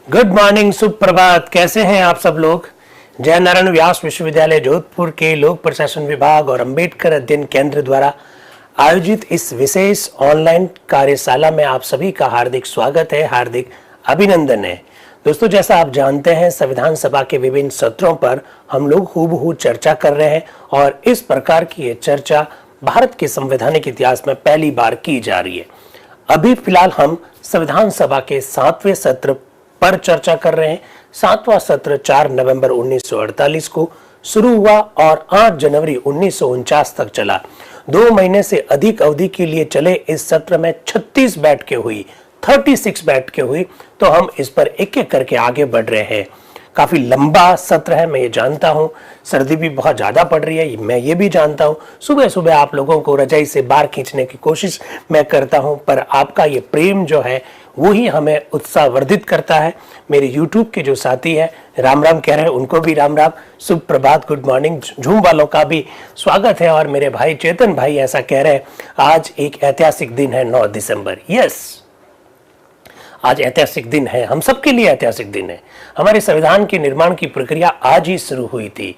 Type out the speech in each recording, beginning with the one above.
Good morning, सुप्रभात। कैसे हैं आप सब लोग। जय नारायण व्यास विश्वविद्यालय जोधपुर के लोक प्रशासन विभाग और अंबेडकर अध्ययन केंद्र द्वारा आयोजित इस विशेष ऑनलाइन कार्यशाला में आप सभी का हार्दिक स्वागत है, हार्दिक अभिनंदन है। दोस्तों, जैसा आप जानते हैं, संविधान सभा के विभिन्न सत्रों पर हम लोग हूबहू चर्चा कर रहे हैं और इस प्रकार की ये चर्चा भारत के संवैधानिक इतिहास में पहली बार की जा रही है। अभी फिलहाल हम संविधान सभा के 7वें सत्र पर चर्चा कर रहे हैं। 7वां सत्र 4 नवंबर 1948 को शुरू हुआ और 8 जनवरी 1949 तक चला। 2 महीने से अधिक अवधि के लिए चले इस सत्र में 36 बैठकें हुई, 36 बैठकें हुई। तो हम इस पर एक एक करके आगे बढ़ रहे हैं। काफी लंबा सत्र है, मैं ये जानता हूँ। सर्दी भी बहुत ज्यादा पड़ रही है, मैं ये भी जानता हूँ। सुबह सुबह आप लोगों को रजाई से बाहर खींचने की कोशिश मैं करता हूँ, पर आपका ये प्रेम जो है वो ही हमें उत्साहवर्धित करता है। मेरे YouTube के जो साथी है राम राम कह रहे हैं, उनको भी राम राम, सुप्रभात, गुड मॉर्निंग। झूम वालों का भी स्वागत है। और मेरे भाई चेतन भाई ऐसा कह रहे हैं, आज एक ऐतिहासिक दिन है 9 दिसंबर। यस, आज ऐतिहासिक दिन है, हम सबके लिए ऐतिहासिक दिन है। हमारे संविधान के निर्माण की प्रक्रिया आज ही शुरू हुई थी।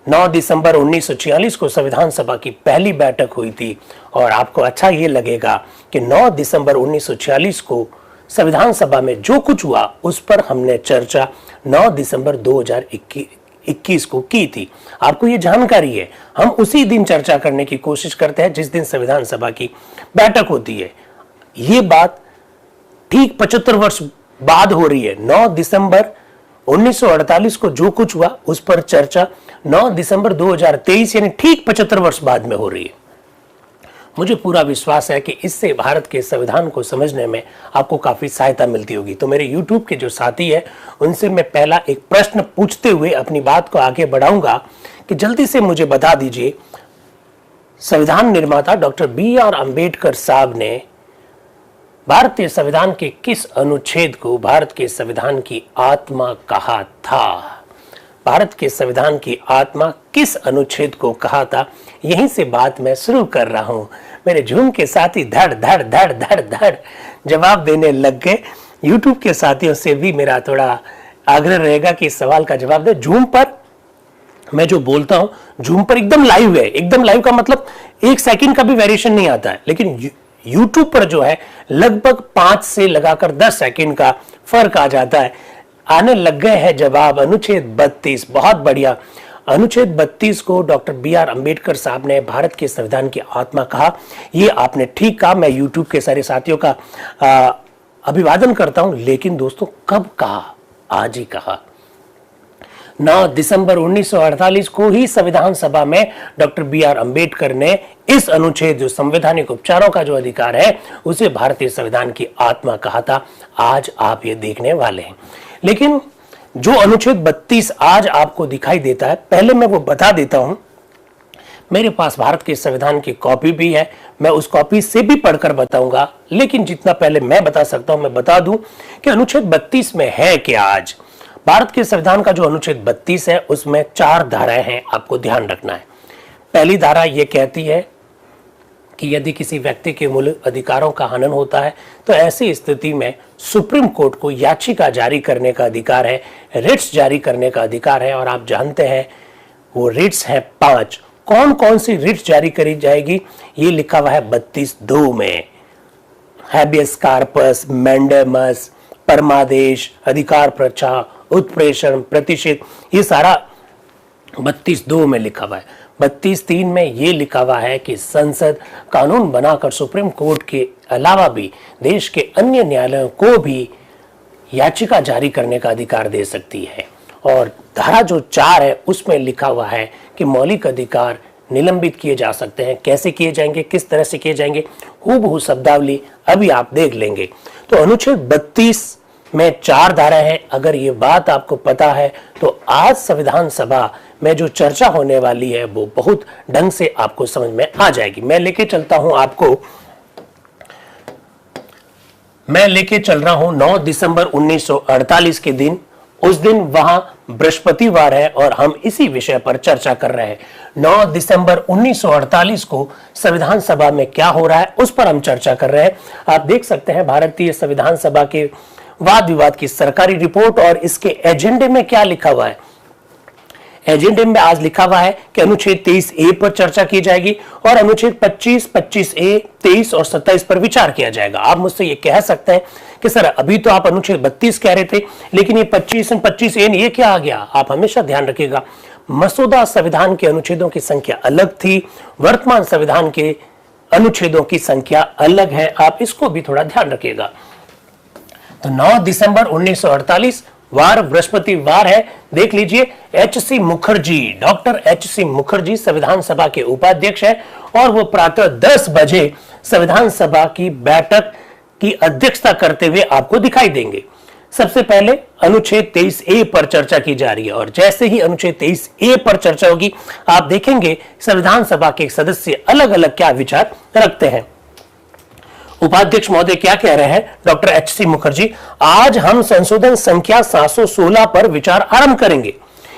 9 दिसंबर 1946 को संविधान सभा की पहली बैठक हुई थी। और आपको अच्छा ये लगेगा कि 9 दिसंबर 1946 को संविधान सभा में जो कुछ हुआ उस पर हमने चर्चा 9 दिसंबर 2021 को की थी। आपको ये जानकारी है। हम उसी दिन चर्चा करने की कोशिश करते हैं जिस दिन संविधान सभा की बैठक होती है। ये बात ठीक 75 वर्ष बाद हो रही है। 9 दिसंबर 1948 को जो कुछ हुआ उस पर चर्चा 9 दिसंबर 2023 यानी ठीक 75 वर्ष बाद में हो रही है। मुझे पूरा विश्वास है कि इससे भारत के संविधान को समझने में आपको काफी सहायता मिलती होगी। तो मेरे YouTube के जो साथी है उनसे मैं पहला एक प्रश्न पूछते हुए अपनी बात को आगे बढ़ाऊंगा कि जल्दी से मुझे बता दीजिए, संविधान निर्माता डॉक्टर BR अम्बेडकर साहब ने भारतीय संविधान के किस अनुच्छेद को भारत के संविधान की आत्मा कहा था? भारत के संविधान की आत्मा किस अनुच्छेद को कहा था? यहीं से बात मैं शुरू कर रहा हूं। मेरे झूम के साथी धड़ धड़ धड़ धड़ धड़ जवाब देने लग गए। YouTube के साथियों से भी मेरा थोड़ा आग्रह रहेगा कि इस सवाल का जवाब दे। झूम पर मैं जो बोलता हूं, झूम पर एकदम लाइव है। एकदम लाइव का मतलब 1 सेकंड का भी वेरिएशन नहीं आता है, लेकिन YouTube पर जो है लगभग 5 से लगाकर 10 सेकंड का फर्क आ जाता है। आने लग गए हैं जवाब। अनुच्छेद 32, बहुत बढ़िया। अनुच्छेद 32 को डॉक्टर BR अम्बेडकर साहब ने भारत के संविधान की आत्मा कहा। ये आपने ठीक कहा। मैं YouTube के सारे साथियों का अभिवादन करता हूं। लेकिन दोस्तों, कब कहा? आज ही कहा। 9 दिसंबर 1948 को ही संविधान सभा में डॉक्टर BR अम्बेडकर ने इस अनुच्छेद, जो संवैधानिक उपचारों का जो अधिकार है, उसे भारतीय संविधान की आत्मा कहा था। आज आप ये देखने वाले हैं। लेकिन जो अनुच्छेद 32 आज आपको दिखाई देता है, पहले मैं वो बता देता हूं। मेरे पास भारत के संविधान की कॉपी भी है, मैं उस कॉपी से भी पढ़कर बताऊंगा। लेकिन जितना पहले मैं बता सकता हूं मैं बता दूं कि अनुच्छेद 32 में है क्या। आज भारत के संविधान का जो अनुच्छेद 32 है उसमें 4 धाराएं हैं, आपको ध्यान रखना है। पहली धारा यह कहती है कि यदि किसी व्यक्ति के मूल अधिकारों का हनन होता है तो ऐसी स्थिति में सुप्रीम कोर्ट को याचिका जारी करने का अधिकार है, रिट्स जारी करने का अधिकार है। और आप जानते हैं वो रिट्स हैं 5। कौन कौन सी रिट्स जारी करी जाएगी ये लिखा हुआ है 32(2) में। हैबियस कार्पस, मैंडेमस, परमादेश, अधिकार प्रच्छा, उत्प्रेषण, प्रतिषेध, ये सारा 32(2) में लिखा हुआ है। 32(3) में ये लिखा हुआ है कि संसद कानून बनाकर सुप्रीम कोर्ट के अलावा भी देश के अन्य न्यायालयों को भी याचिका जारी करने का अधिकार दे सकती है। और धारा जो 4 है उसमें लिखा हुआ है कि मौलिक अधिकार निलंबित किए जा सकते हैं। कैसे किए जाएंगे, किस तरह से किए जाएंगे, हूबहू शब्दावली अभी आप देख लेंगे। तो अनुच्छेद 32 में 4 धाराएं हैं। अगर ये बात आपको पता है तो आज संविधान सभा में जो चर्चा होने वाली है वो बहुत ढंग से आपको समझ में आ जाएगी। मैं लेके चलता हूं आपको, मैं लेके चल रहा हूं 9 दिसंबर 1948 के दिन। उस दिन वहां बृहस्पतिवार है और हम इसी विषय पर चर्चा कर रहे हैं। 9 दिसंबर 1948 को संविधान सभा में क्या हो रहा है उस पर हम चर्चा कर रहे हैं। आप देख सकते हैं भारतीय संविधान सभा के वाद विवाद की सरकारी रिपोर्ट और इसके एजेंडे में क्या लिखा हुआ है। एजेंडे में आज लिखा हुआ है कि अनुच्छेद 23A पर चर्चा की जाएगी और अनुच्छेद 25, 25A, 23 और 27 पर विचार किया जाएगा। आप मुझसे ये कह सकते हैं कि सर अभी तो आप अनुच्छेद 32 कह रहे थे, लेकिन ये 25 और 25A ये क्या आ गया। आप हमेशा ध्यान रखिएगा, मसौदा संविधान के अनुच्छेदों की संख्या अलग थी, वर्तमान संविधान के अनुच्छेदों की संख्या अलग है। आप इसको भी थोड़ा ध्यान रखिएगा। तो 9 दिसंबर 1948 वार बृहस्पतिवार है। देख लीजिए, H.C. Mukherjee, doctor H.C. Mukherjee संविधान सभा के उपाध्यक्ष है और वो प्रातः 10 बजे संविधान सभा की बैठक की अध्यक्षता करते हुए आपको दिखाई देंगे। सबसे पहले अनुच्छेद 23A पर चर्चा की जा रही है और जैसे ही अनुच्छेद 23A पर चर्चा होगी, आप देखेंगे संविधान सभा के सदस्य अलग अलग क्या विचार रखते हैं। उपाध्यक्ष महोदय क्या कह रहे हैं, डॉक्टर H.C. मुखर्जी, आज हम संशोधन संख्या 716 पर विचार आरंभ करेंगे।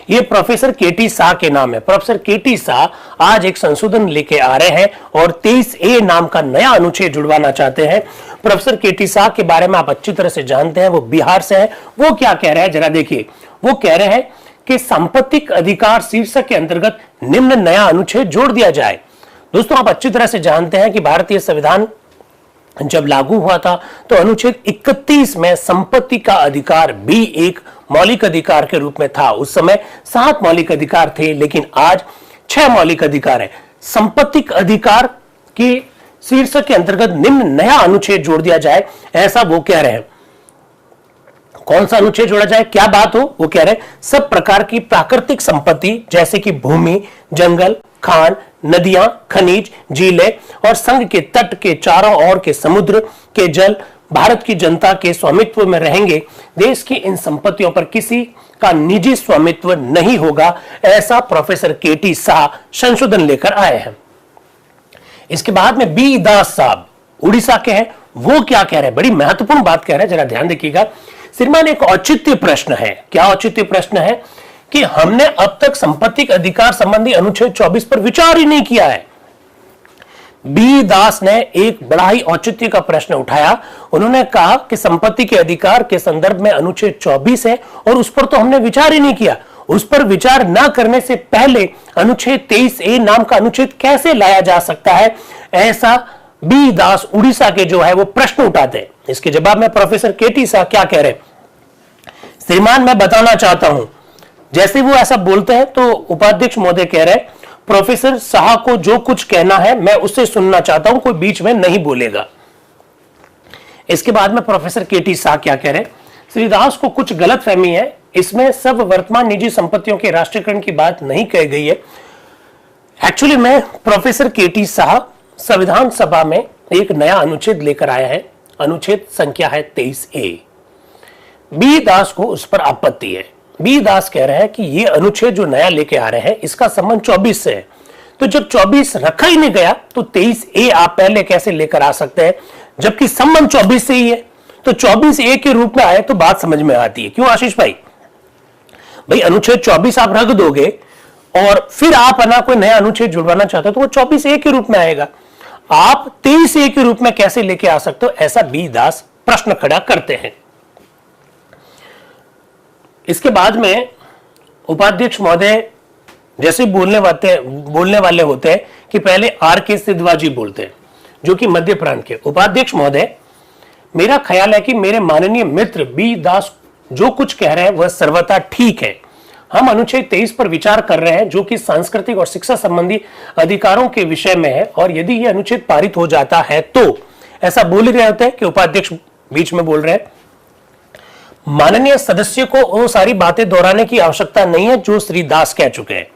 ये प्रोफेसर के.टी. शाह के नाम है। Professor K.T.. शाह आज एक संशोधन लेके आ रहे हैं और 23A नाम का नया अनुच्छेद जुड़वाना चाहते हैं। Professor K.T.. शाह के बारे में आप अच्छी तरह से जानते हैं, वो बिहार से हैं। वो क्या कह रहे हैं जरा देखिए। वो कह रहे हैं कि संपत्तिक अधिकार शीर्षक के अंतर्गत निम्न नया अनुच्छेद जोड़ दिया जाए। दोस्तों, आप अच्छी तरह से जानते हैं कि भारतीय संविधान जब लागू हुआ था तो अनुच्छेद 31 में संपत्ति का अधिकार भी एक मौलिक अधिकार के रूप में था। उस समय 7 मौलिक अधिकार थे, लेकिन आज 6 मौलिक अधिकार है। संपत्तिक अधिकार के शीर्षक के अंतर्गत निम्न नया अनुच्छेद जोड़ दिया जाए, ऐसा वो कह रहे हैं। कौन सा अनुच्छेद जोड़ा जाए, क्या बात हो, वो कह रहे हैं सब प्रकार की प्राकृतिक संपत्ति जैसे कि भूमि, जंगल, खान, नदियां, खनिज, झीलें और संघ के तट के चारों ओर के समुद्र के जल भारत की जनता के स्वामित्व में रहेंगे। देश की इन संपत्तियों पर किसी का निजी स्वामित्व नहीं होगा, ऐसा प्रोफेसर के.टी. शाह संशोधन लेकर आए हैं। इसके बाद में बी दास साहब उड़ीसा के हैं। वो क्या कह रहे हैं, बड़ी महत्वपूर्ण बात कह रहे हैं, जरा ध्यान देखिएगा। श्रीमान, एक औचित्य प्रश्न है। क्या औचित्य प्रश्न है कि हमने अब तक संपत्ति अधिकार संबंधी अनुच्छेद 24 पर विचार ही नहीं किया है। बी दास ने एक बड़ा ही औचित्य का प्रश्न उठाया। उन्होंने कहा कि संपत्ति के अधिकार के संदर्भ में अनुच्छेद 24 है और उस पर तो हमने विचार ही नहीं किया। उस पर विचार न करने से पहले अनुच्छेद 23A नाम का अनुच्छेद कैसे लाया जा सकता है, ऐसा बी दास उड़ीसा के जो है वो प्रश्न उठाते हैं। इसके जवाब में प्रोफेसर के.टी. शाह क्या कह रहे हैं, श्रीमान मैं बताना चाहता हूं। जैसे वो ऐसा बोलते हैं तो उपाध्यक्ष महोदय कह रहे हैं प्रोफेसर शाह को जो कुछ कहना है मैं उससे सुनना चाहता हूं, कोई बीच में नहीं बोलेगा। इसके बाद में प्रोफेसर के.टी. शाह क्या कह रहे हैं, श्री दास को कुछ गलतफहमी है, इसमें सब वर्तमान निजी संपत्तियों के राष्ट्रीयकरण की बात नहीं कही गई है। एक्चुअली में प्रोफेसर के.टी. शाह संविधान सभा में एक नया अनुच्छेद लेकर आया है। अनुच्छेद संख्या है 23A। बी दास को उस पर आपत्ति है। बी दास कह रहे हैं कि ये अनुच्छेद जो नया लेके आ रहे हैं इसका संबंध 24 से है। तो जब 24 रखा ही नहीं गया तो 23A आप पहले कैसे लेकर आ सकते हैं, जबकि संबंध 24 से ही है। तो 24A के रूप में आए तो बात समझ में आती है। क्यों आशीष भाई, अनुच्छेद 24 आप रख दोगे और फिर आप ना कोई नया अनुच्छेद जुड़वाना चाहते हो तो वो 24A के रूप में आएगा। आप 23A के रूप में कैसे लेके आ सकते हो, ऐसा बी दास प्रश्न खड़ा करते हैं। इसके बाद में उपाध्यक्ष महोदय जैसे बोलने वाले होते हैं कि पहले R.K. सिद्धवा जी बोलते हैं, जो कि मध्य प्रांत के। उपाध्यक्ष महोदय, मेरा ख्याल है कि मेरे माननीय मित्र बी दास जो कुछ कह रहे हैं वह सर्वथा ठीक है। हम अनुच्छेद 23 पर विचार कर रहे हैं, जो कि सांस्कृतिक और शिक्षा संबंधी अधिकारों के विषय में है, और यदि यह अनुच्छेद पारित हो जाता है तो ऐसा बोल रहे होते हैं कि उपाध्यक्ष बीच में बोल रहे हैं। माननीय सदस्य को वो सारी बातें दोहराने की आवश्यकता नहीं है जो श्री दास कह चुके हैं।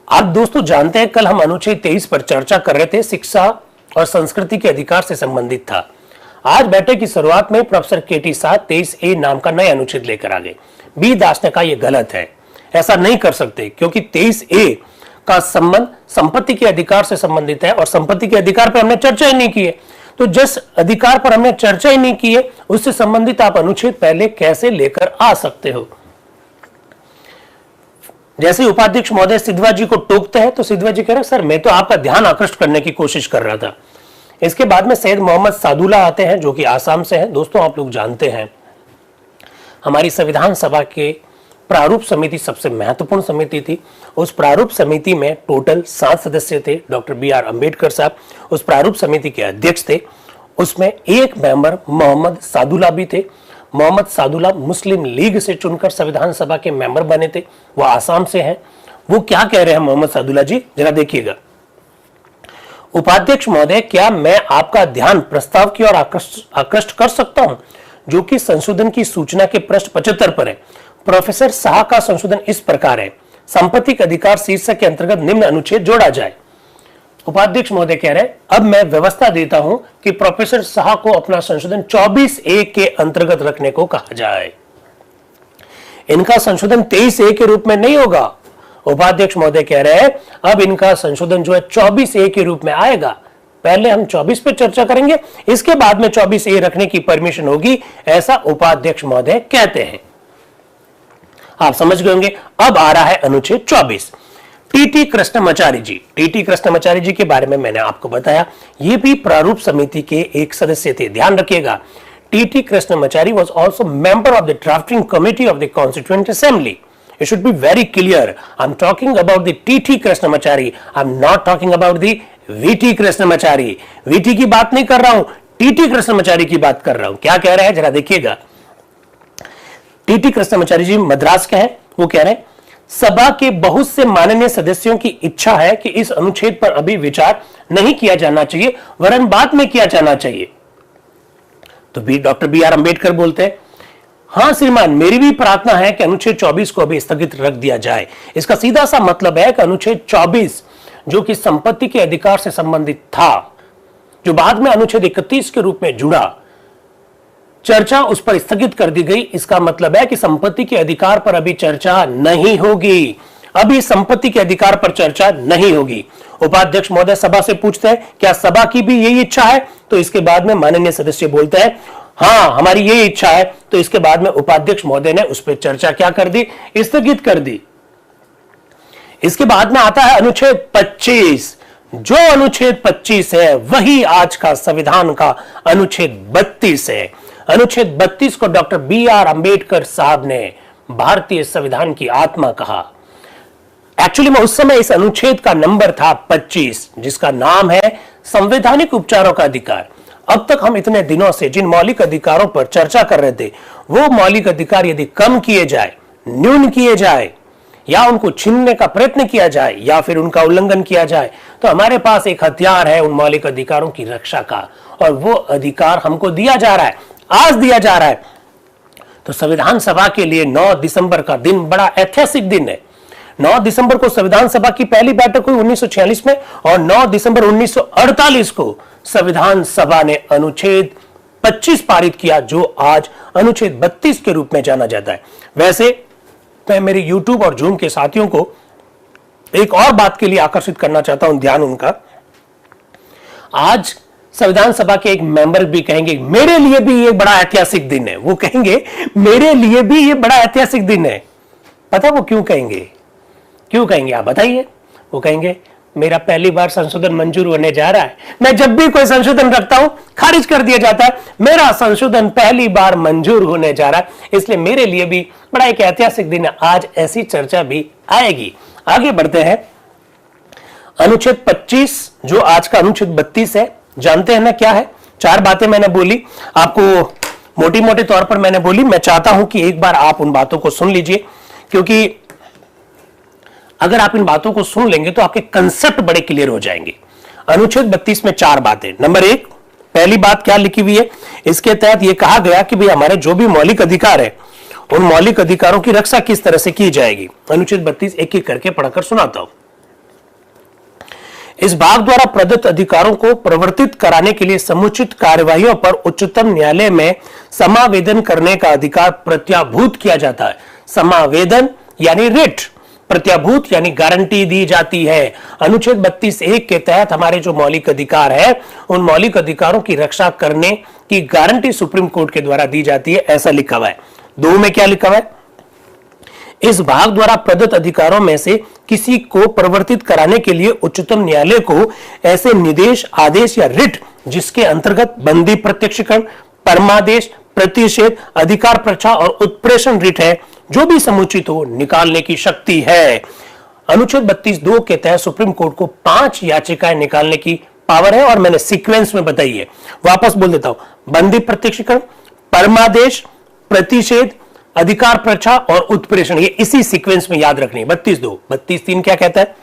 आप दोस्तों जानते हैं कल हम अनुच्छेद 23 पर चर्चा कर रहे थे, शिक्षा और संस्कृति के अधिकार से संबंधित था। आज बैठक की शुरुआत में प्रोफेसर के.टी. शाह 23A नाम का नया अनुच्छेद लेकर आ गए। बी दास ने कहा यह गलत है, ऐसा नहीं कर सकते, क्योंकि 23A का संबंध संपत्ति के अधिकार से संबंधित है और संपत्ति के अधिकार पर हमने चर्चा ही नहीं की है। तो जिस अधिकार पर हमने चर्चा ही नहीं की है उससे संबंधित आप अनुच्छेद पहले कैसे लेकर आ सकते हो। जैसे उपाध्यक्ष महोदय सिद्धवा जी को टोकते हैं तो सिद्धवा जी कह रहे हैं सर मैं तो आपका ध्यान आकृष्ट करने की कोशिश कर रहा था। इसके बाद में सैयद मोहम्मद सादुल्ला आते हैं जो कि आसाम से हैं। दोस्तों आप लोग जानते हैं हमारी संविधान सभा के प्रारूप समिति सबसे महत्वपूर्ण समिति थी। उस प्रारूप समिति में टोटल 7 सदस्य थे। डॉक्टर बी आर अम्बेडकर साहब उस प्रारूप समिति के अध्यक्ष थे। उसमें एक मेंबर मोहम्मद सादुल्ला भी थे। मोहम्मद सादुल्ला मुस्लिम लीग से चुनकर संविधान सभा के मेंबर बने थे। वो आसाम से हैं। वो क्या कह रहे हैं मोहम्मद सादुल्ला जी, जरा देखिएगा। उपाध्यक्ष महोदय, क्या मैं आपका ध्यान प्रस्ताव की ओर आकृष्ट कर सकता हूं, जो कि संशोधन की सूचना के पृष्ठ 75 पर है। प्रोफेसर शाह का संशोधन इस प्रकार है, संपत्ति अधिकार शीर्षक के अंतर्गत निम्न अनुच्छेद जोड़ा जाए। उपाध्यक्ष महोदय कह रहे हैं, अब मैं व्यवस्था देता हूं कि प्रोफेसर शाह को अपना संशोधन 24A के अंतर्गत रखने को कहा जाए। इनका संशोधन 23A के रूप में नहीं होगा। उपाध्यक्ष महोदय कह रहे हैं, अब इनका संशोधन जो है 24A के रूप में आएगा। पहले हम 24 पे चर्चा करेंगे, इसके बाद में 24A रखने की परमिशन होगी, ऐसा उपाध्यक्ष महोदय कहते हैं। आप समझ गए होंगे। अब आ रहा है अनुच्छेद 24। टीटी कृष्णमाचारी जी। टीटी कृष्णमाचारी जी के बारे में मैंने आपको बताया, ये भी प्रारूप समिति के एक सदस्य थे। ध्यान रखिएगा, TT Krishnamachari was also member of the drafting committee of the constituent assembly. It should be very clear. I'm talking about the TT Krishnamachari. I'm not talking about the VT Krishnamachari. VT की बात नहीं कर रहा हूं, TT Krishnamachari की बात कर रहा हूं। क्या कह रहे हैं जरा देखिएगा। टीटी कृष्णमाचारी जी मद्रास के हैं। वो कह रहे हैं, सभा के बहुत से माननीय सदस्यों की इच्छा है कि इस अनुच्छेद पर अभी विचार नहीं किया जाना चाहिए, वरन बाद में किया जाना चाहिए। तो भी डॉक्टर बी आर अम्बेडकर बोलते हैं, हाँ श्रीमान, मेरी भी प्रार्थना है कि अनुच्छेद 24 को अभी स्थगित रख दिया जाए। इसका सीधा सा मतलब है कि अनुच्छेद 24 जो कि संपत्ति के अधिकार से संबंधित था, जो बाद में अनुच्छेद 31 के रूप में जुड़ा, चर्चा उस पर स्थगित कर दी गई। इसका मतलब है कि संपत्ति के अधिकार पर अभी चर्चा नहीं होगी। अभी संपत्ति के अधिकार पर चर्चा नहीं होगी। उपाध्यक्ष महोदय सभा से पूछते हैं, क्या सभा की भी यही इच्छा है? तो इसके बाद में माननीय सदस्य बोलते हैं, हाँ हमारी ये इच्छा है। तो इसके बाद में उपाध्यक्ष महोदय ने उस पर चर्चा क्या कर दी? स्थगित कर दी। इसके बाद में आता है अनुच्छेद 25। जो अनुच्छेद 25 है वही आज का संविधान का अनुच्छेद 32 है। अनुच्छेद 32 को डॉक्टर बी आर अम्बेडकर साहब ने भारतीय संविधान की आत्मा कहा। एक्चुअली में उस समय इस अनुच्छेद का नंबर था 25, जिसका नाम है संवैधानिक उपचारों का अधिकार। अब तक हम इतने दिनों से जिन मौलिक अधिकारों पर चर्चा कर रहे थे, वो मौलिक अधिकार यदि कम किए जाए, न्यून किए जाए, या उनको छीनने का प्रयत्न किया जाए, या फिर उनका उल्लंघन किया जाए, तो हमारे पास एक हथियार है उन मौलिक अधिकारों की रक्षा का, और वो अधिकार हमको दिया जा रहा है, आज दिया जा रहा है। तो संविधान सभा के लिए 9 दिसंबर का दिन बड़ा ऐतिहासिक दिन है। 9 दिसंबर को संविधान सभा की पहली बैठक हुई 1946 में, और 9 दिसंबर 1948 को संविधान सभा ने अनुच्छेद 25 पारित किया, जो आज अनुच्छेद 32 के रूप में जाना जाता है। वैसे मैं मेरे YouTube और Zoom के साथियों को एक और बात के लिए आकर्षित करना चाहता हूं, ध्यान उनका। आज संविधान सभा के एक मेंबर भी कहेंगे, मेरे लिए भी ये बड़ा ऐतिहासिक दिन है। वो कहेंगे, मेरे लिए भी ये बड़ा ऐतिहासिक दिन है। पता वो क्यों कहेंगे? क्यों कहेंगे आप बताइए? वो कहेंगे, मेरा पहली बार संशोधन मंजूर होने जा रहा है। मैं जब भी कोई संशोधन रखता हूं खारिज कर दिया जाता है। मेरा संशोधन पहली बार मंजूर होने जा रहा है, इसलिए मेरे लिए भी बड़ा एक ऐतिहासिक दिन है। आज ऐसी चर्चा भी आएगी। आगे बढ़ते हैं। अनुच्छेद 25 जो आज का अनुच्छेद 32 है, जानते हैं ना क्या है? 4 बातें मैंने बोली, आपको मोटी मोटे तौर पर मैंने बोली। मैं चाहता हूं कि एक बार आप उन बातों को सुन लीजिए, क्योंकि अगर आप इन बातों को सुन लेंगे तो आपके कंसेप्ट बड़े क्लियर हो जाएंगे। अनुच्छेद 32 में 4 बातें। नंबर 1, पहली बात क्या लिखी हुई है? इसके तहत यह कहा गया कि भाई हमारे जो भी मौलिक अधिकार है, उन मौलिक अधिकारों की रक्षा किस तरह से की जाएगी। अनुच्छेद 32 एक एक करके पढ़कर सुनाता हूं। इस भाग द्वारा प्रदत्त अधिकारों को प्रवर्तित कराने के लिए समुचित कार्यवाहियों पर उच्चतम न्यायालय में समावेदन करने का अधिकार प्रत्याभूत किया जाता है। समावेदन यानी रिट, प्रत्याभूत यानी गारंटी दी जाती है। अनुच्छेद 32(1) के तहत हमारे जो मौलिक अधिकार है, उन मौलिक अधिकारों की रक्षा करने की गारंटी सुप्रीम कोर्ट के द्वारा दी जाती है, ऐसा लिखा हुआ है। 2 में क्या लिखा हुआ है? इस भाग द्वारा प्रदत्त अधिकारों में से किसी को प्रवर्तित कराने के लिए उच्चतम न्यायालय को ऐसे निर्देश, आदेश या रिट जिसके अंतर्गत बंदी प्रत्यक्षीकरण, परमादेश, प्रतिषेध, अधिकार प्रथा और उत्प्रेषण रिट है, जो भी समुचित हो निकालने की शक्ति है। अनुच्छेद 32(2) के तहत सुप्रीम कोर्ट को 5 याचिकाएं निकालने की पावर है और मैंने सीक्वेंस में बताई है। वापस बोल देता हूं, बंदी प्रत्यक्षीकरण, परमादेश, प्रतिषेध, अधिकार प्रथा और उत्प्रेषण, ये इसी सीक्वेंस में याद रखनी है। 32(2). 32(3) क्या कहता है?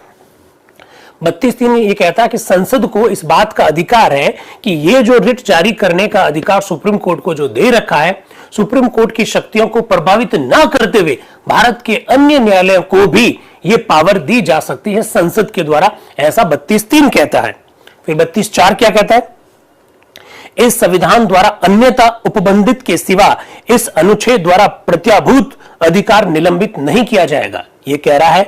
32(3) ये कहता है कि संसद को इस बात का अधिकार है कि ये जो रिट जारी करने का अधिकार सुप्रीम कोर्ट को जो दे रखा है, सुप्रीम कोर्ट की शक्तियों को प्रभावित ना करते हुए भारत के अन्य न्यायालयों को भी ये पावर दी जा सकती है संसद के द्वारा, ऐसा 32(3) कहता है। फिर 32(4) क्या कहता है? इस संविधान द्वारा अन्यथा उपबंधित के सिवा इस अनुच्छेद द्वारा प्रत्याभूत अधिकार निलंबित नहीं किया जाएगा। यह कह रहा है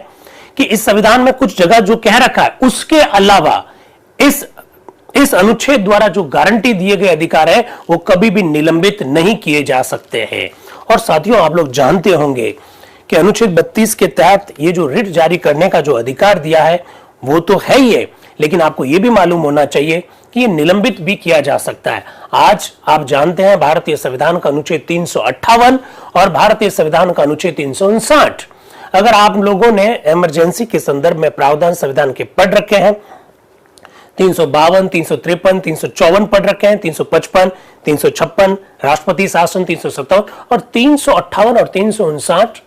कि इस संविधान में कुछ जगह जो कह रखा है उसके अलावा इस अनुच्छेद द्वारा जो गारंटी दिए गए अधिकार है वो कभी भी निलंबित नहीं किए जा सकते हैं। और साथियों, आप लोग जानते होंगे कि अनुच्छेद 32 के तहत ये जो रिट जारी करने का जो अधिकार दिया है वो तो है ही है, लेकिन आपको यह भी मालूम होना चाहिए कि ये निलंबित भी किया जा सकता है। आज आप जानते हैं भारतीय संविधान का अनुच्छेद 358 और भारतीय संविधान का अनुच्छेद 359। अगर आप लोगों ने इमरजेंसी के संदर्भ में प्रावधान संविधान के पढ़ रखे हैं, 352, 353, 354 पढ़ रखे हैं, 355, 356, राष्ट्रपति शासन 357 और 358 और 359,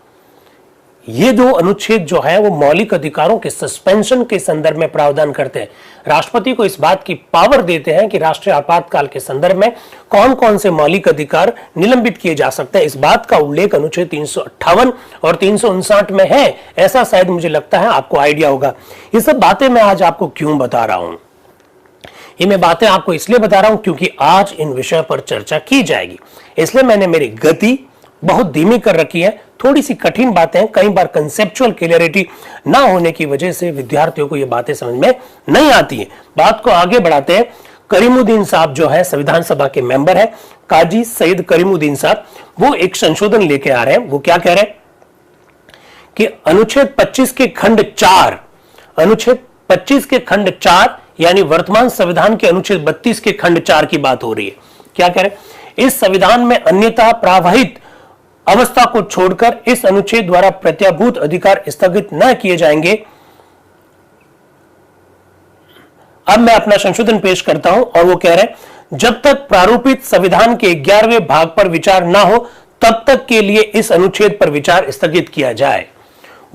ये दो अनुच्छेद जो है वो मौलिक अधिकारों के सस्पेंशन के संदर्भ में प्रावधान करते हैं। राष्ट्रपति को इस बात की पावर देते हैं कि राष्ट्रीय आपातकाल के संदर्भ में कौन कौन से मौलिक अधिकार निलंबित किए जा सकते हैं। इस बात का उल्लेख अनुच्छेद 358 और 359 में है, ऐसा शायद मुझे लगता है आपको आइडिया होगा। ये सब बातें मैं आज आपको क्यों बता रहा हूं? ये मैं बातें आपको इसलिए बता रहा हूं क्योंकि आज इन विषयों पर चर्चा की जाएगी, इसलिए मैंने मेरी गति बहुत धीमी कर रखी है। थोड़ी सी कठिन बातें, कई बार कंसेप्चुअल क्लियरिटी ना होने की वजह से विद्यार्थियों को ये बातें समझ में नहीं आती है। बात को आगे बढ़ाते हैं। करीमुद्दीन साहब जो है संविधान सभा के मेंबर है, काजी सईद करीमुद्दीन साहब, वो एक संशोधन लेके आ रहे हैं। वो क्या कह रहे हैं कि अनुच्छेद 25 के खंड 4, अनुच्छेद 25 के खंड 4 यानी वर्तमान संविधान के अनुच्छेद 32 के खंड 4 की बात हो रही है। क्या कह रहे हैं? इस संविधान में अन्यथा प्रावहित अवस्था को छोड़कर इस अनुच्छेद द्वारा प्रत्याभूत अधिकार स्थगित न किए जाएंगे। अब मैं अपना संशोधन पेश करता हूं और वो कह रहे हैं, जब तक प्रारूपित संविधान के 11वें भाग पर विचार ना हो तब तक के लिए इस अनुच्छेद पर विचार स्थगित किया जाए।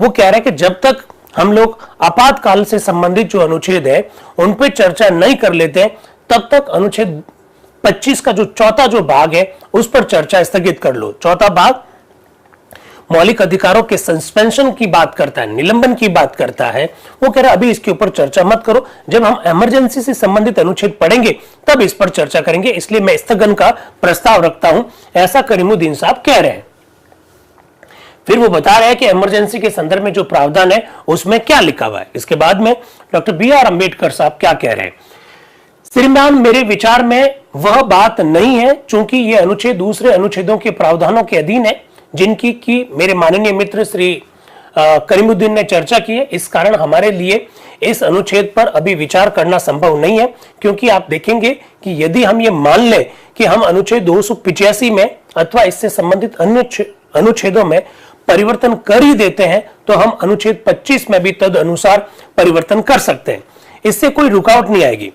वो कह रहे हैं कि जब तक हम लोग आपातकाल से संबंधित जो अनुच्छेद है उन पर चर्चा नहीं कर लेते तब तक अनुच्छेद 25 का जो चौथा जो भाग है उस पर चर्चा स्थगित कर लो। चौथा भाग मौलिक अधिकारों के सस्पेंशन की बात करता है, निलंबन की बात करता है। वो कह रहा है अभी इसके ऊपर चर्चा मत करो, जब हम इमरजेंसी से संबंधित अनुच्छेद पढ़ेंगे तब इस पर चर्चा करेंगे, इसलिए मैं स्थगन का प्रस्ताव रखता हूं, ऐसा करीमुद्दीन साहब कह रहे हैं। फिर वो बता रहे हैं कि इमरजेंसी के संदर्भ में जो प्रावधान है उसमें क्या लिखा हुआ है। इसके बाद में डॉक्टर BR अम्बेडकर साहब क्या कह रहे हैं? श्रीमान, मेरे विचार में वह बात नहीं है, चूंकि यह अनुच्छेद दूसरे अनुच्छेदों के प्रावधानों के अधीन है जिनकी की मेरे माननीय मित्र श्री करीमुद्दीन ने चर्चा की है। इस कारण हमारे लिए इस अनुच्छेद पर अभी विचार करना संभव नहीं है, क्योंकि आप देखेंगे कि यदि हम ये मान लें कि हम अनुच्छेद 285 में अथवा इससे संबंधित अन्य अनुच्छेदों में परिवर्तन कर ही देते हैं तो हम अनुच्छेद 25 में भी तद अनुसार परिवर्तन कर सकते हैं, इससे कोई रुकावट नहीं आएगी।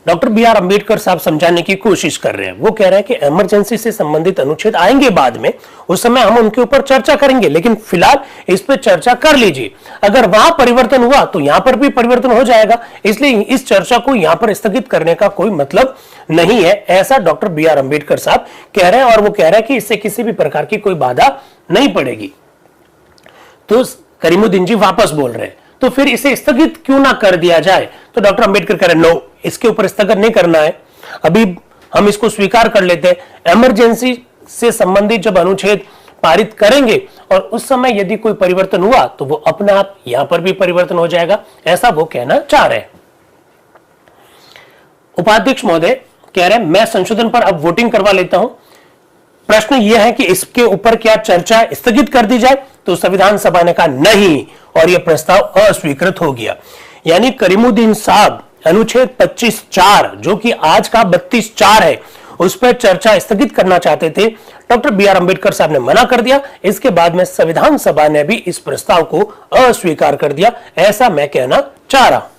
डॉक्टर BR अम्बेडकर साहब समझाने की कोशिश कर रहे हैं। वो कह रहे हैं कि इमरजेंसी से संबंधित अनुच्छेद आएंगे बाद में, उस समय हम उनके ऊपर चर्चा करेंगे, लेकिन फिलहाल इस पर चर्चा कर लीजिए। अगर वहां परिवर्तन हुआ तो यहां पर भी परिवर्तन हो जाएगा, इसलिए इस चर्चा को यहां पर स्थगित करने का कोई मतलब नहीं है, ऐसा डॉक्टर BR अम्बेडकर साहब कह रहे हैं। और वो कह रहे हैं कि इससे किसी भी प्रकार की कोई बाधा नहीं पड़ेगी। तो करीमुद्दीन जी वापस बोल रहे हैं, तो फिर इसे स्थगित क्यों ना कर दिया जाए? तो डॉक्टर अम्बेडकर कह रहे नो, इसके ऊपर स्थगन नहीं करना है, अभी हम इसको स्वीकार कर लेते हैं। इमरजेंसी से संबंधित जब अनुच्छेद पारित करेंगे और उस समय यदि कोई परिवर्तन हुआ तो वो अपने आप यहां पर भी परिवर्तन हो जाएगा, ऐसा वो कहना चाह रहे हैं। उपाध्यक्ष महोदय कह रहे हैं मैं संशोधन पर अब वोटिंग करवा लेता हूं। प्रश्न यह है कि इसके ऊपर क्या चर्चा स्थगित कर दी जाए? तो संविधान सभा ने कहा नहीं और यह प्रस्ताव अस्वीकृत हो गया। यानी करीमुद्दीन साहब अनुच्छेद 25(4) जो कि आज का 32(4) है उस पर चर्चा स्थगित करना चाहते थे। डॉक्टर बी आर अम्बेडकर साहब ने मना कर दिया। इसके बाद में संविधान सभा ने भी इस प्रस्ताव को अस्वीकार कर दिया, ऐसा मैं कहना चाह रहा हूं।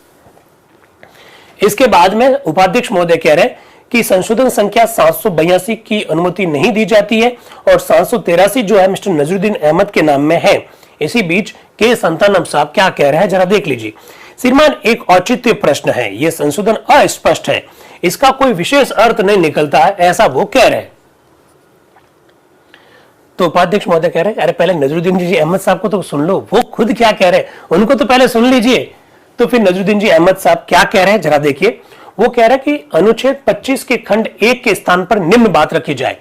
इसके बाद में उपाध्यक्ष महोदय कह रहे हैं कि संशोधन संख्या 782 की अनुमति नहीं दी जाती है और 783 जो है मिस्टर नजरुद्दीन अहमद के नाम में है। इसी बीच के संतानम साहब क्या कह रहे हैं जरा देख लीजिए। श्रीमान, एक औचित्य प्रश्न है, यह संशोधन अस्पष्ट है, इसका कोई विशेष अर्थ नहीं निकलता है, ऐसा वो कह रहे हैं। तो उपाध्यक्ष महोदय कह रहे हैं अरे पहले नजरुद्दीन जी अहमद साहब को तो सुन लो, वो खुद क्या कह रहे हैं, उनको तो पहले सुन लीजिए। तो फिर नजरुद्दीन जी अहमद साहब क्या कह रहे हैं जरा देखिए। वो कह रहे हैं कि अनुच्छेद 25 के खंड 1 के स्थान पर निम्न बात रखी जाए।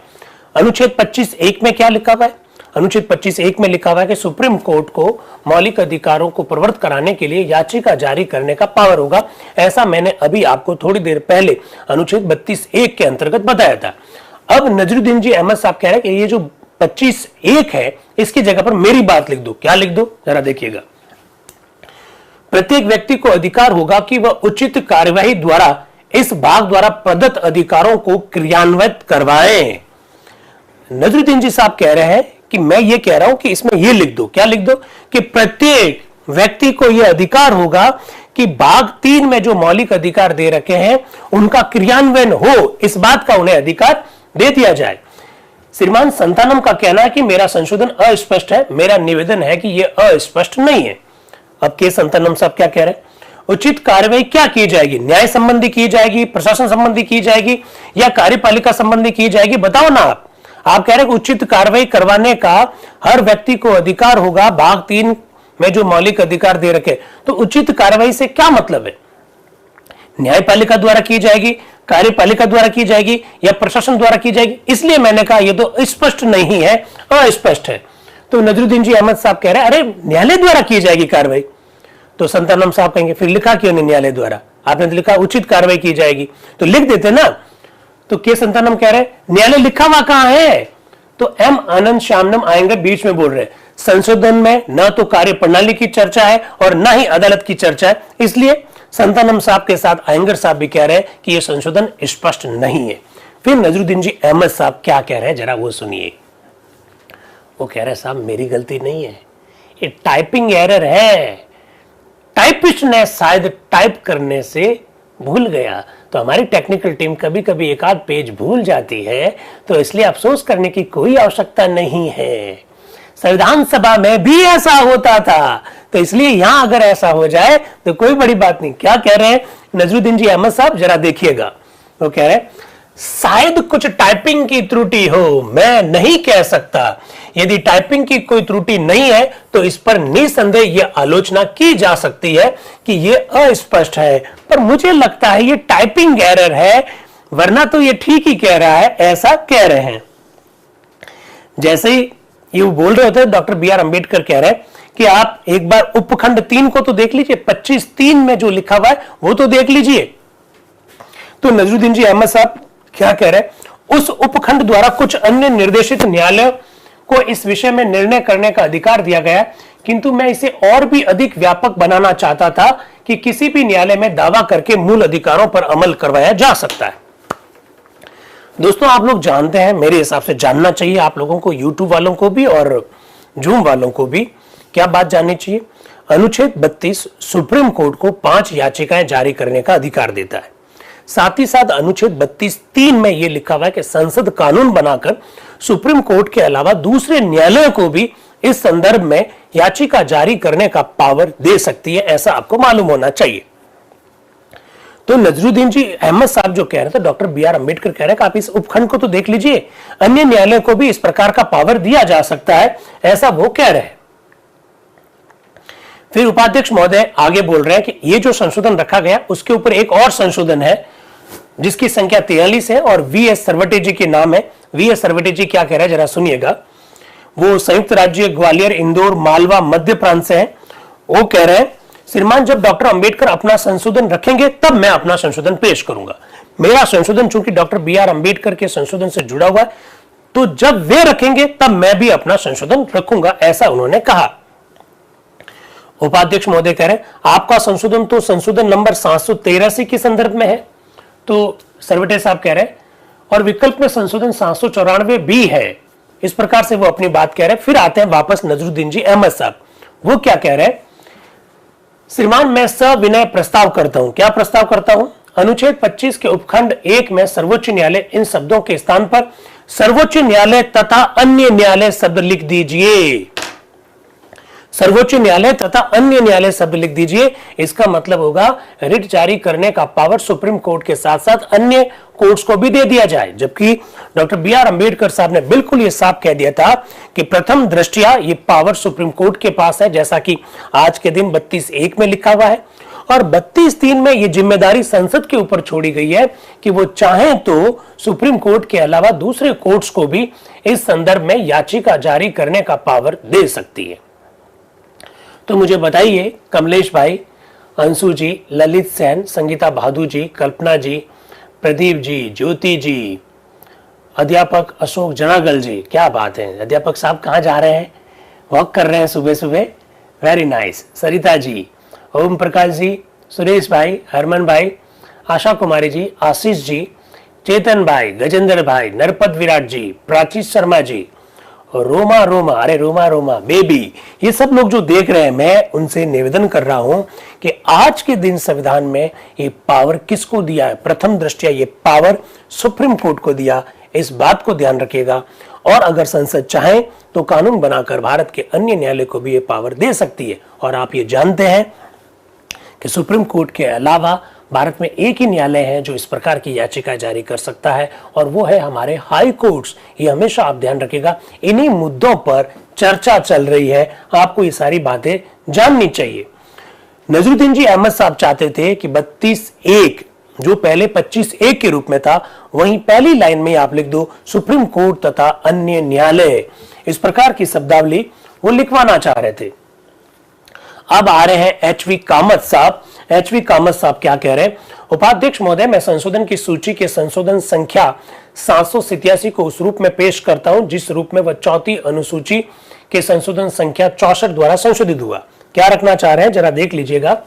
अनुच्छेद 25(1) में क्या लिखा हुआ है? अनुच्छेद 25(1) में लिखा हुआ है कि सुप्रीम कोर्ट को मौलिक अधिकारों को प्रवर्तित कराने के लिए याचिका जारी करने का पावर होगा। ऐसा मैंने अभी आपको थोड़ी देर पहले अनुच्छेद 32(1) के अंतर्गत बताया था। अब नजरुद्दीन जी अहमद साहब कह रहे हैं कि ये जो 25(1) है इसकी जगह पर मेरी बात लिख दो। क्या लिख दो जरा देखिएगा। प्रत्येक व्यक्ति को अधिकार होगा कि वह उचित कार्यवाही द्वारा इस भाग द्वारा प्रदत्त अधिकारों को क्रियान्वित करवाएं। नजरुद्दीन जी साहब कह रहे हैं कि मैं ये कह रहा हूं कि इसमें ये लिख दो। क्या लिख दो? कि प्रत्येक व्यक्ति को यह अधिकार होगा कि भाग 3 में जो मौलिक अधिकार दे रखे हैं उनका क्रियान्वयन हो, इस बात का उन्हें अधिकार दे दिया जाए। श्रीमान संतानम का कहना है कि मेरा संशोधन अस्पष्ट है, मेरा निवेदन है कि यह अस्पष्ट नहीं है। अब के संतानम साहब क्या कह रहे हैं? उचित कार्यवाही क्या की जाएगी? न्याय संबंधी की जाएगी, प्रशासन संबंधी की जाएगी या कार्यपालिका संबंधी की जाएगी? बताओ ना आप कह रहे हैं उचित कार्रवाई करवाने का हर व्यक्ति को अधिकार होगा, भाग 3 में जो मौलिक अधिकार दे रखे। तो उचित कार्रवाई से क्या मतलब है? न्यायपालिका द्वारा की जाएगी, कार्यपालिका द्वारा की जाएगी या प्रशासन द्वारा की जाएगी? इसलिए मैंने कहा यह तो स्पष्ट नहीं है, अस्पष्ट है। तो नजरुद्दीन जी अहमद साहब कह रहे हैं अरे न्यायालय द्वारा की जाएगी कार्रवाई। तो संतानम साहब कहेंगे फिर लिखा क्यों नहीं न्यायालय द्वारा? आपने तो लिखा उचित कार्रवाई की जाएगी, तो लिख देते ना। तो के संतानम कह रहे हैं न्यायालय लिखा हुआ कहां है? तो एम आनंद श्यामनम आएंगे बीच में बोल रहे हैं संशोधन में न तो कार्य प्रणाली की चर्चा है और न ही अदालत की चर्चा है। इसलिए संतानम साहब के साथ आयंगर साहब भी कह रहे हैं कि यह संशोधन स्पष्ट नहीं है। फिर नजरुद्दीन जी अहमद साहब क्या कह रहे हैं जरा वो सुनिए। वो कह रहे हैं साहब मेरी गलती नहीं है, ये टाइपिंग एरर है, टाइपिस्ट ने शायद टाइप करने से भूल गया। तो हमारी टेक्निकल टीम कभी कभी एक आध पेज भूल जाती है, तो इसलिए अफसोस करने की कोई आवश्यकता नहीं है। संविधान सभा में भी ऐसा होता था, तो इसलिए यहां अगर ऐसा हो जाए तो कोई बड़ी बात नहीं। क्या कह रहे हैं नजरुद्दीन जी अहमद साहब जरा देखिएगा। वो कह रहे हैं शायद कुछ टाइपिंग की त्रुटि हो, मैं नहीं कह सकता। यदि टाइपिंग की कोई त्रुटि नहीं है तो इस पर निसंदेह यह आलोचना की जा सकती है कि यह अस्पष्ट है, पर मुझे लगता है यह टाइपिंग एरर है, वरना तो यह ठीक ही कह रहा है, ऐसा कह रहे हैं। जैसे ही ये बोल रहे होते हैं डॉक्टर बी आर अम्बेडकर कह रहे हैं कि आप एक बार उपखंड 3 को तो देख लीजिए, 25(3) में जो लिखा हुआ है वो तो देख लीजिए। तो नजरुद्दीन जी अहमद साहब क्या कह रहे हैं? उस उपखंड द्वारा कुछ अन्य निर्देशित न्यायालय को इस विषय में निर्णय करने का अधिकार दिया गया, किंतु मैं इसे और भी अधिक व्यापक बनाना चाहता था कि किसी भी न्यायालय में दावा करके मूल अधिकारों पर अमल करवाया जा सकता है। दोस्तों आप लोग जानते हैं, मेरे हिसाब से जानना चाहिए आप लोगों को, यूट्यूब वालों को भी और जूम वालों को भी, क्या बात जाननी चाहिए? अनुच्छेद 32 सुप्रीम कोर्ट को 5 याचिकाएं जारी करने का अधिकार देता है। साथ ही साथ अनुच्छेद 32(3) में यह लिखा हुआ है कि संसद कानून बनाकर सुप्रीम कोर्ट के अलावा दूसरे न्यायालयों को भी इस संदर्भ में याचिका जारी करने का पावर दे सकती है, ऐसा आपको मालूम होना चाहिए। तो नजरुद्दीन जी अहमद साहब जो कह रहे थे, डॉक्टर बी आर अम्बेडकर कह रहे हैं कि आप इस उपखंड को तो देख लीजिए, अन्य न्यायालय को भी इस प्रकार का पावर दिया जा सकता है, ऐसा वो कह रहे हैं। फिर उपाध्यक्ष महोदय आगे बोल रहे हैं कि ये जो संशोधन रखा गया उसके ऊपर एक और संशोधन है जिसकी संख्या 43 है और वी एस सरवटे जी के नाम है। वी एस सरवटे जी क्या कह रहे हैं जरा सुनिएगा। वो संयुक्त राज्य ग्वालियर, इंदौर, मालवा, मध्य प्रांत से हैं। वो कह रहे हैं श्रीमान जब डॉक्टर अंबेडकर अपना संशोधन रखेंगे तब मैं अपना संशोधन पेश करूंगा। मेरा संशोधन चूंकि डॉक्टर बी आर अम्बेडकर के संशोधन से जुड़ा हुआ है, तो जब वे रखेंगे तब मैं भी अपना संशोधन रखूंगा, ऐसा उन्होंने कहा। उपाध्यक्ष महोदय कह रहे हैं आपका संशोधन तो संशोधन नंबर 783 के संदर्भ में है। तो सरवटे साहब कह रहे हैं और विकल्प में संशोधन 794 भी है। इस प्रकार से वो अपनी बात कह रहे हैं। फिर आते हैं वापस नजरुद्दीन जी अहमद साहब, वो क्या कह रहे हैं? श्रीमान, मैं सविनय प्रस्ताव करता हूं। क्या प्रस्ताव करता हूं? अनुच्छेद 25 के उपखंड 1 में सर्वोच्च न्यायालय इन शब्दों के स्थान पर सर्वोच्च न्यायालय तथा अन्य न्यायालय शब्द लिख दीजिए। सर्वोच्च न्यायालय तथा अन्य न्यायालय शब्द लिख दीजिए। इसका मतलब होगा रिट जारी करने का पावर सुप्रीम कोर्ट के साथ साथ अन्य कोर्ट्स को भी दे दिया जाए। जबकि डॉक्टर बी आर अम्बेडकर साहब ने बिल्कुल ये साफ कह दिया था कि प्रथम दृष्टया ये पावर सुप्रीम कोर्ट के पास है, जैसा कि आज के दिन 32(1) में लिखा हुआ है। और 32(3) में ये जिम्मेदारी संसद के ऊपर छोड़ी गई है कि वो चाहें तो सुप्रीम कोर्ट के अलावा दूसरे कोर्ट्स को भी इस संदर्भ में याचिका जारी करने का पावर दे सकती है। तो मुझे बताइए कमलेश भाई, अंशु जी, ललित सेन, संगीता भादु जी, कल्पना जी, प्रदीप जी, ज्योति जी, अध्यापक अशोक जनागल जी, क्या बात है। अध्यापक साहब कहाँ जा रहे हैं? वॉक कर रहे हैं सुबह सुबह, वेरी नाइस। सरिता जी, ओम प्रकाश जी, सुरेश भाई, हरमन भाई, आशा कुमारी जी, आशीष जी, चेतन भाई, गजेंद्र भाई, नरपत विराट जी, प्राची शर्मा जी, रोमा रोमा, अरे रोमा रोमा बेबी, ये सब लोग जो देख रहे हैं, मैं उनसे निवेदन कर रहा हूं कि आज के दिन संविधान में ये पावर किसको दिया है? प्रथम दृष्टया ये पावर सुप्रीम कोर्ट को दिया। इस बात को ध्यान रखिएगा। और अगर संसद चाहे तो कानून बनाकर भारत के अन्य न्यायालय को भी ये पावर दे सकती है। और आप ये जानते हैं कि सुप्रीम कोर्ट के अलावा भारत में एक ही न्यायालय है जो इस प्रकार की याचिका जारी कर सकता है, और वो है हमारे हाई कोर्ट्स। ये हमेशा आप ध्यान रखिएगा। इन्हीं मुद्दों पर चर्चा चल रही है, आपको ये सारी बातें जाननी चाहिए। नजरुद्दीन जी अहमद साहब चाहते थे कि 32(1) जो पहले 25(1) के रूप में था, वहीं पहली लाइन में आप लिख दो सुप्रीम कोर्ट तथा अन्य न्यायालय। इस प्रकार की शब्दावली वो लिखवाना चाह रहे थे। अब आ रहे हैं एच.वी. कामत साहब। एच.वी. कामत साहब क्या कह रहे हैं? उपाध्यक्ष महोदय, मैं संशोधन की सूची के संशोधन संख्या 787 को उस रूप में पेश करता हूं जिस रूप में वह चौथी अनुसूची के संशोधन संख्या 64 द्वारा संशोधित हुआ। क्या रखना चाह रहे हैं जरा देख लीजिएगा।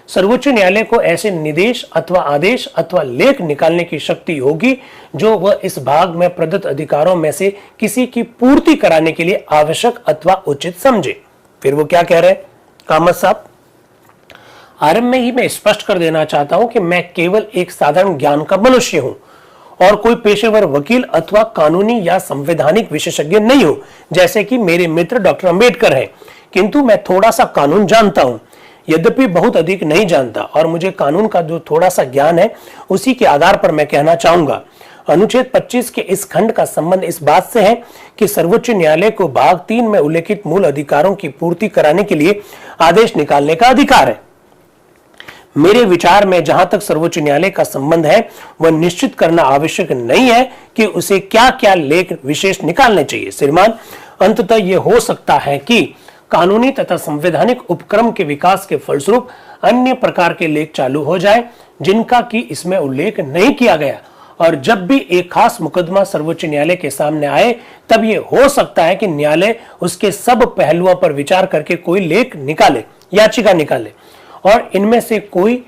सर्वोच्च न्यायालय को ऐसे निर्देश अथवा आदेश अथवा लेख निकालने की शक्ति होगी जो वह इस भाग में प्रदत्त अधिकारों में से किसी की पूर्ति कराने के लिए आवश्यक अथवा उचित समझे। फिर वो क्या कह रहे हैं कामत साहब? आरंभ में ही मैं स्पष्ट कर देना चाहता हूं कि मैं केवल एक साधारण ज्ञान का मनुष्य हूं और कोई पेशेवर वकील अथवा कानूनी या संवैधानिक विशेषज्ञ नहीं हूं, जैसे कि मेरे मित्र डॉक्टर अंबेडकर हैं। किंतु मैं थोड़ा सा कानून जानता हूं, यद्यपि बहुत अधिक नहीं जानता, और मुझे कानून का जो थोड़ा सा ज्ञान है उसी के आधार पर मैं कहना चाहूंगा। अनुच्छेद 25 के इस खंड का संबंध इस बात से है कि सर्वोच्च न्यायालय को भाग 3 में उल्लेखित मूल अधिकारों की पूर्ति कराने के लिए आदेश निकालने का अधिकार है। मेरे विचार में जहां तक सर्वोच्च न्यायालय का संबंध है, वह निश्चित करना आवश्यक नहीं है कि उसे क्या क्या लेख विशेष निकालने चाहिए। श्रीमान, अंततः यह हो सकता है कि कानूनी तथा संवैधानिक उपक्रम के विकास के फलस्वरूप अन्य प्रकार के लेख चालू हो जाए जिनका कि इसमें उल्लेख नहीं किया गया, और जब भी एक खास मुकदमा सर्वोच्च न्यायालय के सामने आए तब यह हो सकता है कि न्यायालय उसके सब पहलुओं पर विचार करके कोई लेख निकाले, याचिका निकाले, और इनमें से कोई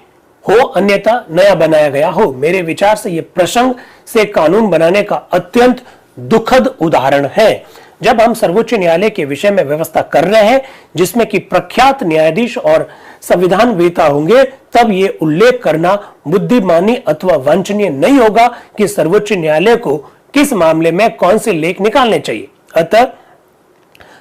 हो अन्यथा नया बनाया गया हो। मेरे विचार से यह प्रसंग से कानून बनाने का अत्यंत दुखद उदाहरण है। जब हम सर्वोच्च न्यायालय के विषय में व्यवस्था कर रहे हैं जिसमें कि प्रख्यात न्यायाधीश और संविधान वेता होंगे, तब ये उल्लेख करना बुद्धिमानी अथवा वांछनीय नहीं होगा कि सर्वोच्च न्यायालय को किस मामले में कौन से लेख निकालने चाहिए। अतः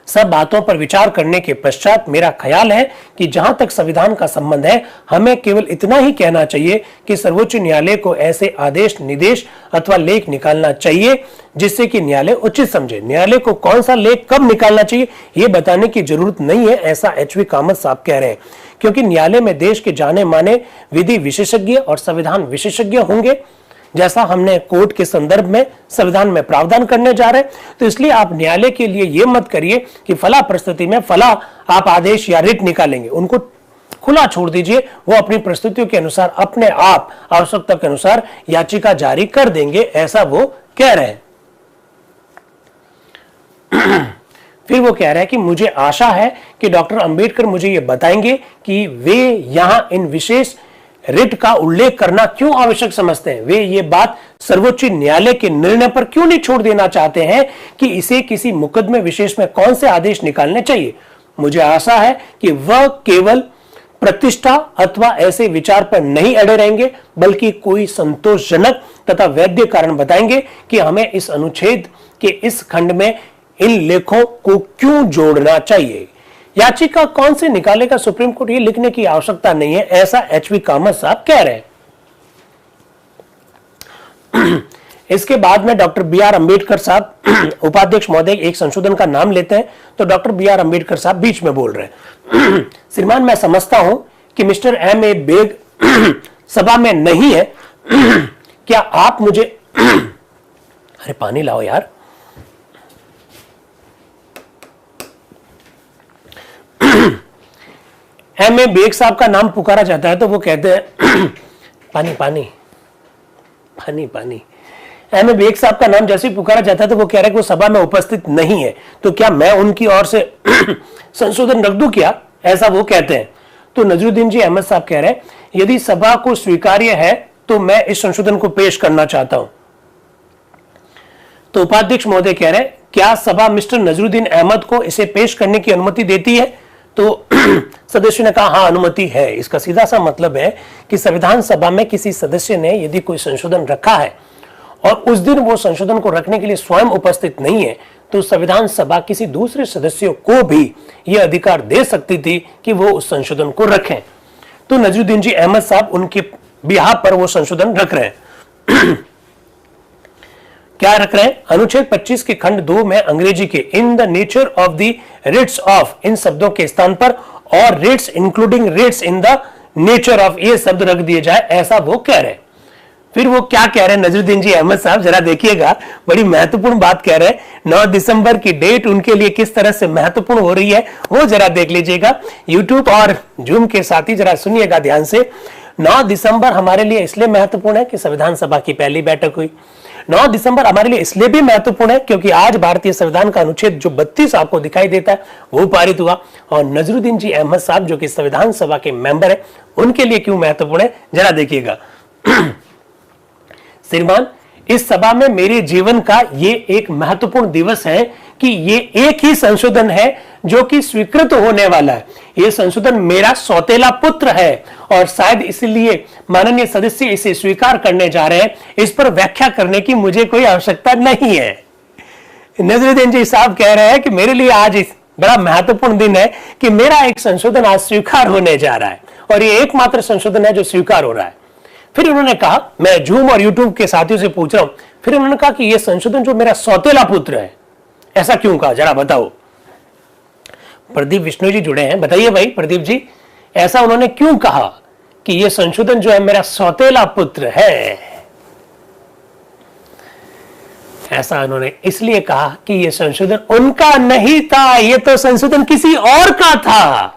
सब बातों पर विचार करने के पश्चात मेरा ख्याल है कि जहां तक संविधान का संबंध है, हमें केवल इतना ही कहना चाहिए कि सर्वोच्च न्यायालय को ऐसे आदेश, निर्देश अथवा लेख निकालना चाहिए जिससे कि न्यायालय उचित समझे। न्यायालय को कौन सा लेख कब निकालना चाहिए ये बताने की जरूरत नहीं है, ऐसा एच.वी. कामत साहब कह रहे हैं, क्योंकि न्यायालय में देश के जाने माने विधि विशेषज्ञ और संविधान विशेषज्ञ होंगे, जैसा हमने कोर्ट के संदर्भ में संविधान में प्रावधान करने जा रहे हैं। तो इसलिए आप न्यायालय के लिए यह मत करिए कि फला परिस्थिति में फला आप आदेश या रिट निकालेंगे। उनको खुला छोड़ दीजिए, वो अपनी परिस्थितियों के अनुसार अपने आप आवश्यकता के अनुसार याचिका जारी कर देंगे, ऐसा वो कह रहे हैं। फिर वो कह रहे हैं कि मुझे आशा है कि डॉक्टर अंबेडकर मुझे ये बताएंगे कि वे यहाँ इन विशेष रिट का उल्लेख करना क्यों आवश्यक समझते हैं? वे ये बात सर्वोच्च न्यायालय के निर्णय पर क्यों नहीं छोड़ देना चाहते हैं कि इसे किसी मुकदमे विशेष में कौन से आदेश निकालने चाहिए? मुझे आशा है कि वह केवल प्रतिष्ठा अथवा ऐसे विचार पर नहीं अड़े रहेंगे, बल्कि कोई संतोषजनक तथा वैध कारण बताएंगे कि हमें इस अनुच्छेद के इस खंड में इन लेखों को क्यों जोड़ना चाहिए। याचिका कौन से निकालेगा सुप्रीम कोर्ट, ये लिखने की आवश्यकता नहीं है, ऐसा एचवी कामत साहब कह रहे हैं। इसके बाद में डॉक्टर बी आर अम्बेडकर साहब उपाध्यक्ष महोदय एक संशोधन का नाम लेते हैं, तो डॉक्टर बी आर अम्बेडकर साहब बीच में बोल रहे हैं, श्रीमान मैं समझता हूं कि मिस्टर एम ए बेग सभा में नहीं है, क्या आप मुझे अरे पानी लाओ यार। एम ए बेग साहब का नाम पुकारा जाता है तो वो कहते हैं पानी पानी पानी पानी। एम ए बेग साहब का नाम जैसे ही पुकारा जाता है तो वो कह रहे हैं कि वो सभा में उपस्थित नहीं है, तो क्या मैं उनकी ओर से संशोधन रख दूं क्या, ऐसा वो कहते हैं। तो नजरुद्दीन जी अहमद साहब कह रहे हैं यदि सभा को स्वीकार्य है तो मैं इस संशोधन को पेश करना चाहता हूं। तो उपाध्यक्ष महोदय कह रहे हैं क्या सभा मिस्टर नजरुद्दीन अहमद को इसे पेश करने की अनुमति देती है? तो सदस्य ने कहा हाँ अनुमति है। इसका सीधा सा मतलब है कि संविधान सभा में किसी सदस्य ने यदि कोई संशोधन रखा है और उस दिन वो संशोधन को रखने के लिए स्वयं उपस्थित नहीं है, तो संविधान सभा किसी दूसरे सदस्य को भी यह अधिकार दे सकती थी कि वो उस संशोधन को रखें। तो नजरुद्दीन जी अहमद साहब उनके बिहाफ पर वो संशोधन रख रहे हैं। क्या रख रहे हैं? अनुच्छेद 25 के खंड 2 में अंग्रेजी के in the nature of the writs of इन शब्दों के स्थान पर और writs including writs in the nature of ये शब्द रख दिए जाए, ऐसा वो कह रहे हैं। फिर वो क्या कह रहे हैं नजरुद्दीन जी अहमद साहब, जरा देखिएगा, बड़ी महत्वपूर्ण बात कह रहे हैं। 9 दिसंबर की डेट उनके लिए किस तरह से महत्वपूर्ण हो रही है वो जरा देख लीजिएगा। यूट्यूब और जूम के साथी जरा सुनिएगा ध्यान से। 9 दिसंबर हमारे लिए इसलिए महत्वपूर्ण है कि संविधान सभा की पहली बैठक हुई। 9 दिसंबर हमारे लिए इसलिए भी महत्वपूर्ण है क्योंकि आज भारतीय संविधान का अनुच्छेद जो 32 आपको दिखाई देता है वो पारित हुआ। और नजरुद्दीन जी अहमद साहब जो कि संविधान सभा के मेंबर है, उनके लिए क्यों महत्वपूर्ण है जरा देखिएगा। श्रीमान इस सभा में मेरे जीवन का ये एक महत्वपूर्ण दिवस है कि ये एक ही संशोधन है जो कि स्वीकृत होने वाला है। ये संशोधन मेरा सौतेला पुत्र है और शायद इसलिए माननीय सदस्य इसे स्वीकार करने जा रहे हैं। इस पर व्याख्या करने की मुझे कोई आवश्यकता नहीं है। नजरुद्दीन जी साहब कह रहे हैं कि मेरे लिए आज इस बड़ा महत्वपूर्ण दिन है कि मेरा एक संशोधन आज स्वीकार होने जा रहा है और ये एकमात्र संशोधन है जो स्वीकार हो रहा है। फिर उन्होंने कहा, मैं जूम और यूट्यूब के साथियों से पूछ रहा हूं, फिर उन्होंने कहा कि यह संशोधन जो मेरा सौतेला पुत्र है, ऐसा क्यों कहा जरा बताओ। प्रदीप विष्णु जी जुड़े हैं, बताइए भाई प्रदीप जी, ऐसा उन्होंने क्यों कहा कि यह संशोधन जो है मेरा सौतेला पुत्र है? ऐसा उन्होंने इसलिए कहा कि यह संशोधन उनका नहीं था, यह तो संशोधन किसी और का था।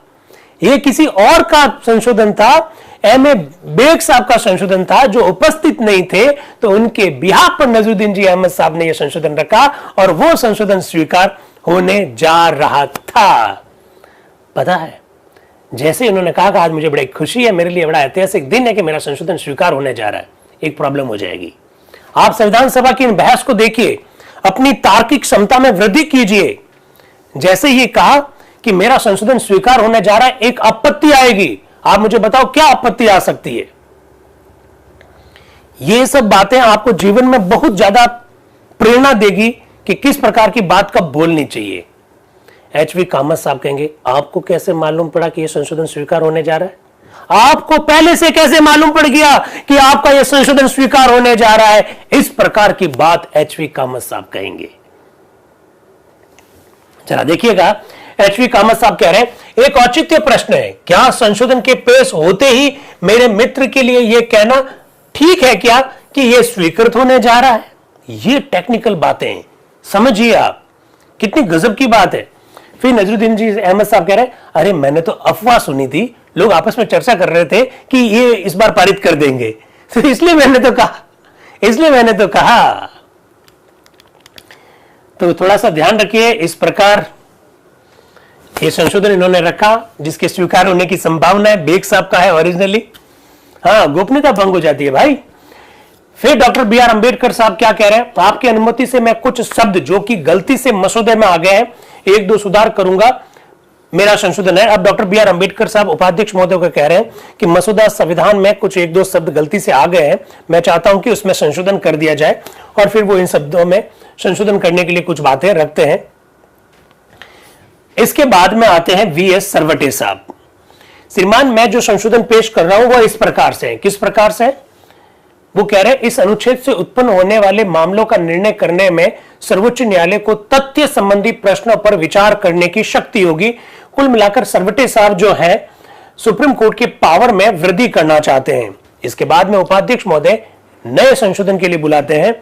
यह किसी और का संशोधन था, एम ए बेग साहब का संशोधन था जो उपस्थित नहीं थे, तो उनके बिहाफ पर नजरुद्दीन जी अहमद साहब ने यह संशोधन रखा और वो संशोधन स्वीकार होने जा रहा था। पता है, जैसे उन्होंने कहा कि आज मुझे बड़ी खुशी है, मेरे लिए बड़ा ऐतिहासिक दिन है कि मेरा संशोधन स्वीकार होने जा रहा है, एक प्रॉब्लम हो जाएगी। आप संविधान सभा की इन बहस को देखिए, अपनी तार्किक क्षमता में वृद्धि कीजिए। जैसे ये कहा कि मेरा संशोधन स्वीकार होने जा रहा है, एक आपत्ति आएगी। आप मुझे बताओ क्या आपत्ति आ सकती है? ये सब बातें आपको जीवन में बहुत ज्यादा प्रेरणा देगी कि किस प्रकार की बात कब बोलनी चाहिए। एचवी कामत साहब कहेंगे, आपको कैसे मालूम पड़ा कि यह संशोधन स्वीकार होने जा रहा है? आपको पहले से कैसे मालूम पड़ गया कि आपका यह संशोधन स्वीकार होने जा रहा है? इस प्रकार की बात एचवी कामत साहब कहेंगे। जरा देखिएगा, एचवी कामत साहब कह रहे हैं, एक औचित्य प्रश्न है, क्या संशोधन के पेश होते ही मेरे मित्र के लिए यह कहना ठीक है क्या कि यह स्वीकृत होने जा रहा है? ये टेक्निकल बातें समझिए आप, कितनी गजब की बात है। फिर नजरुद्दीन जी अहमद साहब कह रहे हैं, अरे मैंने तो अफवाह सुनी थी, लोग आपस में चर्चा कर रहे थे कि ये इस बार पारित कर देंगे, तो इसलिए मैंने तो कहा। तो थोड़ा सा ध्यान रखिए, इस प्रकार ये संशोधन इन्होंने रखा जिसके स्वीकार होने की संभावना है, बेग साहब का है ओरिजिनली। हाँ, गोपनीयता भंग हो जाती है भाई। फिर डॉक्टर बी आर अंबेडकर साहब क्या कह रहे हैं, आपकी अनुमति से मैं कुछ शब्द जो कि गलती से मसौदे में आ गए हैं, एक दो सुधार करूंगा, मेरा संशोधन है। अब डॉक्टर बी आर अंबेडकर साहब उपाध्यक्ष महोदय को कह रहे हैं कि मसौदा संविधान में कुछ एक दो शब्द गलती से आ गए हैं, मैं चाहता हूं कि उसमें संशोधन कर दिया जाए, और फिर वो इन शब्दों में संशोधन करने के लिए कुछ बातें रखते हैं। इसके बाद में आते हैं वी एस सरवटे साहब। श्रीमान, मैं जो संशोधन पेश कर रहा हूं वो इस प्रकार से है। किस प्रकार से? वो कह रहे हैं इस अनुच्छेद से उत्पन्न होने वाले मामलों का निर्णय करने में सर्वोच्च न्यायालय को तथ्य संबंधी प्रश्नों पर विचार करने की शक्ति होगी। कुल मिलाकर सरवटे साहब जो है सुप्रीम कोर्ट के पावर में वृद्धि करना चाहते हैं। इसके बाद में उपाध्यक्ष महोदय नए संशोधन के लिए बुलाते हैं,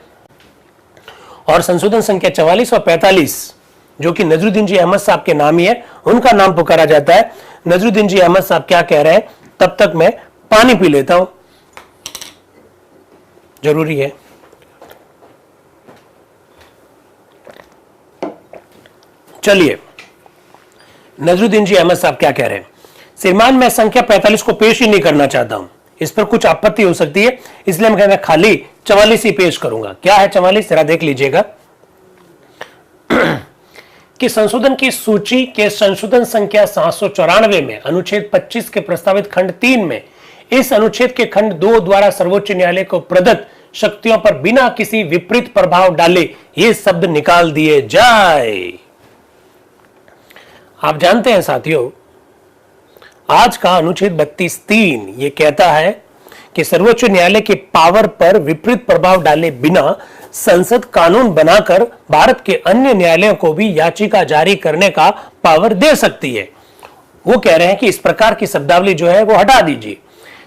और संशोधन संख्या 44 और 45 जो कि नजरुद्दीन जी अहमद साहब के नाम ही है, उनका नाम पुकारा जाता है। नजरुद्दीन जी अहमद साहब क्या कह रहे हैं, तब तक मैं पानी पी लेता हूं, जरूरी है। चलिए, नजरुद्दीन जी अहमद साहब क्या कह रहे हैं। श्रीमान, मैं संख्या 45 को पेश ही नहीं करना चाहता हूं, इस पर कुछ आपत्ति हो सकती है, इसलिए मैं खाली 44 ही पेश करूंगा। क्या है 44, जरा देख लीजिएगा कि संशोधन की सूची के संशोधन संख्या 794 में अनुच्छेद 25 के प्रस्तावित खंड 3 में इस अनुच्छेद के खंड 2 द्वारा सर्वोच्च न्यायालय को प्रदत्त शक्तियों पर बिना किसी विपरीत प्रभाव डाले ये शब्द निकाल दिए जाए। आप जानते हैं साथियों, आज का अनुच्छेद 32(3) ये कहता है कि सर्वोच्च न्यायालय के पावर पर विपरीत प्रभाव डाले बिना संसद कानून बनाकर भारत के अन्य न्यायालयों को भी याचिका जारी करने का पावर दे सकती है। वो कह रहे हैं कि इस प्रकार की शब्दावली जो है वो हटा दीजिए।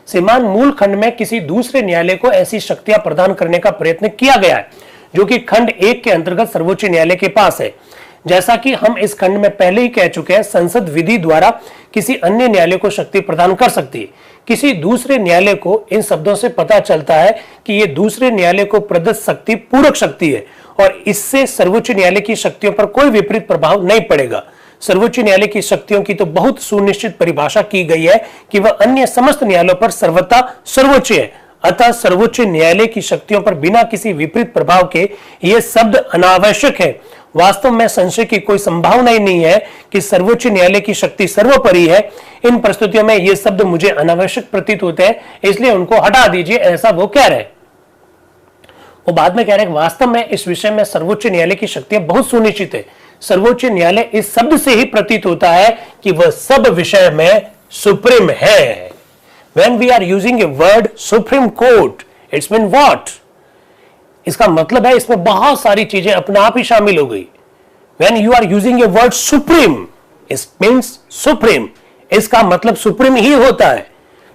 श्रीमान, मूल खंड में किसी दूसरे न्यायालय को ऐसी शक्तियां प्रदान करने का प्रयत्न किया गया है जो कि खंड 1 के अंतर्गत सर्वोच्च न्यायालय के पास है। जैसा कि हम इस खंड में पहले ही कह चुके हैं, संसद विधि द्वारा किसी अन्य न्यायालय को शक्ति प्रदान कर सकती है। किसी दूसरे न्यायालय को इन शब्दों से पता चलता है कि यह दूसरे न्यायालय को प्रदत्त शक्ति पूरक शक्ति है, और इससे सर्वोच्च न्यायालय की शक्तियों पर कोई विपरीत प्रभाव नहीं पड़ेगा। सर्वोच्च न्यायालय की शक्तियों की तो बहुत सुनिश्चित परिभाषा की गई है कि वह अन्य समस्त न्यायालयों पर सर्वथा सर्वोच्च है। अतः सर्वोच्च न्यायालय की शक्तियों पर बिना किसी विपरीत प्रभाव के यह शब्द अनावश्यक है। वास्तव में संशय की कोई संभावना ही नहीं है कि सर्वोच्च न्यायालय की शक्ति सर्वोपरि है। इन परिस्थितियों में ये शब्द मुझे अनावश्यक प्रतीत होते हैं, इसलिए उनको हटा दीजिए, ऐसा वो कह रहे हैं। वो बाद में कह रहे हैं वास्तव में इस विषय में सर्वोच्च न्यायालय की शक्तियां बहुत सुनिश्चित है। सर्वोच्च न्यायालय इस शब्द से ही प्रतीत होता है कि वह सब विषय में सुप्रीम है। When we are using a word Supreme Court, it's mean what? इसका मतलब है इसमें बहुत सारी चीजें अपने आप ही शामिल हो गई। When you are using a word Supreme, it means Supreme. इसका मतलब सुप्रीम ही होता है।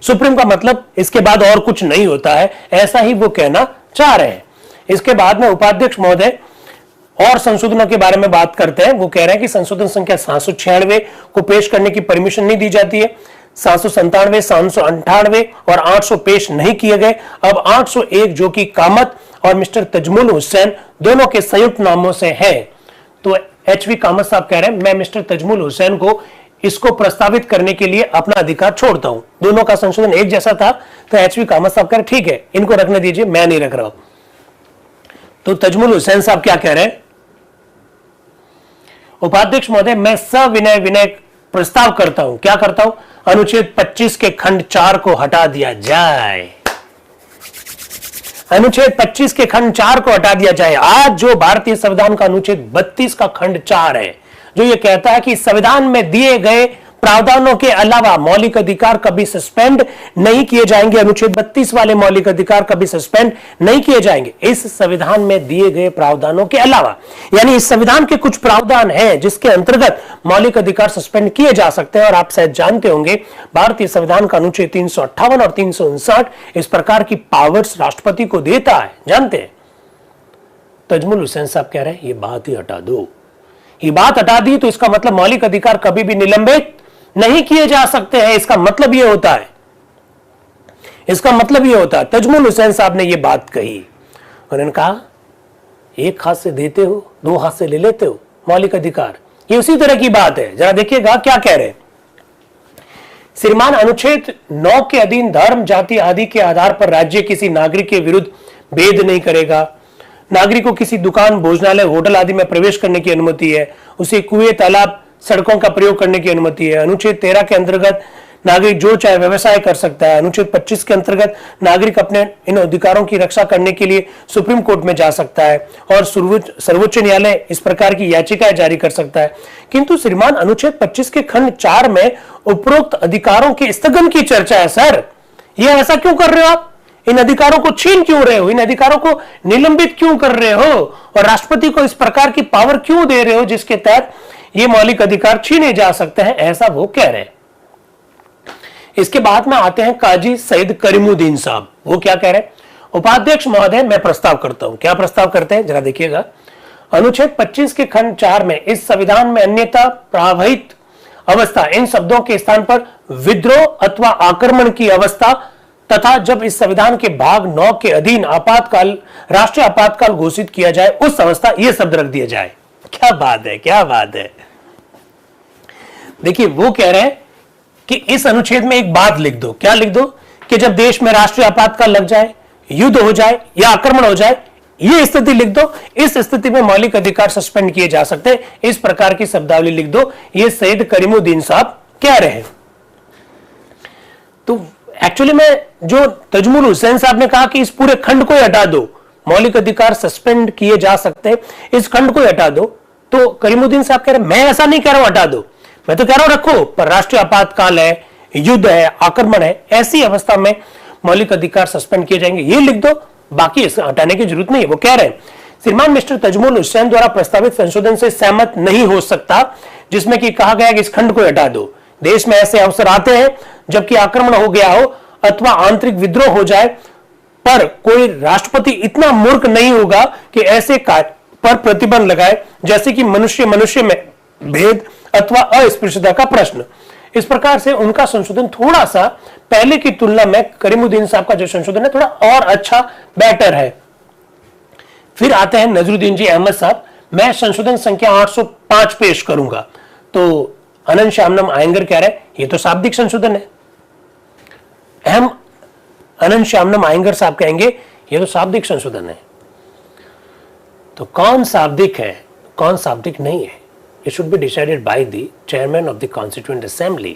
सुप्रीम का मतलब इसके बाद और कुछ नहीं होता है, ऐसा ही वो कहना चाह रहे हैं। इसके बाद में उपाध्यक्ष महोदय और संशोधनों के बारे में बात करते हैं। वो कह रहे हैं कि संशोधन संख्या 796 को पेश करने की परमिशन नहीं दी जाती है। 797, 798 और 800 पेश नहीं किए गए। अब 801 जो कि कामत और मिस्टर तजमुल हुसैन दोनों के संयुक्त नामों से है। तो एचवी कामत साहब कह रहे हैं मैं मिस्टर तजमुल हुसैन को इसको प्रस्तावित करने के लिए अपना अधिकार छोड़ता हूं। दोनों का संशोधन एक जैसा था, तो एचवी कामत साहब कह रहे ठीक है, इनको रखने दीजिए, मैं नहीं रख रहा हूं। तो तजमुल हुसैन साहब क्या कह रहे हैं, उपाध्यक्ष महोदय मैं सविनय प्रस्ताव करता हूं। क्या करता हूं? अनुच्छेद 25 के खंड 4 को हटा दिया जाए। अनुच्छेद 25 के खंड 4 को हटा दिया जाए। आज जो भारतीय संविधान का अनुच्छेद 32 का खंड 4 है, जो ये कहता है कि संविधान में दिए गए प्रावधानों के अलावा मौलिक अधिकार कभी सस्पेंड नहीं किए जाएंगे। अनुच्छेद 32 वाले मौलिक अधिकार कभी सस्पेंड नहीं किए जाएंगे इस संविधान में दिए गए प्रावधानों के अलावा। यानी इस संविधान के कुछ प्रावधान हैं जिसके अंतर्गत मौलिक अधिकार सस्पेंड किए जा सकते हैं। और आप शायद जानते होंगे भारतीय संविधान का अनुच्छेद 358 और 359 इस प्रकार की पावर्स राष्ट्रपति को देता है, जानते हैं। तजमुल हुसैन साहब कह रहे हैं ये बात ही हटा दो। ये बात हटा दी तो इसका मतलब मौलिक अधिकार कभी भी निलंबित नहीं किए जा सकते हैं। इसका मतलब यह होता है, इसका मतलब यह होता है। तजमुल हुसैन साहब ने यह बात कही। उन्होंने कहा एक हाथ से देते हो, दो हाथ से ले लेते हो मौलिक अधिकार। ये उसी तरह की बात है। जरा देखिएगा क्या कह रहे हैं। श्रीमान, अनुच्छेद 9 के अधीन धर्म, जाति आदि के आधार पर राज्य किसी नागरिक के विरुद्ध भेद नहीं करेगा। नागरिक को किसी दुकान, भोजनालय, होटल आदि में प्रवेश करने की अनुमति है। उसे कुएं, तालाब, सड़कों का प्रयोग करने की अनुमति है। अनुच्छेद 13 के अंतर्गत नागरिक जो चाहे व्यवसाय कर सकता है। अनुच्छेद 25 के अंतर्गत नागरिक अपने इन अधिकारों की रक्षा करने के लिए सुप्रीम कोर्ट में जा सकता है और सर्वोच्च न्यायालय इस प्रकार की याचिकाएं जारी कर सकता है। किंतु श्रीमान, अनुच्छेद 25 के खंड 4 में उपरोक्त अधिकारों के स्थगन की चर्चा है। सर, ये ऐसा क्यों कर रहे हो आप? इन अधिकारों को छीन क्यों रहे हो? इन अधिकारों को निलंबित क्यों कर रहे हो? और राष्ट्रपति को इस प्रकार की पावर क्यों दे रहे हो जिसके तहत ये मौलिक अधिकार छीने जा सकते हैं? ऐसा वो कह रहे हैं। इसके बाद में आते हैं काजी सईद करीमुद्दीन साहब। वो क्या कह रहे हैं? उपाध्यक्ष महोदय, मैं प्रस्ताव करता हूं। क्या प्रस्ताव करते हैं जरा देखिएगा। अनुच्छेद 25 के खंड 4 में इस संविधान में अन्यथा प्रावहित अवस्था, इन शब्दों के स्थान पर विद्रोह अथवा आक्रमण की अवस्था तथा जब इस संविधान के भाग 9 के अधीन आपातकाल, राष्ट्रीय आपातकाल घोषित किया जाए उस अवस्था, यह शब्द रख दिया जाए। क्या बात है, क्या बात है। देखिए, वो कह रहे हैं कि इस अनुच्छेद में एक बात लिख दो। क्या लिख दो? कि जब देश में राष्ट्रीय आपातकाल लग जाए, युद्ध हो जाए या आक्रमण हो जाए, यह स्थिति लिख दो। इस स्थिति में मौलिक अधिकार सस्पेंड किए जा सकते हैं। इस प्रकार की शब्दावली लिख दो। यह सईद करीमुद्दीन साहब कह रहे हैं। तो एक्चुअली में जो तजमुल हुसैन साहब ने कहा कि इस पूरे खंड को हटा दो, मौलिक अधिकार सस्पेंड किए जा सकते हैं, इस खंड को हटा दो, तो करीमुद्दीन साहब कह रहे मैं ऐसा नहीं कह रहा हूं हटा दो, मैं तो कह रहा हूं रखो, पर राष्ट्रीय आपातकाल है, युद्ध है, आक्रमण है, ऐसी अवस्था में मौलिक अधिकार सस्पेंड किए जाएंगे। ये लिख दो, बाकी इसे हटाने की जरूरत नहीं है। वो कह रहे हैं श्रीमान मिस्टर तजमुल हुसैन द्वारा प्रस्तावित संशोधन से सहमत नहीं हो सकता जिसमें कि कहा गया कि इस खंड को हटा दो। देश में ऐसे अवसर आते हैं जबकि आक्रमण हो गया हो अथवा आंतरिक विद्रोह हो जाए, पर कोई राष्ट्रपति इतना मूर्ख नहीं होगा कि ऐसे कार्य पर प्रतिबंध लगाए, जैसे कि मनुष्य मनुष्य में भेद अथवा अस्पृश्यता का प्रश्न। इस प्रकार से उनका संशोधन थोड़ा सा पहले की तुलना में, करीमुद्दीन साहब का जो संशोधन है थोड़ा और अच्छा, बेटर है। फिर आते हैं नजरुद्दीन जी अहमद साहब। मैं संशोधन संख्या 805 पेश करूंगा। तो अनंत श्यामनम आयंगर कह रहे हैं ये तो शाब्दिक संशोधन है। अनंत श्यामनम आयंगर साहब कहेंगे ये तो शाब्दिक संशोधन है। तो कौन शाब्दिक है, कौन शाब्दिक नहीं है, it should be decided by the chairman of the constituent assembly।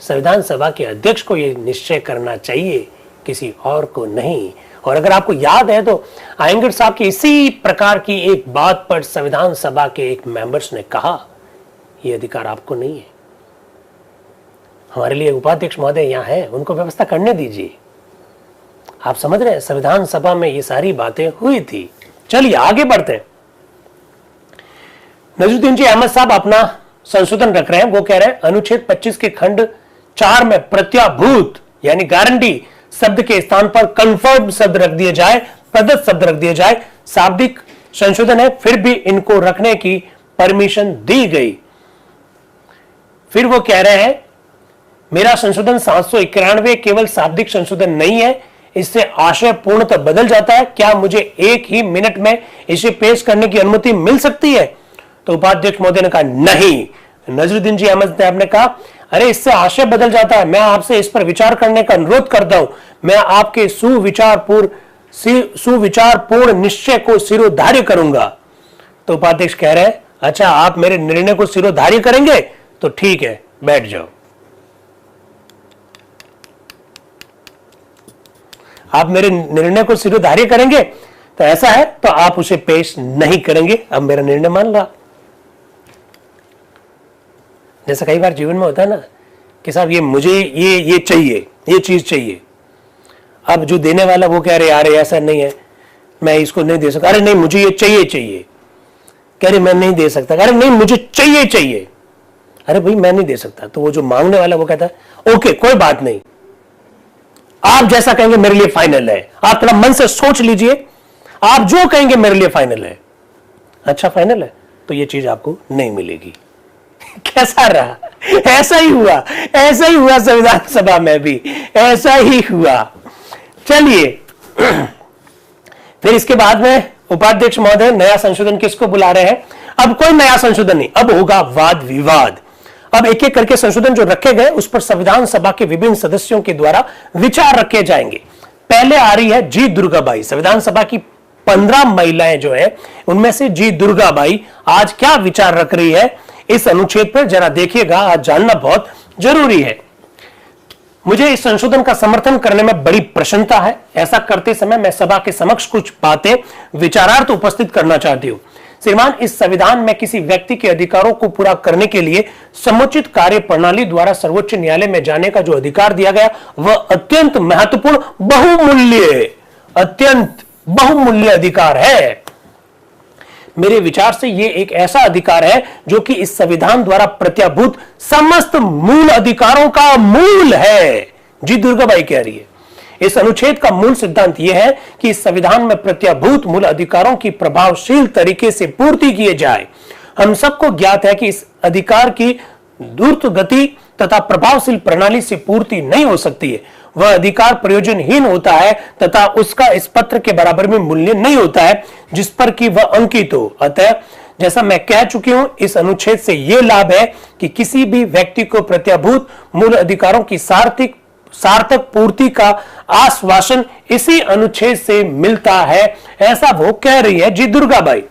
संविधान सभा के अध्यक्ष को यह निश्चय करना चाहिए, किसी और को नहीं। और अगर आपको याद है तो आयंगर साहब की इसी प्रकार की एक बात पर संविधान सभा के एक मेंबर्स ने कहा यह अधिकार आपको नहीं है। हमारे लिए उपाध्यक्ष महोदय यहाँ है, उनको व्यवस्था करने दीजिए। आप समझ रहे हैं, संविधान सभा में ये सारी बातें हुई थी। चलिए आगे बढ़ते हैं। नजरुद्दीन जी अहमद साहब अपना संशोधन रख रहे हैं। वो कह रहे हैं अनुच्छेद 25 के खंड 4 में प्रत्याभूत यानी गारंटी शब्द के स्थान पर कंफर्म शब्द रख दिए जाए, प्रदत्त शब्द रख दिए जाए। शाब्दिक संशोधन है, फिर भी इनको रखने की परमिशन दी गई। फिर वो कह रहे हैं मेरा संशोधन 791 केवल शाब्दिक संशोधन नहीं है, इससे आशय पूर्णतः बदल जाता है। क्या मुझे एक ही मिनट में इसे पेश करने की अनुमति मिल सकती है? तो उपाध्यक्ष महोदय ने कहा नहीं। नजरुद्दीन जी अहमद साहब ने कहा अरे इससे आशय बदल जाता है, मैं आपसे इस पर विचार करने का अनुरोध करता हूं। मैं आपके सुविचारपूर्ण निश्चय को सिरोधार्य करूंगा। तो उपाध्यक्ष कह रहे हैं अच्छा आप मेरे निर्णय को सिरोधार्य करेंगे तो ठीक है, बैठ जाओ। आप मेरे निर्णय को सिरोधार्य करेंगे तो ऐसा है तो आप उसे पेश नहीं करेंगे। अब मेरा निर्णय मान लो। जैसा कई बार जीवन में होता है ना कि साहब ये मुझे ये चाहिए, ये चीज चाहिए। अब जो देने वाला वो कह रहे यार ऐसा नहीं है, मैं इसको नहीं दे सकता। अरे नहीं मुझे ये चाहिए। कह रहे मैं नहीं दे सकता। अरे नहीं मुझे चाहिए। अरे भाई मैं नहीं दे सकता। तो वो जो मांगने वाला वो कहता है ओके कोई बात नहीं, आप जैसा कहेंगे मेरे लिए फाइनल है। आप थोड़ा मन से सोच लीजिए, आप जो कहेंगे मेरे लिए फाइनल है। अच्छा फाइनल है तो ये चीज आपको नहीं मिलेगी। कैसा रहा? ऐसा ही हुआ संविधान सभा में भी ऐसा ही हुआ। चलिए फिर इसके बाद में उपाध्यक्ष महोदय नया संशोधन किसको बुला रहे हैं? अब कोई नया संशोधन नहीं, अब होगा वाद विवाद। अब एक एक करके संशोधन जो रखे गए उस पर संविधान सभा के विभिन्न सदस्यों के द्वारा विचार रखे जाएंगे। पहले आ रही है जी दुर्गाबाई। संविधान सभा की 15 महिलाएं जो है उनमें से जी दुर्गाबाई आज क्या विचार रख रही है इस अनुच्छेद पर जरा देखिएगा, आज जानना बहुत जरूरी है। मुझे इस संशोधन का समर्थन करने में बड़ी प्रसन्नता है। ऐसा करते समय मैं सभा के समक्ष कुछ बातें विचारार्थ उपस्थित करना चाहती हूं। श्रीमान, इस संविधान में किसी व्यक्ति के अधिकारों को पूरा करने के लिए समुचित कार्य प्रणाली द्वारा सर्वोच्च न्यायालय में जाने का जो अधिकार दिया गया वह अत्यंत महत्वपूर्ण अत्यंत बहुमूल्य अधिकार है। मेरे विचार से यह एक ऐसा अधिकार है जो कि इस संविधान द्वारा प्रत्याभूत समस्त मूल अधिकारों का मूल है। जी दुर्गाबाई कह रही है इस अनुच्छेद का मूल सिद्धांत यह है कि इस संविधान में प्रत्याभूत मूल अधिकारों की प्रभावशील तरीके से पूर्ति किए जाए। हम सबको ज्ञात है कि इस अधिकार की द्रुत गति तथा प्रभावशील प्रणाली से पूर्ति नहीं हो सकती है। वह अधिकार प्रयोजनहीन होता है तथा उसका इस पत्र के बराबर में मूल्य नहीं होता है जिस पर कि वह अंकित हो। अतः जैसा मैं कह चुकी हूं, इस अनुच्छेद से यह लाभ है कि किसी भी व्यक्ति को प्रत्याभूत मूल अधिकारों की सार्थक पूर्ति का आश्वासन इसी अनुच्छेद से मिलता है, ऐसा वो कह रही है जी दुर्गाबाई।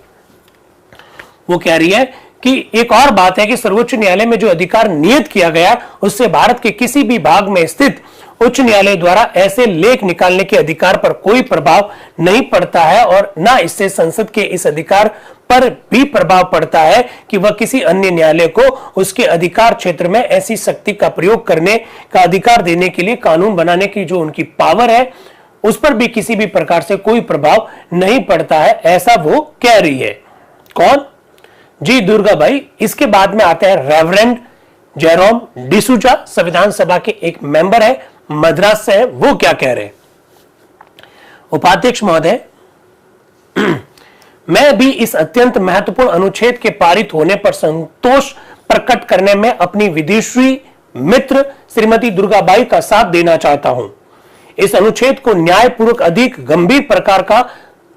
वो कह रही है कि एक और बात है कि सर्वोच्च न्यायालय में जो अधिकार नियत किया गया उससे भारत के किसी भी भाग में स्थित उच्च न्यायालय द्वारा ऐसे लेख निकालने के अधिकार पर कोई प्रभाव नहीं पड़ता है और न इससे संसद के इस अधिकार पर भी प्रभाव पड़ता है कि वह किसी अन्य न्यायालय को उसके अधिकार क्षेत्र में ऐसी शक्ति का प्रयोग करने का अधिकार देने के लिए कानून बनाने की जो उनकी पावर है उस पर भी किसी भी प्रकार से कोई प्रभाव नहीं पड़ता है, ऐसा वो कह रही है। कौन? जी दुर्गाबाई। इसके बाद में आते हैं रेवरेंड जेरोम डिसूजा, संविधान सभा के एक मेंबर है, मद्रास से है। वो क्या कह रहे हैं? उपाध्यक्ष महोदय, मैं भी इस अत्यंत महत्वपूर्ण अनुच्छेद के पारित होने पर संतोष प्रकट करने में अपनी विदेशी मित्र श्रीमती दुर्गाबाई का साथ देना चाहता हूं। इस अनुच्छेद को न्यायपूर्वक अधिक गंभीर प्रकार का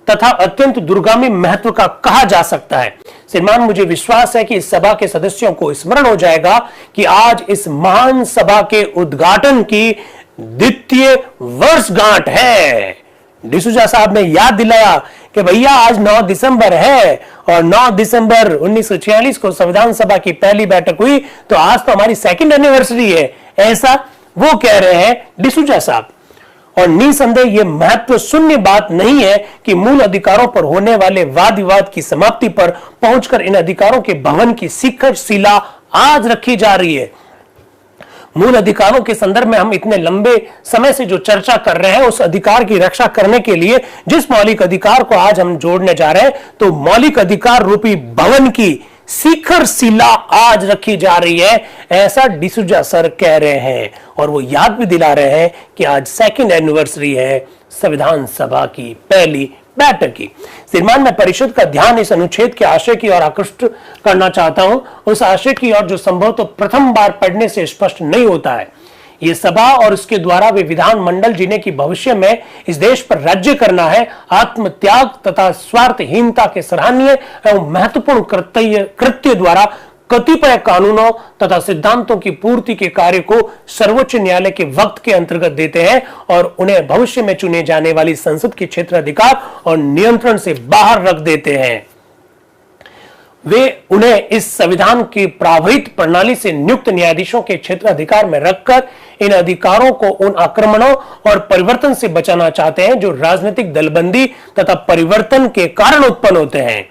तथा अत्यंत दूरगामी महत्व का कहा जा सकता है। श्रीमान, मुझे विश्वास है कि इस सभा के सदस्यों को स्मरण हो जाएगा कि आज इस महान सभा के उद्घाटन की द्वितीय वर्षगांठ है। डिसूजा साहब ने याद दिलाया कि भैया आज 9 दिसंबर है और 9 दिसंबर 1946 को संविधान सभा की पहली बैठक हुई, तो आज तो हमारी सेकंड एनिवर्सरी है, ऐसा वो कह रहे हैं डिसूजा साहब। और निसंदेह यह महत्व शून्य बात नहीं है कि मूल अधिकारों पर होने वाले वाद विवाद की समाप्ति पर पहुंचकर इन अधिकारों के भवन की शिखर शिला आज रखी जा रही है। मूल अधिकारों के संदर्भ में हम इतने लंबे समय से जो चर्चा कर रहे हैं उस अधिकार की रक्षा करने के लिए जिस मौलिक अधिकार को आज हम जोड़ने जा रहे हैं, तो मौलिक अधिकार रूपी भवन की शिखर शिला आज रखी जा रही है, ऐसा डिसूजा सर कह रहे हैं। और वो याद भी दिला रहे हैं कि आज सेकंड एनिवर्सरी है संविधान सभा की पहली बैठक की। श्रीमान, मैं परिषद का ध्यान इस अनुच्छेद के आशय की ओर आकृष्ट करना चाहता हूं, उस आशय की ओर जो संभव तो प्रथम बार पढ़ने से स्पष्ट नहीं होता है। ये सभा और इसके द्वारा वे विधानमंडल जिन्हें की भविष्य में इस देश पर राज्य करना है, आत्मत्याग तथा स्वार्थहीनता के सराहनीय एवं महत्वपूर्ण कृत्य द्वारा कतिपय कानूनों तथा सिद्धांतों की पूर्ति के कार्य को सर्वोच्च न्यायालय के वक्त के अंतर्गत देते हैं और उन्हें भविष्य में चुने जाने वाली संसद के क्षेत्राधिकार और नियंत्रण से बाहर रख देते हैं। वे उन्हें इस संविधान की प्रावहित प्रणाली से नियुक्त न्यायाधीशों के क्षेत्राधिकार में रखकर इन अधिकारों को उन आक्रमणों और परिवर्तन से बचाना चाहते हैं जो राजनीतिक दलबंदी तथा परिवर्तन के कारण उत्पन्न होते हैं।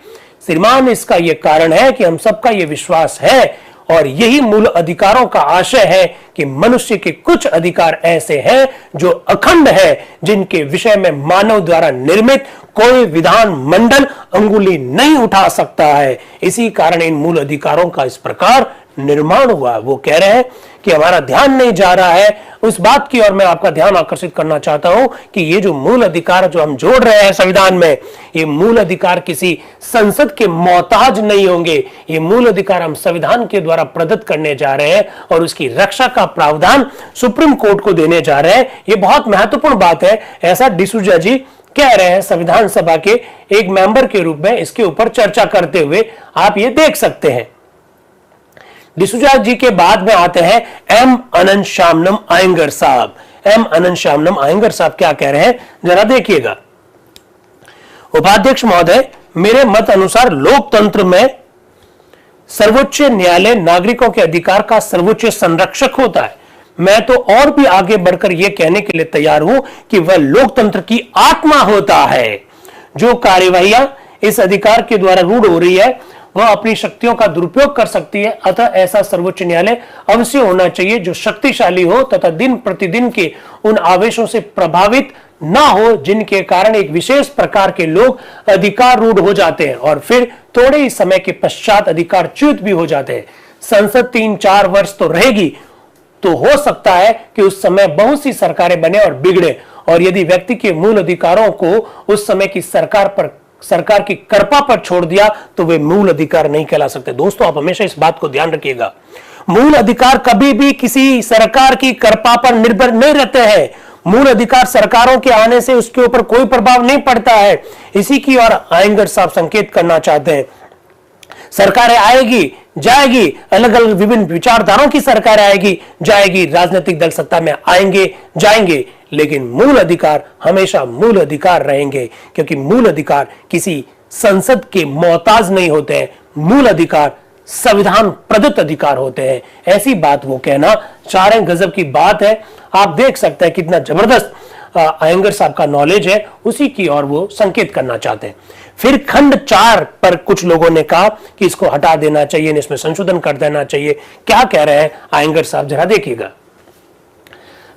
श्रीमान, इसका यह कारण है कि हम सबका यह विश्वास है और यही मूल अधिकारों का आशय है कि मनुष्य के कुछ अधिकार ऐसे हैं जो अखंड है, जिनके विषय में मानव द्वारा निर्मित कोई विधान मंडल अंगुली नहीं उठा सकता है। इसी कारण इन मूल अधिकारों का इस प्रकार निर्माण हुआ। वो कह रहे हैं कि हमारा ध्यान नहीं जा रहा है उस बात की, और मैं आपका ध्यान आकर्षित करना चाहता हूं कि ये जो मूल अधिकार जो हम जोड़ रहे हैं संविधान में, ये मूल अधिकार किसी संसद के मोहताज नहीं होंगे। ये मूल अधिकार हम संविधान के द्वारा प्रदत्त करने जा रहे हैं और उसकी रक्षा का प्रावधान सुप्रीम कोर्ट को देने जा रहे हैं। ये बहुत महत्वपूर्ण बात है, ऐसा डिसूजा जी कह रहे हैं संविधान सभा के एक मेंबर के रूप में इसके ऊपर चर्चा करते हुए। आप ये देख सकते हैं डिसूजा जी के बाद में आते हैं एम अनंत श्यामनम आयंगर साहब। एम अनंत श्यामनम आयंगर साहब क्या कह रहे हैं, जरा देखिएगा। उपाध्यक्ष महोदय, मेरे मत अनुसार लोकतंत्र में सर्वोच्च न्यायालय नागरिकों के अधिकार का सर्वोच्च संरक्षक होता है। मैं तो और भी आगे बढ़कर यह कहने के लिए तैयार हूं कि वह लोकतंत्र की आत्मा होता है। जो कार्यवाहियां इस अधिकार के द्वारा रूढ़ हो रही है वह अपनी शक्तियों का दुरुपयोग कर सकती है, अतः ऐसा सर्वोच्च न्यायालय अवश्य होना चाहिए जो शक्तिशाली हो तथा दिन प्रतिदिन के उन आवेशों से प्रभावित ना हो जिनके कारण एक विशेष प्रकार के लोग अधिकार रूढ़ हो जाते हैं और फिर थोड़े ही समय के पश्चात अधिकारच्युत भी हो जाते हैं। संसद 3-4 वर्ष तो रहेगी, तो हो सकता है कि उस समय बहुत सी सरकारें बने और बिगड़े, और यदि व्यक्ति के मूल अधिकारों को उस समय की सरकार की कृपा पर छोड़ दिया तो वे मूल अधिकार नहीं कहला सकते। दोस्तों, आप हमेशा इस बात को ध्यान रखिएगा, मूल अधिकार कभी भी किसी सरकार की कृपा पर निर्भर नहीं रहते हैं। मूल अधिकार सरकारों के आने से उसके ऊपर कोई प्रभाव नहीं पड़ता है। इसी की ओर आयंगर साहब संकेत करना चाहते हैं। सरकारें आएगी जाएगी, अलग अलग विभिन्न विचारधाराओं की सरकार आएगी जाएगी, राजनीतिक दल सत्ता में आएंगे जाएंगे, लेकिन मूल अधिकार हमेशा मूल अधिकार रहेंगे, क्योंकि मूल अधिकार किसी संसद के मोहताज नहीं होते हैं। मूल अधिकार संविधान प्रदत्त अधिकार होते हैं। ऐसी बात वो कहना चार गजब की बात है। आप देख सकते हैं कितना जबरदस्त आयंगर साहब का नॉलेज है, उसी की ओर वो संकेत करना चाहते हैं। फिर खंड 4 पर कुछ लोगों ने कहा कि इसको हटा देना चाहिए, इसमें संशोधन कर देना चाहिए। क्या कह रहे हैं आयंगर साहब, जरा देखिएगा।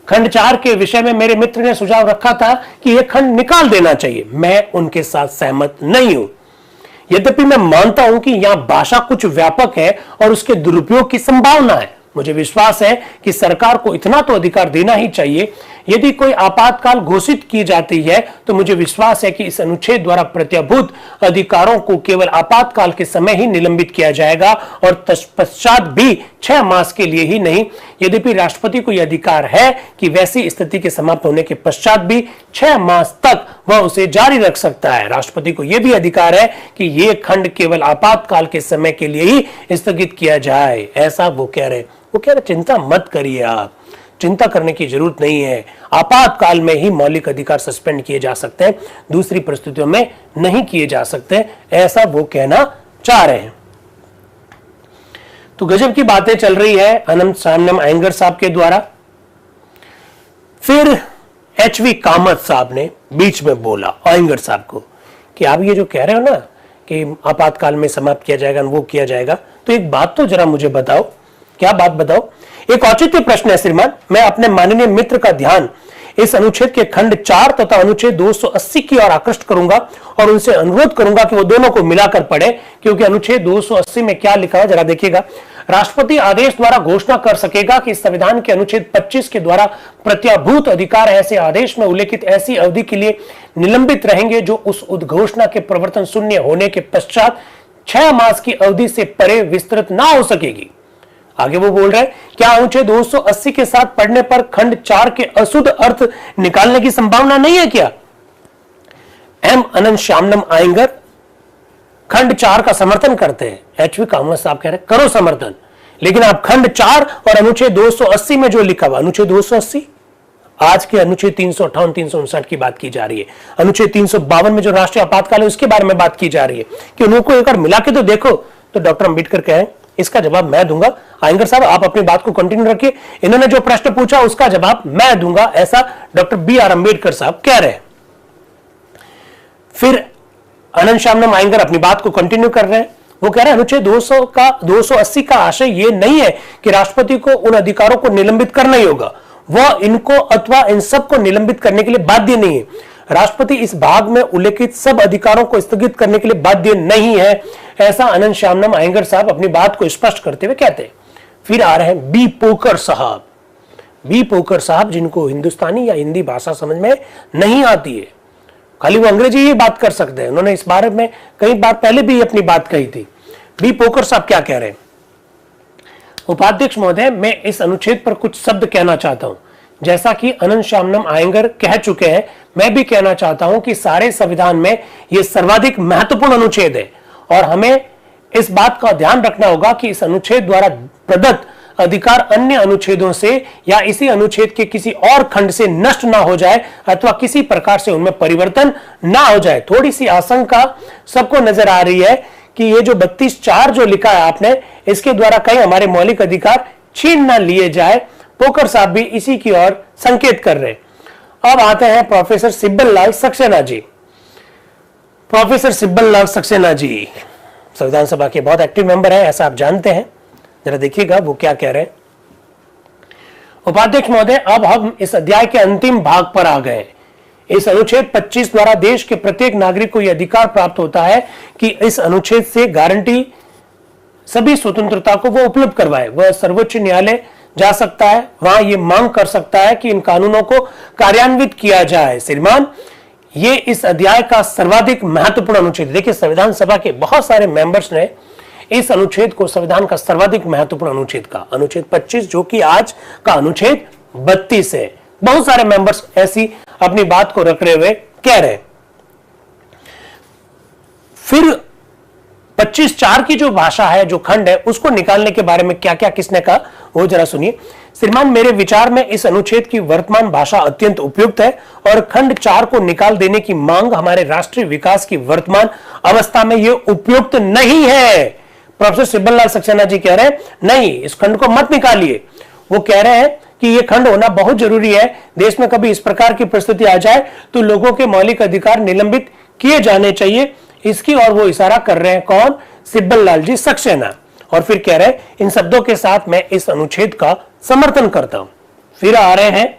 खंड 4 के विषय में मेरे मित्र ने सुझाव रखा था कि यह खंड निकाल देना चाहिए। मैं उनके साथ सहमत नहीं हूं। यद्यपि मैं मानता हूं कि यहां भाषा कुछ व्यापक है और उसके दुरुपयोग की संभावना है। मुझे विश्वास है कि सरकार को इतना तो अधिकार देना ही चाहिए। यदि कोई आपातकाल घोषित की जाती है तो मुझे विश्वास है कि इस अनुच्छेद द्वारा प्रत्याभूत अधिकारों को केवल आपातकाल के समय ही निलंबित किया जाएगा और तत्पश्चात भी 6 मास के लिए ही नहीं। यद्यपि राष्ट्रपति को यह अधिकार है कि वैसी स्थिति के समाप्त होने के पश्चात भी 6 मास तक वह उसे जारी रख सकता है। राष्ट्रपति को यह भी अधिकार है कि यह खंड केवल आपातकाल के समय के लिए ही स्थगित किया जाए। ऐसा वो कह रहे। वो कह रहे चिंता मत करिए, आप चिंता करने की जरूरत नहीं है। आपातकाल में ही मौलिक अधिकार सस्पेंड किए जा सकते हैं, दूसरी परिस्थितियों में नहीं किए जा सकते, ऐसा वो कहना चाह रहे हैं। तो गजब की बातें चल रही है अनंत श्यामनम आयंगर साहब के द्वारा। फिर HV कामत साहब ने बीच में बोला आयंगर साहब को कि आप ये जो कह रहे हो ना कि आपातकाल में समाप्त किया जाएगा, वो किया जाएगा, तो एक बात तो जरा मुझे बताओ। क्या बात बताओ? एक औचित्य प्रश्न है श्रीमान। मैं अपने माननीय मित्र का ध्यान इस अनुच्छेद के खंड 4 तथा अनुच्छेद 280 की ओर आकृष्ट करूंगा और उनसे अनुरोध करूंगा कि वो दोनों को मिलाकर पढ़े, क्योंकि अनुच्छेद 280 में क्या लिखा है जरा देखिएगा। राष्ट्रपति आदेश द्वारा घोषणा कर सकेगा कि संविधान के अनुच्छेद 25 के द्वारा प्रत्याभूत अधिकार ऐसे आदेश में उल्लेखित ऐसी अवधि के लिए निलंबित रहेंगे जो उस उद्घोषणा के प्रवर्तन शून्य होने के पश्चात 6 मास की अवधि से परे विस्तृत ना हो सकेगी। आगे वो बोल रहे हैं, क्या अनुच्छेद 280 के साथ पढ़ने पर खंड 4 के अशुद्ध अर्थ निकालने की संभावना नहीं है क्या? एम अनंत श्यामनम आयंगर खंड 4 का समर्थन करते हैं। HV कामत साहब कह रहे करो समर्थन, लेकिन आप खंड 4 और अनुच्छेद 280 में जो लिखा हुआ, अनुच्छेद 280 आज के अनुच्छेद 358 359 की बात की जा रही है, अनुच्छेद 352 में जो राष्ट्रीय आपातकाल है उसके बारे में बात की जा रही है कि उनको एक बार मिला के तो देखो। तो डॉक्टर अंबेडकर कहें इसका जवाब मैं दूंगा। आयंगर साहब आप अपनी बात को कंटिन्यू रखिए, इन्होंने जो प्रश्न पूछा उसका जवाब मैं दूंगा, ऐसा डॉक्टर BR अंबेडकर साहब कह रहे हैं। फिर अनंत श्यामनम आयंगर अपनी बात को कंटिन्यू कर रहे हैं। वो कह रहे हैं अनुच्छेद 280 का आशय ये नहीं है कि राष्ट्रपति को उन अधिकारों को निलंबित करना ही होगा, वह इनको अथवा इन सब को निलंबित करने के लिए बाध्य नहीं है। राष्ट्रपति इस भाग में उल्लेखित सब अधिकारों को स्थगित करने के लिए बाध्य नहीं है, ऐसा अनंत श्यामनम आयंगर साहब अपनी बात को स्पष्ट करते हुए कहते हैं। फिर आ रहे हैं बी पोकर साहब। बी पोकर साहब जिनको हिंदुस्तानी या हिंदी भाषा समझ में नहीं आती है, खाली वो अंग्रेजी ही बात कर सकते हैं। उन्होंने इस बारे में कई बार पहले भी अपनी बात कही थी। बी पोकर साहब क्या कह रहे हैं? उपाध्यक्ष महोदय, मैं इस अनुच्छेद पर कुछ शब्द कहना चाहता हूं। जैसा कि अनंत श्यामनम आयंगर कह चुके हैं, मैं भी कहना चाहता हूं कि सारे संविधान में यह सर्वाधिक महत्वपूर्ण अनुच्छेद है और हमें इस बात का ध्यान रखना होगा कि इस अनुच्छेद द्वारा प्रदत्त अधिकार अन्य अनुच्छेदों से या इसी अनुच्छेद के किसी और खंड से नष्ट ना हो जाए अथवा किसी प्रकार से उनमें परिवर्तन ना हो जाए। थोड़ी सी आशंका सबको नजर आ रही है कि ये जो 32(4) जो लिखा है आपने, इसके द्वारा कहीं हमारे मौलिक अधिकार छीन ना लिए जाए। पोकर साहब भी इसी की ओर संकेत कर रहे हैं। अब आते हैं प्रोफेसर सिब्बल लाल सक्सेना जी। प्रोफेसर सिब्बल लाल सक्सेना जी संविधान सभा के बहुत एक्टिव मेंबर हैं, ऐसा आप जानते हैं। जरा देखिएगा वो क्या कह रहे हैं। उपाध्यक्ष महोदय, अब हम इस अध्याय के अंतिम भाग पर आ गए। इस अनुच्छेद 25 द्वारा देश के प्रत्येक नागरिक को यह अधिकार प्राप्त होता है कि इस अनुच्छेद से गारंटी सभी स्वतंत्रता को वो उपलब्ध करवाए। वह सर्वोच्च न्यायालय जा सकता है, वहां ये मांग कर सकता है कि इन कानूनों को कार्यान्वित किया जाए। श्रीमान, ये इस अध्याय का सर्वाधिक महत्वपूर्ण अनुच्छेद। देखिए, संविधान सभा के बहुत सारे मेंबर्स ने इस अनुच्छेद को संविधान का सर्वाधिक महत्वपूर्ण अनुच्छेद का अनुच्छेद 25, जो कि आज का अनुच्छेद 32 है, बहुत सारे मेंबर्स ऐसी अपनी बात को रख रहे हुए कह रहे। फिर 25(4) की जो भाषा है, जो खंड है, उसको निकालने के बारे में क्या क्या किसने कहा वो जरा सुनिए। श्रीमान, मेरे विचार में इस अनुच्छेद की वर्तमान भाषा अत्यंत उपयुक्त है और खंड 4 को निकाल देने की मांग हमारे राष्ट्रीय विकास की वर्तमान अवस्था में यह उपयुक्त नहीं है। प्रोफेसर सिब्बल लाल सक्सेना जी कह रहे हैं नहीं, इस खंड को मत निकालिए। वो कह रहे हैं कि यह खंड होना बहुत जरूरी है। देश में कभी इस प्रकार की परिस्थिति आ जाए तो लोगों के मौलिक अधिकार निलंबित किए जाने चाहिए। इसकी और वो इशारा कर रहे हैं कौन? सिब्बल लाल जी सक्सेना। और फिर कह रहे हैं इन शब्दों के साथ मैं इस अनुच्छेद का समर्थन करता हूं। फिर आ रहे हैं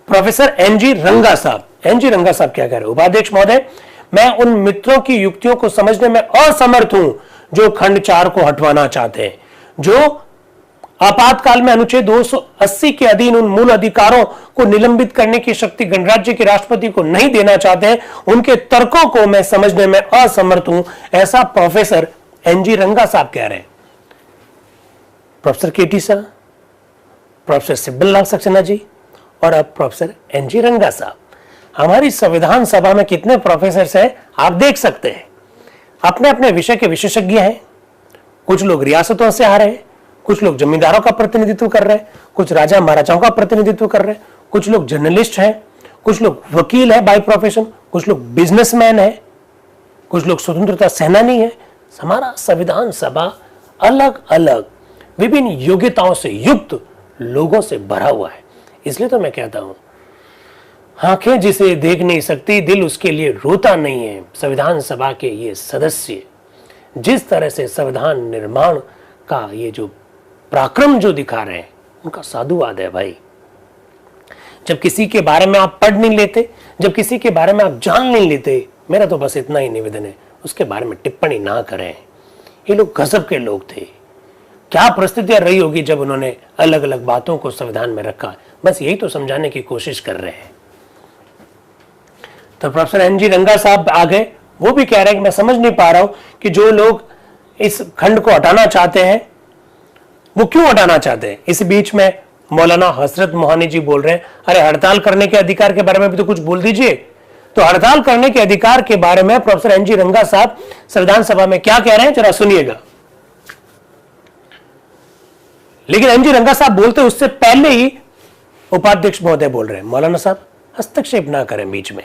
प्रोफेसर एनजी रंगा साहब। एनजी रंगा साहब क्या कह रहे हैं? उपाध्यक्ष महोदय, मैं उन मित्रों की युक्तियों को समझने में असमर्थ हूं जो खंड 4 को हटवाना चाहते हैं, जो आपातकाल में अनुच्छेद 280 के अधीन उन मूल अधिकारों को निलंबित करने की शक्ति गणराज्य के राष्ट्रपति को नहीं देना चाहते हैं। उनके तर्कों को मैं समझने में असमर्थ हूं, ऐसा प्रोफेसर एनजी रंगा साहब कह रहे हैं। प्रोफेसर केटी साहब, प्रोफेसर सिब्बल लाल सक्सेना जी और अब प्रोफेसर एनजी रंगा साहब। हमारी संविधान सभा में कितने प्रोफेसर हैं आप देख सकते हैं। अपने अपने विषय के विशेषज्ञ हैं। कुछ लोग रियासतों से आ रहे हैं, कुछ लोग जमींदारों का प्रतिनिधित्व कर रहे हैं, कुछ राजा महाराजाओं का प्रतिनिधित्व कर रहे हैं, कुछ लोग जर्नलिस्ट हैं, कुछ लोग वकील है बाय प्रोफेशन, कुछ लोग बिजनेसमैन है, कुछ लोग स्वतंत्रता सेनानी है। हमारा संविधान सभा अलग अलग विभिन्न योग्यताओं से युक्त लोगों से भरा हुआ है। इसलिए तो मैं कहता हूं, आंखें जिसे देख नहीं सकती, दिल उसके लिए रोता नहीं है। संविधान सभा के ये सदस्य जिस तरह से संविधान निर्माण का ये जो पराक्रम जो दिखा रहे हैं, उनका साधुवाद है भाई। जब किसी के बारे में आप पढ़ नहीं लेते, जब किसी के बारे में आप जान नहीं लेते, मेरा तो बस इतना ही निवेदन है, उसके बारे में टिप्पणी ना करें। ये लोग गजब के लोग थे। क्या परिस्थितियां रही होगी जब उन्होंने अलग अलग बातों को संविधान में रखा, बस यही तो समझाने की कोशिश कर रहे हैं। तो प्रोफेसर एनजी रंगा साहब आ गए। वो भी कह रहे हैं कि मैं समझ नहीं पा रहा हूं कि जो लोग इस खंड को हटाना चाहते हैं वो क्यों हटाना चाहते हैं। इस बीच में मौलाना हसरत मोहानी जी बोल रहे हैं, अरे हड़ताल करने के अधिकार के बारे में भी तो कुछ बोल दीजिए। तो हड़ताल करने के अधिकार के बारे में प्रोफेसर एनजी रंगा साहब संविधान सभा में क्या कह रहे हैं जरा सुनिएगा। लेकिन एनजी रंगा साहब बोलते उससे पहले ही उपाध्यक्ष महोदय बोल रहे हैं, मौलाना साहब हस्तक्षेप ना करें बीच में,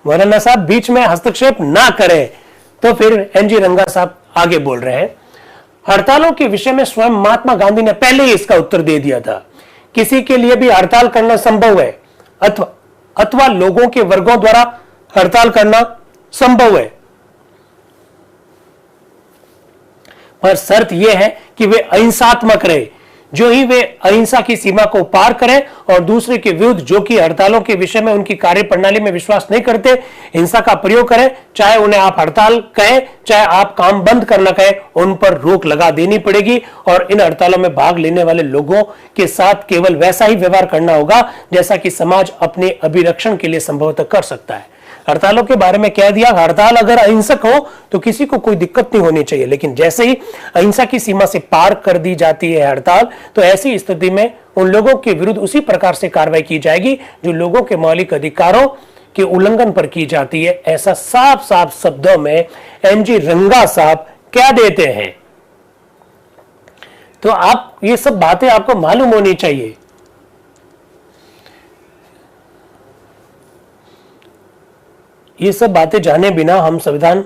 मौलाना साहब बीच में हस्तक्षेप ना करें। तो फिर एनजी रंगा साहब आगे बोल रहे हैं, हड़तालों के विषय में स्वयं महात्मा गांधी ने पहले ही इसका उत्तर दे दिया था। किसी के लिए भी हड़ताल करना संभव है अथवा लोगों के वर्गों द्वारा हड़ताल करना संभव है, पर शर्त यह है कि वे अहिंसात्मक रहे। जो ही वे अहिंसा की सीमा को पार करें और दूसरे के विरुद्ध जो कि हड़तालों के विषय में उनकी कार्य प्रणाली में विश्वास नहीं करते, हिंसा का प्रयोग करें, चाहे उन्हें आप हड़ताल कहें, चाहे आप काम बंद करना कहें, उन पर रोक लगा देनी पड़ेगी। और इन हड़तालों में भाग लेने वाले लोगों के साथ केवल वैसा ही व्यवहार करना होगा जैसा कि समाज अपने अभिरक्षण के लिए संभवतः कर सकता है। हड़तालों के बारे में कह दिया, हड़ताल अगर अहिंसक हो तो किसी को कोई दिक्कत नहीं होनी चाहिए, लेकिन जैसे ही अहिंसा की सीमा से पार कर दी जाती है हड़ताल, तो ऐसी स्थिति में उन लोगों के विरुद्ध उसी प्रकार से कार्रवाई की जाएगी जो लोगों के मौलिक अधिकारों के उल्लंघन पर की जाती है। ऐसा साफ साफ शब्दों में एनजी रंगा साहब कह देते हैं। तो आप ये सब बातें आपको मालूम होनी चाहिए। ये सब बातें जाने बिना हम संविधान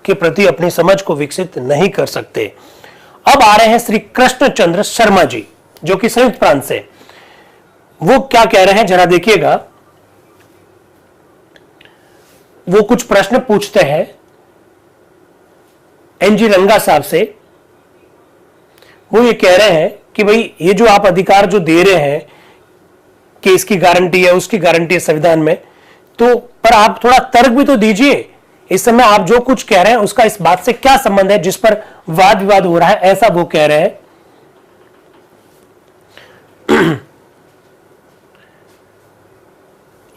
के प्रति अपनी समझ को विकसित नहीं कर सकते। अब आ रहे हैं श्री कृष्ण चंद्र शर्मा जी, जो कि संयुक्त प्रांत से। वो क्या कह रहे हैं जरा देखिएगा। वो कुछ प्रश्न पूछते हैं एनजी रंगा साहब से। वो ये कह रहे हैं कि भाई ये जो आप अधिकार जो दे रहे हैं कि इसकी गारंटी है, उसकी गारंटी है संविधान में, तो पर आप थोड़ा तर्क भी तो दीजिए। इस समय आप जो कुछ कह रहे हैं उसका इस बात से क्या संबंध है जिस पर वाद विवाद हो रहा है, ऐसा वो कह रहे हैं।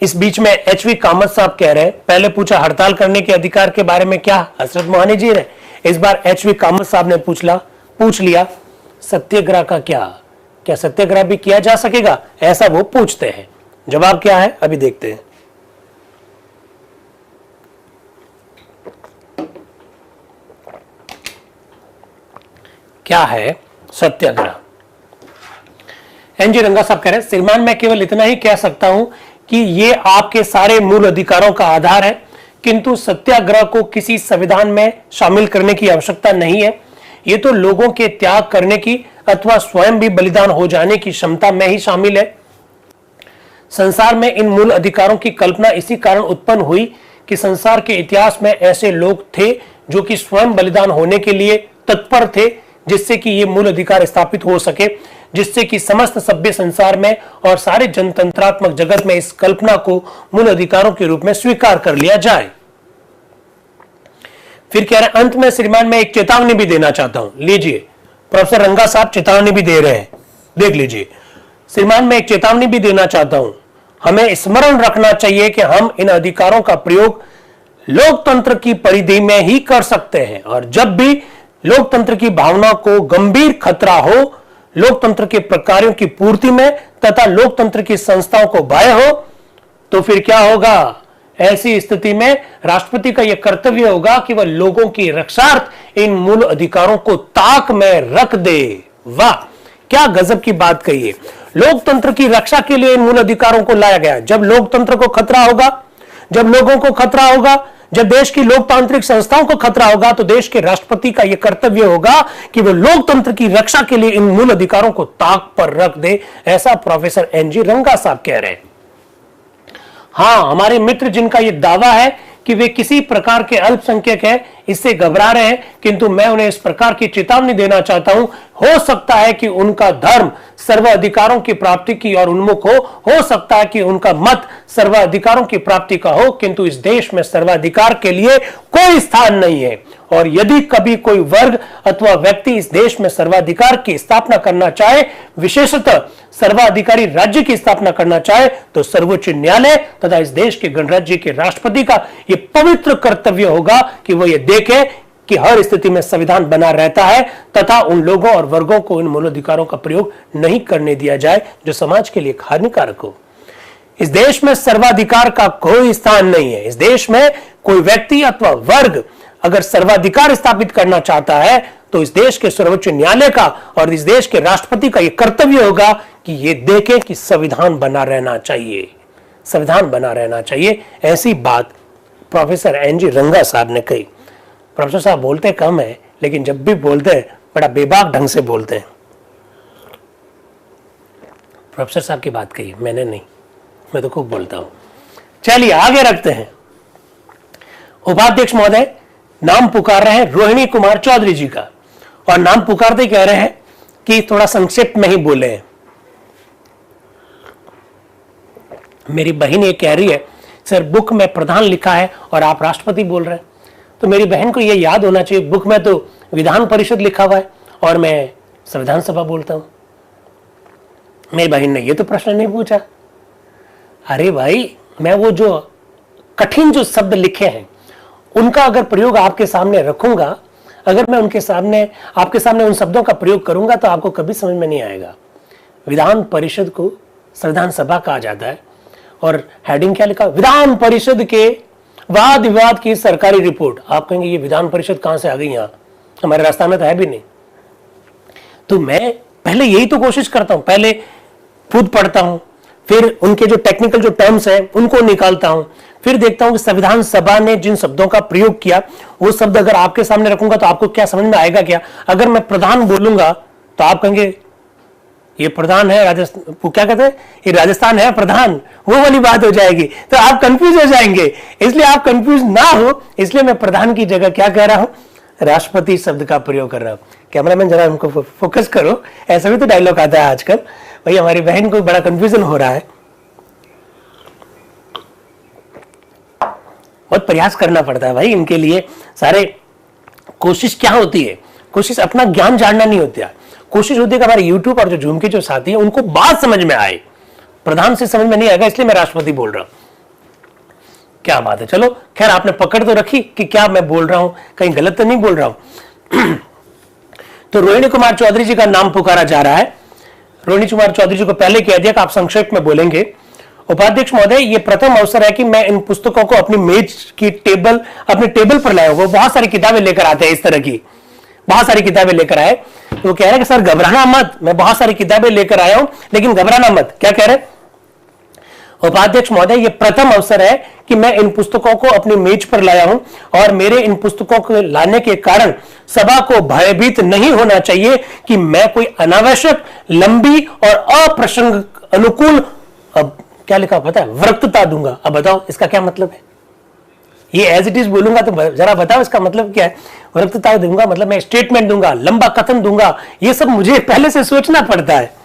इस बीच में एचवी कामत साहब कह रहे हैं, पहले पूछा हड़ताल करने के अधिकार के बारे में क्या हसरत मोहानी जी ने, इस बार एचवी कामत साहब ने पूछ लिया सत्याग्रह का क्या सत्याग्रह भी किया जा सकेगा, ऐसा वो पूछते हैं। जवाब क्या है अभी देखते हैं। क्या है सत्याग्रह? एनजी रंगा साहब कह रहे हैं, श्रीमान मैं केवल इतना ही कह सकता हूं कि ये आपके सारे मूल अधिकारों का आधार है, किंतु सत्याग्रह को किसी संविधान में शामिल करने की आवश्यकता नहीं है। ये तो लोगों के त्याग करने की अथवा स्वयं भी बलिदान हो जाने की क्षमता में ही शामिल है। संसार में इन मूल अधिकारों की कल्पना इसी कारण उत्पन्न हुई कि संसार के इतिहास में ऐसे लोग थे जो कि स्वयं बलिदान होने के लिए तत्पर थे, जिससे कि ये मूल अधिकार स्थापित हो सके, जिससे कि समस्त सभ्य संसार में और सारे जनतंत्रात्मक जगत में इस कल्पना को मूल अधिकारों के रूप में स्वीकार कर लिया जाए। फिर कह रहे अंत में श्रीमान मैं एक चेतावनी भी देना चाहता हूं। लीजिए, प्रोफेसर रंगा साहब चेतावनी भी दे रहे हैं, देख लीजिए। श्रीमान मैं एक चेतावनी भी देना चाहता हूं, हमें स्मरण रखना चाहिए कि हम इन अधिकारों का प्रयोग लोकतंत्र की परिधि में ही कर सकते हैं, और जब भी लोकतंत्र की भावना को गंभीर खतरा हो, लोकतंत्र के प्रकारों की पूर्ति में तथा लोकतंत्र की संस्थाओं को भय हो, तो फिर क्या होगा? ऐसी स्थिति में राष्ट्रपति का यह कर्तव्य होगा कि वह लोगों की रक्षार्थ इन मूल अधिकारों को ताक में रख दे। वाह, क्या गजब की बात कही है। लोकतंत्र की रक्षा के लिए इन मूल अधिकारों को लाया गया। जब लोकतंत्र को खतरा होगा, जब लोगों को खतरा होगा, जब देश की लोकतांत्रिक संस्थाओं को खतरा होगा, तो देश के राष्ट्रपति का यह कर्तव्य होगा कि वह लोकतंत्र की रक्षा के लिए इन मूल अधिकारों को ताक पर रख दे। ऐसा प्रोफेसर एनजी रंगा साहब कह रहे हैं। हाँ, हमारे मित्र जिनका यह दावा है कि वे किसी प्रकार के अल्पसंख्यक हैं, इससे घबरा रहे हैं, किंतु मैं उन्हें इस प्रकार की चेतावनी देना चाहता हूं। हो सकता है कि उनका धर्म सर्वाधिकारों की प्राप्ति की ओर उन्मुख हो सकता है कि उनका मत सर्वाधिकारों की प्राप्ति का हो, किंतु इस देश में सर्वाधिकार के लिए कोई स्थान नहीं है। और यदि कभी कोई वर्ग अथवा व्यक्ति इस देश में सर्वाधिकार की स्थापना करना चाहे, विशेषतः सर्वाधिकारी राज्य की स्थापना करना चाहे, तो सर्वोच्च न्यायालय तथा इस देश के गणराज्य के राष्ट्रपति का यह पवित्र कर्तव्य होगा कि वह यह देखे कि हर स्थिति में संविधान बना रहता है तथा उन लोगों और वर्गों को इन मूलाधिकारों का प्रयोग नहीं करने दिया जाए जो समाज के लिए हानिकारक हो। इस देश में सर्वाधिकार का कोई स्थान नहीं है। इस देश में कोई व्यक्ति अथवा वर्ग अगर सर्वाधिकार स्थापित करना चाहता है, तो इस देश के सर्वोच्च न्यायालय का और इस देश के राष्ट्रपति का यह कर्तव्य होगा कि यह देखे कि संविधान बना रहना चाहिए, संविधान बना रहना चाहिए। ऐसी बात प्रोफेसर एनजी रंगा साहब ने कही। प्रोफेसर साहब बोलते कम है, लेकिन जब भी बोलते हैं बड़ा बेबाक ढंग से बोलते हैं। प्रोफेसर साहब की बात कही, मैंने नहीं, मैं तो खूब बोलता हूं। चलिए आगे रखते हैं। उपाध्यक्ष महोदय नाम पुकार रहे हैं रोहिणी कुमार चौधरी जी का, और नाम पुकारते कह रहे हैं कि थोड़ा संक्षिप्त में ही बोले हैं। मेरी बहन ये कह रही है सर बुक में प्रधान लिखा है और आप राष्ट्रपति बोल रहे हैं, तो मेरी बहन को यह याद होना चाहिए बुक में तो विधान परिषद लिखा हुआ है और मैं संविधान सभा बोलता हूं। मेरी बहन ने यह तो प्रश्न नहीं पूछा। अरे भाई, मैं वो जो कठिन जो शब्द लिखे हैं उनका अगर प्रयोग आपके सामने रखूंगा, अगर मैं उनके सामने आपके सामने उन शब्दों का प्रयोग करूंगा तो आपको कभी समझ में नहीं आएगा। विधान परिषद को संविधान सभा कहा जाता है और हेडिंग क्या लिखा, विधान परिषद के वाद विवाद की सरकारी रिपोर्ट। आप कहेंगे ये विधान परिषद कहां से आ गई, यहां हमारे राजस्थान में तो है भी नहीं। तो मैं पहले यही तो कोशिश करता हूं, पहले खुद पढ़ता हूं, फिर उनके जो टेक्निकल जो टर्म्स हैं उनको निकालता हूं, फिर देखता हूं कि संविधान सभा ने जिन शब्दों का प्रयोग किया वो शब्द अगर आपके सामने रखूंगा तो आपको क्या समझ में आएगा क्या। अगर मैं प्रधान बोलूंगा तो आप कहेंगे ये प्रधान है राजस्थान, क्या कहते हैं ये राजस्थान है प्रधान, वो वाली बात हो जाएगी, तो आप कंफ्यूज हो जाएंगे। इसलिए आप कंफ्यूज ना हो, इसलिए मैं प्रधान की जगह क्या कह रहा हूं, राष्ट्रपति शब्द का प्रयोग कर रहा हूं। कैमरामैन जरा उनको फोकस करो, ऐसा भी तो डायलॉग आता है आजकल। भाई हमारी बहन को बड़ा कंफ्यूजन हो रहा है, बहुत प्रयास करना पड़ता है भाई इनके लिए सारे। कोशिश क्या होती है, कोशिश अपना ज्ञान जानना नहीं होता, कोशिश होती है कि हमारे यूट्यूब और जो जूम के जो साथी है उनको बात समझ में आए। प्रधान से समझ में नहीं आएगा, इसलिए मैं राष्ट्रपति बोल रहा हूं। क्या बात है, चलो खैर आपने पकड़ तो रखी कि क्या मैं बोल रहा हूं, कहीं गलत तो नहीं बोल रहा हूं। तो रोहिणी कुमार चौधरी जी का नाम पुकारा जा रहा है। रोहिणी कुमार चौधरी जी को पहले कह दिया कि आप संक्षेप में बोलेंगे। उपाध्यक्ष महोदय, ये प्रथम अवसर है कि मैं इन पुस्तकों को अपनी मेज की टेबल, अपने टेबल पर लाया। वो बहुत सारी किताबें लेकर आते हैं, इस तरह की बहुत सारी किताबें लेकर आए। तो वो कह रहे हैं कि सर घबराना मत, मैं बहुत सारी किताबें लेकर आया हूं, लेकिन घबराना मत। क्या कह रहे हैं उपाध्यक्ष महोदय, ये प्रथम अवसर है कि मैं इन पुस्तकों को अपनी मेज पर लाया हूं और मेरे इन पुस्तकों को लाने के कारण सभा को भयभीत नहीं होना चाहिए कि मैं कोई अनावश्यक, लंबी और अप्रसंग अनुकूल, अब क्या लिखा पता है, वक्तृता दूंगा। अब बताओ इसका क्या मतलब है, ये एज इट इज बोलूंगा तो जरा बताओ इसका मतलब क्या है। वक्तृता दूंगा मतलब मैं स्टेटमेंट दूंगा, लंबा कथन दूंगा, ये सब मुझे पहले से सोचना पड़ता है।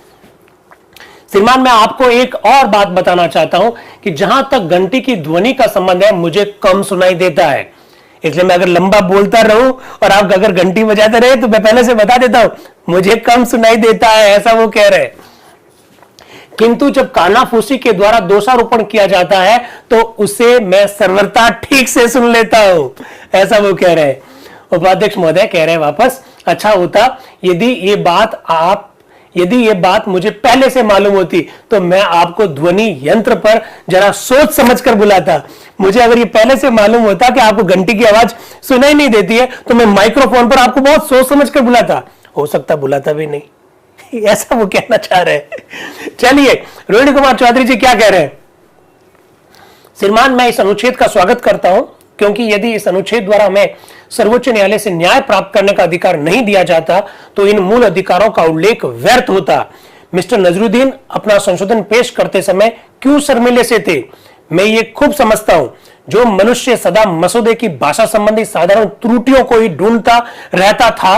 श्रीमान, मैं आपको एक और बात बताना चाहता हूं कि जहां तक घंटी की ध्वनि का संबंध है मुझे कम सुनाई देता है, इसलिए मैं अगर लंबा बोलता रहूं और आप अगर घंटी बजाते रहे तो मैं पहले से बता देता हूं मुझे कम सुनाई देता है, ऐसा वो कह रहे हैं। किंतु जब कानाफूसी के द्वारा दोषारोपण किया जाता है तो उसे मैं सर्वथा ठीक से सुन लेता हूं, ऐसा वो कह रहे हैं। उपाध्यक्ष महोदय कह रहे हैं वापस, अच्छा होता यदि ये बात मुझे पहले से मालूम होती तो मैं आपको ध्वनि यंत्र पर जरा सोच समझकर बुलाता। मुझे अगर ये पहले से मालूम होता कि आपको घंटी की आवाज सुनाई नहीं देती है तो मैं माइक्रोफोन पर आपको बहुत सोच समझकर बुलाता। हो सकता बुलाता भी नहीं, ऐसा वो कहना चाह रहे हैं। चलिए रोहिणी कुमार चौधरी जी क्या कह रहे हैं। श्रीमान, मैं इस अनुच्छेद का स्वागत करता हूं क्योंकि यदि इस अनुच्छेद द्वारा हमें सर्वोच्च न्यायालय से न्याय प्राप्त करने का अधिकार नहीं दिया जाता तो इन मूल अधिकारों का उल्लेख व्यर्थ होता। मिस्टर नजरुद्दीन अपना संशोधन पेश करते समय क्यों शर्मिले से थे, मैं ये खूब समझता हूं। जो मनुष्य सदा मसौदे की भाषा संबंधी साधारण त्रुटियों को ही ढूंढता रहता था,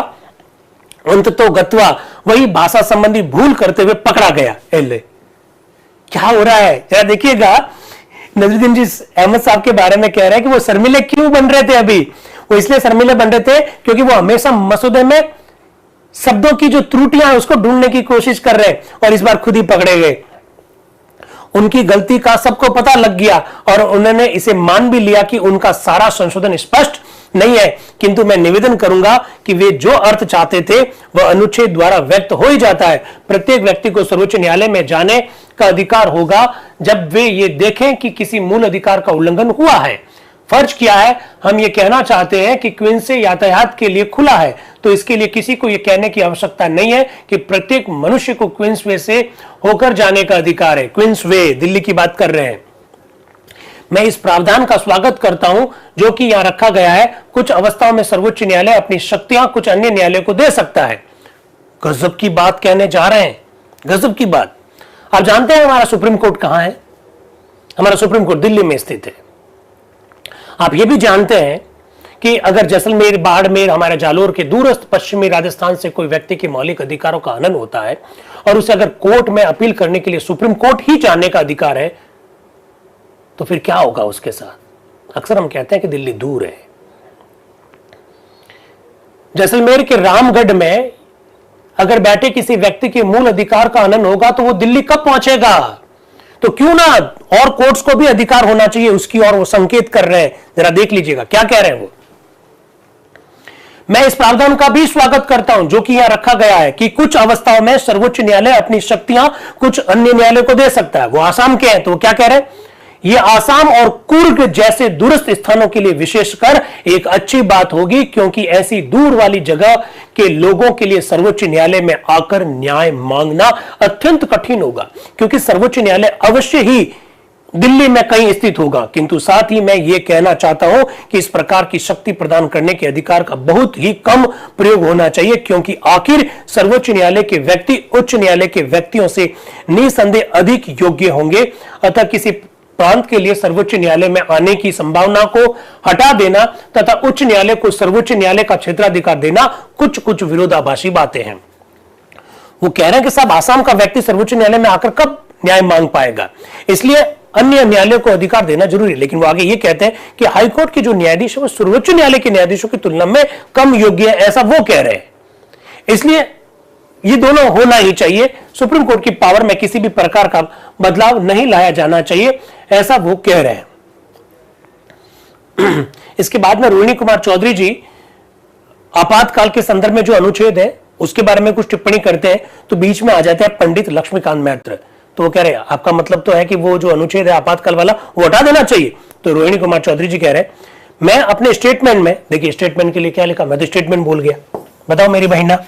अंततो गत्वा वही भाषा संबंधी भूल करते हुए पकड़ा गया। क्या हो रहा है जरा देखिएगा। नजरुद्दीन जी अहमद साहब के बारे में कह रहे हैं कि वो शर्मिले क्यों बन रहे थे। अभी वो इसलिए शर्मिले बन रहे थे क्योंकि वो हमेशा मसौदे में शब्दों की जो त्रुटियां हैं उसको ढूंढने की कोशिश कर रहे हैं और इस बार खुद ही पकड़े गए। उनकी गलती का सबको पता लग गया और उन्होंने इसे मान भी लिया कि उनका सारा संशोधन स्पष्ट नहीं है, किंतु मैं निवेदन करूंगा कि वे जो अर्थ चाहते थे वह अनुच्छेद द्वारा व्यक्त हो ही जाता है। प्रत्येक व्यक्ति को सर्वोच्च न्यायालय में जाने का अधिकार होगा जब वे ये देखें कि किसी मूल अधिकार का उल्लंघन हुआ है। फर्ज क्या है, हम ये कहना चाहते हैं कि क्वींस वे यातायात के लिए खुला है, तो इसके लिए किसी को ये कहने की आवश्यकता नहीं है कि प्रत्येक मनुष्य को क्वींस वे से होकर जाने का अधिकार है। क्वींस वे दिल्ली की बात कर रहे हैं। मैं इस प्रावधान का स्वागत करता हूं जो कि यहां रखा गया है। कुछ अवस्थाओं में सर्वोच्च न्यायालय अपनी शक्तियां कुछ अन्य न्यायालय को दे सकता है। गजब की बात कहने जा रहे हैं, गजब की बात। आप जानते हैं हमारा सुप्रीम कोर्ट कहां है? हमारा सुप्रीम कोर्ट दिल्ली में स्थित है। आप यह भी जानते हैं कि अगर जैसलमेर, बाड़मेर, हमारे जालोर के दूरस्थ पश्चिमी राजस्थान से कोई व्यक्ति के मौलिक अधिकारों का हनन होता है और उसे अगर कोर्ट में अपील करने के लिए सुप्रीम कोर्ट ही जाने का अधिकार है तो फिर क्या होगा उसके साथ। अक्सर हम कहते हैं कि दिल्ली दूर है। जैसलमेर के रामगढ़ में अगर बैठे किसी व्यक्ति के मूल अधिकार का हनन होगा तो वो दिल्ली कब पहुंचेगा? तो क्यों ना और कोर्ट्स को भी अधिकार होना चाहिए उसकी, और वो संकेत कर रहे हैं। जरा देख लीजिएगा क्या कह रहे हैं वो। मैं इस प्रावधान का भी स्वागत करता हूं जो कि यहां रखा गया है कि कुछ अवस्थाओं में सर्वोच्च न्यायालय अपनी शक्तियां कुछ अन्य न्यायालय को दे सकता है। वो आसाम के हैं तो वो क्या कह रहे हैं, यह आसाम और कुर्ग जैसे दूरस्थ स्थानों के लिए विशेषकर एक अच्छी बात होगी, क्योंकि ऐसी दूर वाली जगह के लोगों के लिए सर्वोच्च न्यायालय में आकर न्याय मांगना अत्यंत कठिन होगा, क्योंकि सर्वोच्च न्यायालय अवश्य ही दिल्ली में कहीं स्थित होगा। किंतु साथ ही मैं यह कहना चाहता हूं कि इस प्रकार की शक्ति प्रदान करने के अधिकार का बहुत ही कम प्रयोग होना चाहिए, क्योंकि आखिर सर्वोच्च न्यायालय के व्यक्ति उच्च न्यायालय के व्यक्तियों से निसंदेह अधिक योग्य होंगे। अतः किसी प्रांत के लिए सर्वोच्च न्यायालय में आने की संभावना को हटा देना तथा उच्च न्यायालय को सर्वोच्च न्यायालय का क्षेत्राधिकार देना कुछ कुछ विरोधाभासी बातें हैं। वो कह रहे हैं कि साहब आसाम का व्यक्ति सर्वोच्च न्यायालय में आकर कब न्याय मांग पाएगा, इसलिए अन्य न्यायालय को अधिकार देना जरूरी है। लेकिन वो आगे ये कहते हैं कि हाईकोर्ट के जो न्यायाधीश है वो सर्वोच्च न्यायालय के न्यायाधीशों की तुलना में कम योग्य है, ऐसा वो कह रहे हैं। इसलिए ये दोनों होना ही चाहिए। सुप्रीम कोर्ट की पावर में किसी भी प्रकार का बदलाव नहीं लाया जाना चाहिए, ऐसा वो कह रहे हैं। इसके बाद में रोहिणी कुमार चौधरी जी आपातकाल के संदर्भ में जो अनुच्छेद है उसके बारे में कुछ टिप्पणी करते हैं, तो बीच में आ जाते हैं पंडित लक्ष्मीकांत मैत्र। तो वो कह रहे हैं आपका मतलब तो है कि वो जो अनुच्छेद है आपातकाल वाला वो हटा देना चाहिए। तो रोहिणी कुमार चौधरी जी कह रहे हैं मैं अपने स्टेटमेंट में, देखिए स्टेटमेंट के लिए क्या लिखा, मैं तो स्टेटमेंट भूल गया, बताओ मेरी बहना।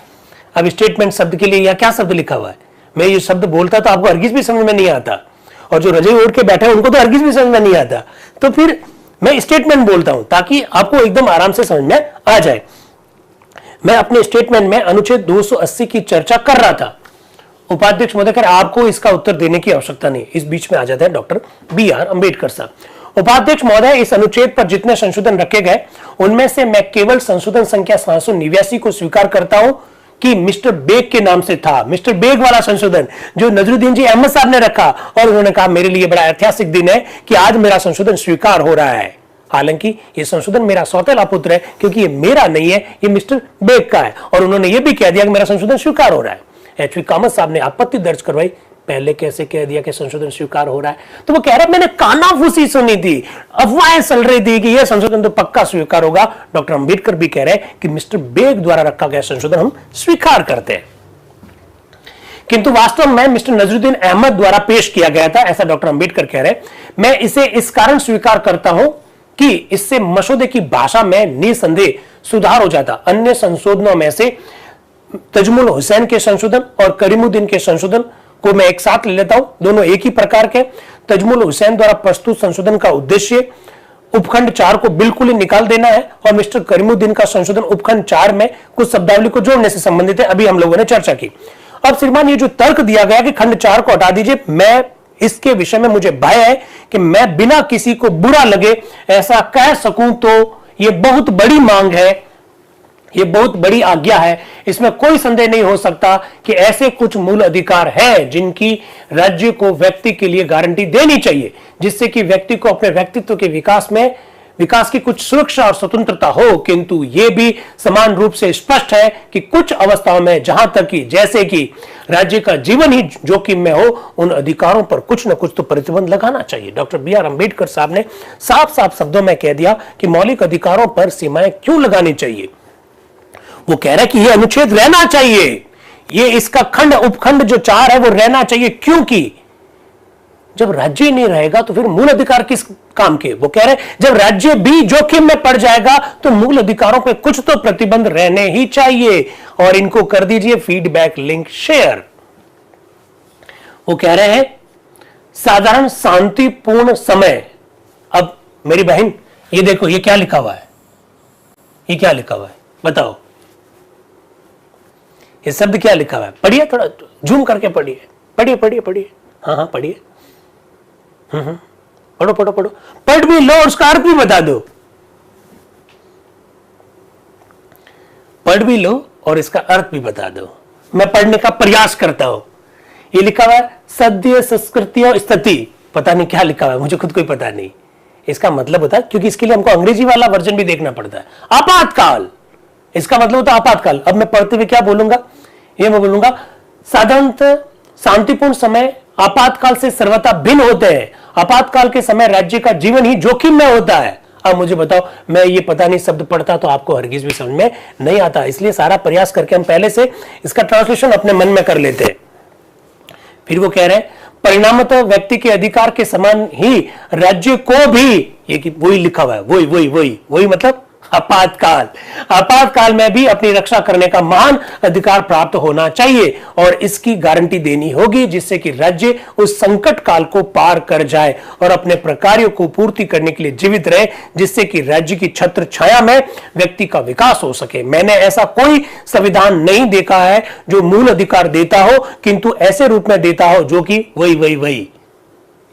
अब स्टेटमेंट शब्द के लिए या क्या शब्द लिखा हुआ है, मैं ये शब्द बोलता तो आपको हरगिज भी समझ में नहीं आता, और जो रजाई ओढ़ के बैठे हैं उनको तो हरगिज भी समझ में नहीं आता। तो फिर मैं स्टेटमेंट बोलता हूं ताकि आपको एकदम आराम से समझ में आ जाए। मैं अपने स्टेटमेंट में अनुच्छेद 280 की चर्चा कर रहा था। उपाध्यक्ष महोदय कह आपको इसका उत्तर देने की आवश्यकता नहीं। इस बीच में आ जाते हैं डॉक्टर BR अम्बेडकर साहब। उपाध्यक्ष महोदय, इस अनुच्छेद पर जितने संशोधन रखे गए उनमें से मैं केवल संशोधन संख्या 789 को स्वीकार करता हूं कि मिस्टर बेग के नाम से था। मिस्टर बेग वाला संशोधन जो नजरुद्दीन जी अहमद साहब ने रखा, और उन्होंने कहा मेरे लिए बड़ा ऐतिहासिक दिन है कि आज मेरा संशोधन स्वीकार हो रहा है। हालांकि ये संशोधन मेरा सौतेला पुत्र है, क्योंकि ये मेरा नहीं है, ये मिस्टर बेग का है, और उन्होंने ये भी कह दिया कि मेरा संशोधन स्वीकार हो रहा है। HV कामत साहब ने आपत्ति दर्ज करवाई, पहले कैसे कह दिया कि संशोधन स्वीकार हो रहा है। तो वो कह रहा है मैंने कानाफूसी सुनी थी, अफवाहें चल रही थी कि यह संशोधन तो पक्का स्वीकार होगा। डॉक्टर अंबेडकर भी कह रहे हैं कि मिस्टर बेग द्वारा रखा गया संशोधन हम स्वीकार करते हैं, किंतु वास्तव में मिस्टर नजरुद्दीन अहमद द्वारा पेश किया गया था, ऐसा डॉक्टर अंबेडकर कह रहे हैं। मैं इसे इस कारण स्वीकार करता हूं कि इससे मसौदे की भाषा में निसंदेह सुधार हो जाता। अन्य संशोधनों में से तजमुल हुसैन के संशोधन और करीमुद्दीन के संशोधन को मैं एक साथ ले लेता हूं, दोनों एक ही प्रकार के। तजमुल हुसैन द्वारा प्रस्तुत संशोधन का उद्देश्य उपखंड 4 को बिल्कुल ही निकाल देना है, और मिस्टर करीमुद्दीन का संशोधन उपखंड 4 में कुछ शब्दावली को जोड़ने से संबंधित है। अभी हम लोगों ने चर्चा की। अब श्रीमान ये जो तर्क दिया गया कि खंड 4 को हटा दीजिए, मैं इसके विषय में मुझे भय है कि मैं बिना किसी को बुरा लगे ऐसा कह सकूं तो ये बहुत बड़ी मांग है, ये बहुत बड़ी आज्ञा है। इसमें कोई संदेह नहीं हो सकता कि ऐसे कुछ मूल अधिकार हैं जिनकी राज्य को व्यक्ति के लिए गारंटी देनी चाहिए, जिससे कि व्यक्ति को अपने व्यक्तित्व के विकास की कुछ सुरक्षा और स्वतंत्रता हो। किंतु यह भी समान रूप से स्पष्ट है कि कुछ अवस्थाओं में, जहां तक कि जैसे कि राज्य का जीवन ही जोखिम में हो, उन अधिकारों पर कुछ न कुछ तो प्रतिबंध लगाना चाहिए। डॉक्टर BR अम्बेडकर साहब ने साफ साफ शब्दों में कह दिया कि मौलिक अधिकारों पर सीमाएं क्यों लगानी चाहिए। वो कह रहे हैं कि यह अनुच्छेद रहना चाहिए, ये इसका खंड उपखंड जो 4 है वो रहना चाहिए, क्योंकि जब राज्य नहीं रहेगा तो फिर मूल अधिकार किस काम के। वो कह रहे हैं जब राज्य भी जोखिम में पड़ जाएगा तो मूल अधिकारों पे कुछ तो प्रतिबंध रहने ही चाहिए। और इनको कर दीजिए फीडबैक लिंक शेयर। वो कह रहे हैं साधारण शांतिपूर्ण समय। अब मेरी बहन ये देखो, ये क्या लिखा हुआ है, ये क्या लिखा हुआ है बताओ, ये शब्द क्या लिखा हुआ है? पढ़िए, थोड़ा जूम करके पढ़िए, पढ़िए पढ़िए पढ़िए, हाँ पढ़िए, पढ़ो पढ़ो पढ़ो, पढ़ भी लो, उसका अर्थ भी बता दो। पढ़ भी लो और इसका अर्थ भी बता दो। मैं पढ़ने का प्रयास करता हूं। ये लिखा हुआ है सद्य संस्कृतियों स्थिति, पता नहीं क्या लिखा हुआ है, मुझे खुद कोई पता नहीं इसका मतलब होता है, क्योंकि इसके लिए हमको अंग्रेजी वाला वर्जन भी देखना पड़ता है। आपातकाल, इसका मतलब होता है आपातकाल। अब मैं पढ़ते हुए क्या बोलूंगा, ये मैं बोलूंगा साधारणतः शांतिपूर्ण समय आपातकाल से सर्वथा भिन्न होते हैं। आपातकाल के समय राज्य का जीवन ही जोखिम में होता है। अब मुझे बताओ, मैं ये पता नहीं शब्द पढ़ता तो आपको हरगिज भी समझ में नहीं आता, इसलिए सारा प्रयास करके हम पहले से इसका ट्रांसलेशन अपने मन में कर लेते हैं। फिर वो कह रहे हैं परिणामतः व्यक्ति के अधिकार के समान ही राज्य को भी, ये कि वही लिखा हुआ है, वही मतलब आपातकाल, आपातकाल में भी अपनी रक्षा करने का महान अधिकार प्राप्त होना चाहिए और इसकी गारंटी देनी होगी, जिससे कि राज्य उस संकट काल को पार कर जाए और अपने प्रकार्यों को पूर्ति करने के लिए जीवित रहे, जिससे कि राज्य की छत्र छाया में व्यक्ति का विकास हो सके। मैंने ऐसा कोई संविधान नहीं देखा है जो मूल अधिकार देता हो, किंतु ऐसे रूप में देता हो जो कि वही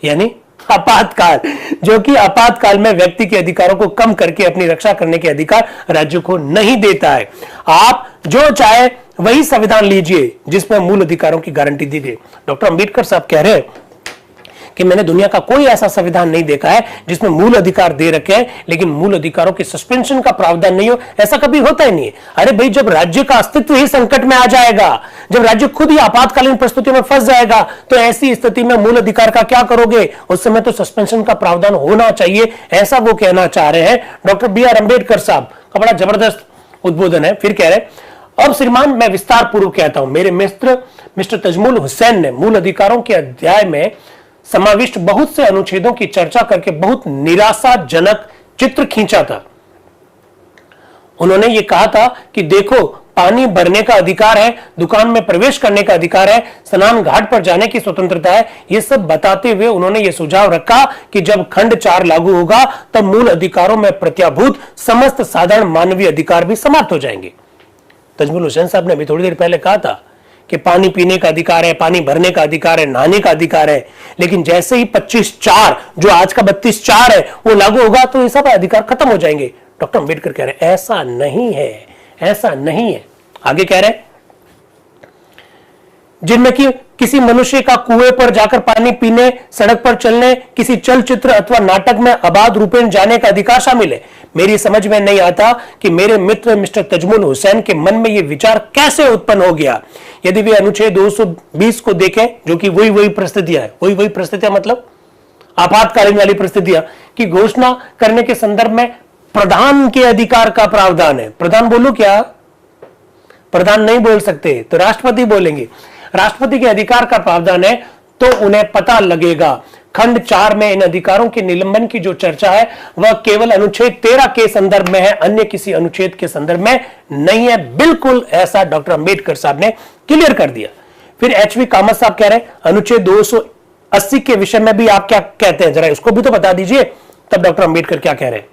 यानी आपातकाल, जो कि आपातकाल में व्यक्ति के अधिकारों को कम करके अपनी रक्षा करने के अधिकार राज्य को नहीं देता है। आप जो चाहे वही संविधान लीजिए जिसमें मूल अधिकारों की गारंटी दी गई। डॉक्टर अंबेडकर साहब कह रहे हैं कि मैंने दुनिया का कोई ऐसा संविधान नहीं देखा है जिसमें मूल अधिकार दे रखे हैं लेकिन मूल अधिकारों के सस्पेंशन का प्रावधान नहीं हो। ऐसा कभी होता ही नहीं है। अरे भाई, जब राज्य का अस्तित्व ही संकट में आ जाएगा, जब राज्य खुद ही आपातकालीन परिस्थितियों में फंस जाएगा, तो ऐसी स्थिति में मूल अधिकार का क्या करोगे? उस समय तो सस्पेंशन का प्रावधान होना चाहिए, ऐसा वो कहना चाह रहे हैं डॉक्टर BR अम्बेडकर साहब का। बड़ा जबरदस्त उद्बोधन है। फिर कह रहे, अब श्रीमान मैं विस्तार पूर्वक कहता हूं, मेरे मिस्टर तजमुल हुसैन ने मूल अधिकारों के अध्याय में समाविष्ट बहुत से अनुच्छेदों की चर्चा करके बहुत निराशाजनक चित्र खींचा था। उन्होंने ये कहा था कि देखो, पानी भरने का अधिकार है, दुकान में प्रवेश करने का अधिकार है, स्नान घाट पर जाने की स्वतंत्रता है। ये सब बताते हुए उन्होंने ये सुझाव रखा कि जब खंड 4 लागू होगा तब मूल अधिकारों में प्रत्याभूत समस्त साधारण मानवीय अधिकार भी समाप्त हो जाएंगे। तजमुल हुसैन साहब ने अभी थोड़ी देर पहले कहा था कि पानी पीने का अधिकार है, पानी भरने का अधिकार है, नहाने का अधिकार है, लेकिन जैसे ही 25(4) जो आज का 32(4) है वो लागू होगा तो ये सब अधिकार खत्म हो जाएंगे। डॉक्टर अंबेडकर कह रहे हैं ऐसा नहीं है, ऐसा नहीं है। आगे कह रहे हैं, जिनमें कि किसी मनुष्य का कुएं पर जाकर पानी पीने, सड़क पर चलने, किसी चलचित्र अथवा नाटक में अबाध रूपेण जाने का अधिकार शामिल है। मेरी समझ में नहीं आता कि मेरे मित्र मिस्टर तजमुल हुसैन के मन में यह विचार कैसे उत्पन्न हो गया। यदि वे अनुच्छेद 220 को देखें, जो कि वही परिस्थितियां है, वही परिस्थितियां मतलब आपातकालीन वाली परिस्थितियां की घोषणा करने के संदर्भ में प्रधान के अधिकार का प्रावधान है। प्रधान बोलूं क्या? प्रधान नहीं बोल सकते तो राष्ट्रपति बोलेंगे। राष्ट्रपति के अधिकार का प्रावधान है तो उन्हें पता लगेगा। खंड 4 में इन अधिकारों के निलंबन की जो चर्चा है वह केवल अनुच्छेद 13 के संदर्भ में है, अन्य किसी अनुच्छेद के संदर्भ में नहीं है। बिल्कुल ऐसा डॉक्टर अंबेडकर साहब ने क्लियर कर दिया। फिर HV कामत साहब कह रहे हैं अनुच्छेद 280 के विषय में भी आप क्या कहते हैं, जरा इसको भी तो बता दीजिए। तब डॉक्टर अंबेडकर क्या कह रहे हैं,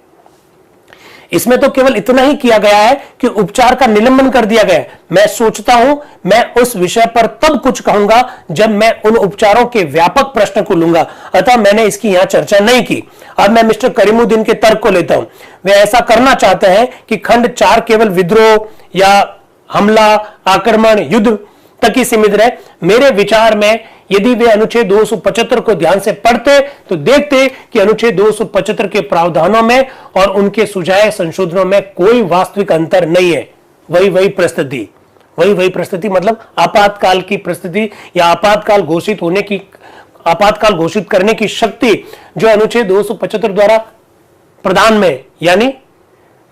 इसमें तो केवल इतना ही किया गया है कि उपचार का निलंबन कर दिया गया है। मैं सोचता हूं मैं उस विषय पर तब कुछ कहूंगा जब मैं उन उपचारों के व्यापक प्रश्न को लूंगा, अतः मैंने इसकी यहां चर्चा नहीं की। अब मैं मिस्टर करीमुद्दीन के तर्क को लेता हूं। वे ऐसा करना चाहते हैं कि खंड 4 केवल विद्रोह या हमला, आक्रमण, युद्ध तक ही सीमित रहे। मेरे विचार में यदि वे अनुच्छेद 275 को ध्यान से पढ़ते तो देखते कि अनुच्छेद 275 के प्रावधानों में और उनके सुझाए संशोधनों में कोई वास्तविक अंतर नहीं है। वही परिस्थिति मतलब आपातकाल की परिस्थिति या आपातकाल घोषित करने की शक्ति जो अनुच्छेद 275 द्वारा प्रधान में यानी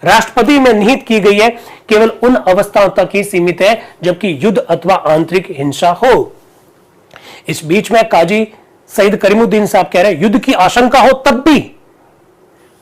राष्ट्रपति में निहित की गई है, केवल उन अवस्थाओं तक ही सीमित है जबकि युद्ध अथवा आंतरिक हिंसा हो। इस बीच में काजी सईद करीमुद्दीन साहब कह रहे हैं युद्ध की आशंका हो तब भी,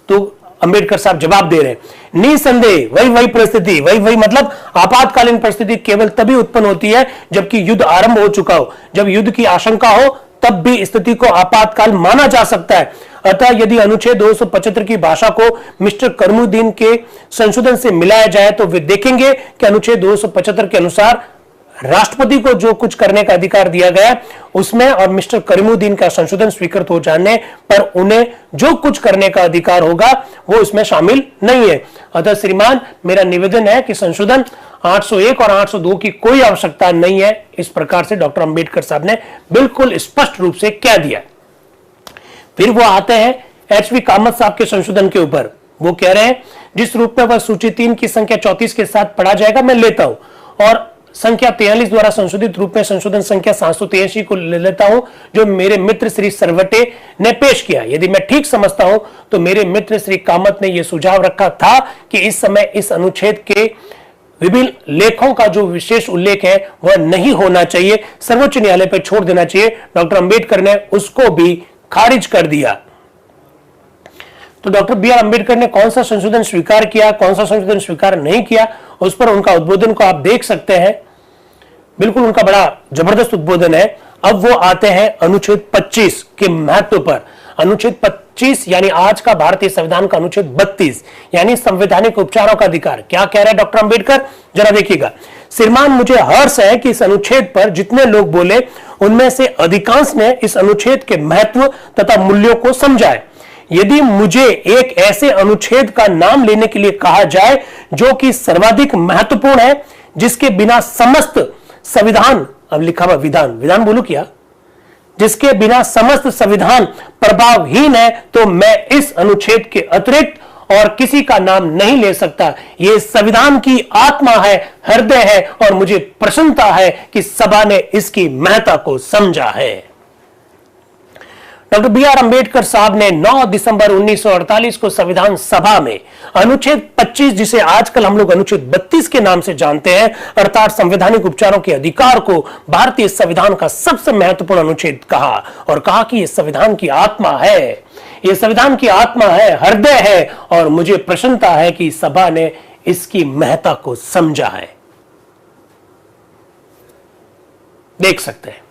तो अंबेडकर साहब जवाब दे रहे हैं निसंदेह वही परिस्थिति, वही मतलब आपातकालीन परिस्थिति केवल तभी उत्पन्न होती है जबकि युद्ध आरंभ हो चुका हो। जब युद्ध की आशंका हो तब भी स्थिति को आपातकाल माना जा सकता है। अतः यदि अनुच्छेद 275 की भाषा को मिस्टर करीमुद्दीन के संशोधन से मिलाया जाए तो वे देखेंगे कि अनुच्छेद 275 के अनुसार राष्ट्रपति को जो कुछ करने का अधिकार दिया गया उसमें और मिस्टर करीमुद्दीन का संशोधन स्वीकृत हो जाने पर उन्हें जो कुछ करने का अधिकार होगा वो इसमें शामिल नहीं है। अतः श्रीमान मेरा निवेदन है कि संशोधन 801 और 802 की कोई आवश्यकता नहीं है। इस प्रकार से डॉक्टर अंबेडकर साहब ने बिल्कुल स्पष्ट रूप से कह दिया। फिर वो आते हैं HV कामत साहब के संशोधन के ऊपर। वो कह रहे हैं जिस रूप में वह सूची 3 की संख्या 34 के साथ पढ़ा जाएगा मैं लेता हूं और संख्या 43 द्वारा संशोधित रूप में संशोधन संख्या 783 को ले लेता हूं जो मेरे मित्र श्री सरवटे ने पेश किया। यदि मैं ठीक समझता हूं तो मेरे मित्र श्री कामत ने यह सुझाव रखा था कि इस समय इस अनुच्छेद के विभिन्न लेखों का जो विशेष उल्लेख है वह नहीं होना चाहिए, सर्वोच्च न्यायालय पर छोड़ देना चाहिए। डॉक्टर अंबेडकर ने उसको भी खारिज कर दिया। तो डॉक्टर बी आर अंबेडकर ने कौन सा संशोधन स्वीकार किया, कौन सा संशोधन स्वीकार नहीं किया, उस पर उनका उद्बोधन को आप देख सकते हैं। बिल्कुल उनका बड़ा जबरदस्त उद्बोधन है। अब वो आते हैं अनुच्छेद 25 के महत्व पर। अनुच्छेद 25 यानी आज का भारतीय संविधान का अनुच्छेद 32 यानी संवैधानिक उपचारों का अधिकार। क्या कह रहे हैं डॉक्टर अंबेडकर, जरा देखिएगा। श्रीमान, मुझे हर्ष है कि इस अनुच्छेद पर जितने लोग बोले उनमें से अधिकांश ने इस अनुच्छेद के महत्व तथा मूल्यों को समझा है। यदि मुझे एक ऐसे अनुच्छेद का नाम लेने के लिए कहा जाए जो कि सर्वाधिक महत्वपूर्ण है, जिसके बिना समस्त संविधान, अब लिखा हुआ विधान, विधान बोलू क्या, जिसके बिना समस्त संविधान प्रभावहीन है, तो मैं इस अनुच्छेद के अतिरिक्त और किसी का नाम नहीं ले सकता। यह संविधान की आत्मा है, हृदय है, और मुझे प्रसन्नता है कि सभा ने इसकी महत्ता को समझा है। डॉक्टर बी आर अंबेडकर साहब ने 9 दिसंबर 1948 को संविधान सभा में अनुच्छेद 25, जिसे आजकल हम लोग अनुच्छेद 32 के नाम से जानते हैं, अर्थात संवैधानिक उपचारों के अधिकार को भारतीय संविधान का सबसे महत्वपूर्ण अनुच्छेद कहा और कहा कि यह संविधान की आत्मा है, यह संविधान की आत्मा है, हृदय है, और मुझे प्रसन्नता है कि सभा ने इसकी महत्ता को समझा है। देख सकते हैं।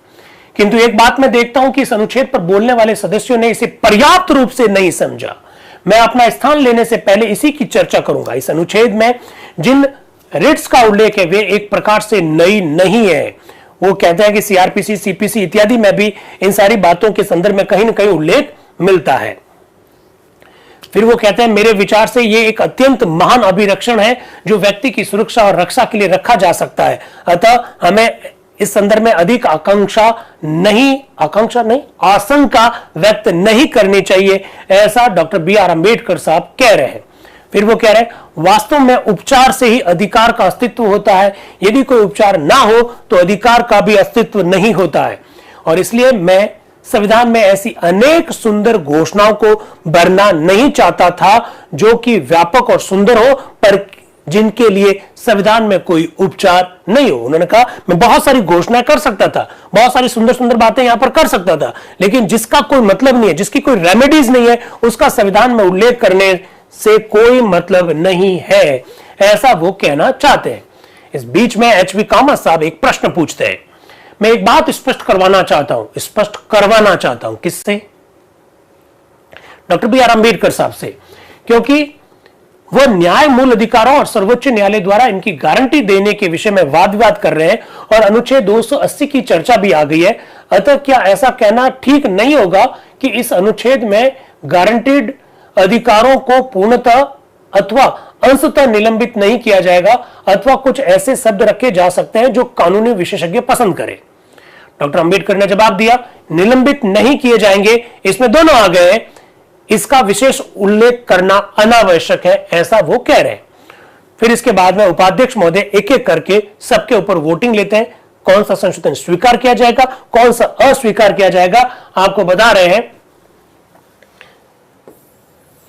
किंतु एक बात मैं देखता हूं कि इस अनुच्छेद पर बोलने वाले सदस्यों ने इसे पर्याप्त रूप से नहीं समझा। मैं अपना स्थान लेने से पहले इसी की चर्चा करूंगा। इस अनुच्छेद में जिन रिट्स का उल्लेख है वे एक प्रकार से नई नहीं है। वो कहते हैं कि सीआरपीसी, सीपीसी इत्यादि में भी इन सारी बातों के संदर्भ में कहीं ना कहीं उल्लेख मिलता है। फिर वो कहते हैं, मेरे विचार से ये एक अत्यंत महान अभिरक्षण है जो व्यक्ति की सुरक्षा और रक्षा के लिए रखा जा सकता है। अतः हमें इस संदर्भ में अधिक आशंका व्यक्त नहीं करनी चाहिए, ऐसा डॉक्टर बी आर अंबेडकर साहब कह रहे हैं। फिर वो कह रहे हैं, वास्तव में उपचार से ही अधिकार का अस्तित्व होता है। यदि कोई उपचार ना हो तो अधिकार का भी अस्तित्व नहीं होता है। और इसलिए मैं संविधान में ऐसी अनेक सुंदर घोषणाओं को भरना नहीं चाहता था जो कि व्यापक और सुंदर हो, पर जिनके लिए संविधान में कोई उपचार नहीं हो। उन्होंने कहा, मैं बहुत सारी घोषणाएं कर सकता था, बहुत सारी सुंदर सुंदर बातें यहां पर कर सकता था, लेकिन जिसका कोई मतलब नहीं है, जिसकी कोई रेमेडीज नहीं है, उसका संविधान में उल्लेख करने से कोई मतलब नहीं है, ऐसा वो कहना चाहते हैं। इस बीच में एच.वी. कामत साहब एक प्रश्न पूछते हैं। मैं एक बात स्पष्ट करवाना चाहता हूं। किससे? डॉक्टर बी आर अंबेडकर साहब से, क्योंकि वह न्याय मूल अधिकारों और सर्वोच्च न्यायालय द्वारा इनकी गारंटी देने के विषय में वाद विवाद कर रहे हैं और अनुच्छेद 280 की चर्चा भी आ गई है। अतः क्या ऐसा कहना ठीक नहीं होगा कि इस अनुच्छेद में गारंटीड अधिकारों को पूर्णतः अथवा अंशतः निलंबित नहीं किया जाएगा, अथवा कुछ ऐसे शब्द रखे जा सकते हैं जो कानूनी विशेषज्ञ पसंद करें? डॉक्टर अंबेडकर ने जवाब दिया, निलंबित नहीं किए जाएंगे, इसमें दोनों आ गए हैं, इसका विशेष उल्लेख करना अनावश्यक है, ऐसा वो कह रहे हैं। फिर इसके बाद में उपाध्यक्ष महोदय एक एक करके सबके ऊपर वोटिंग लेते हैं, कौन सा संशोधन स्वीकार किया जाएगा, कौन सा अस्वीकार किया जाएगा। आपको बता रहे हैं,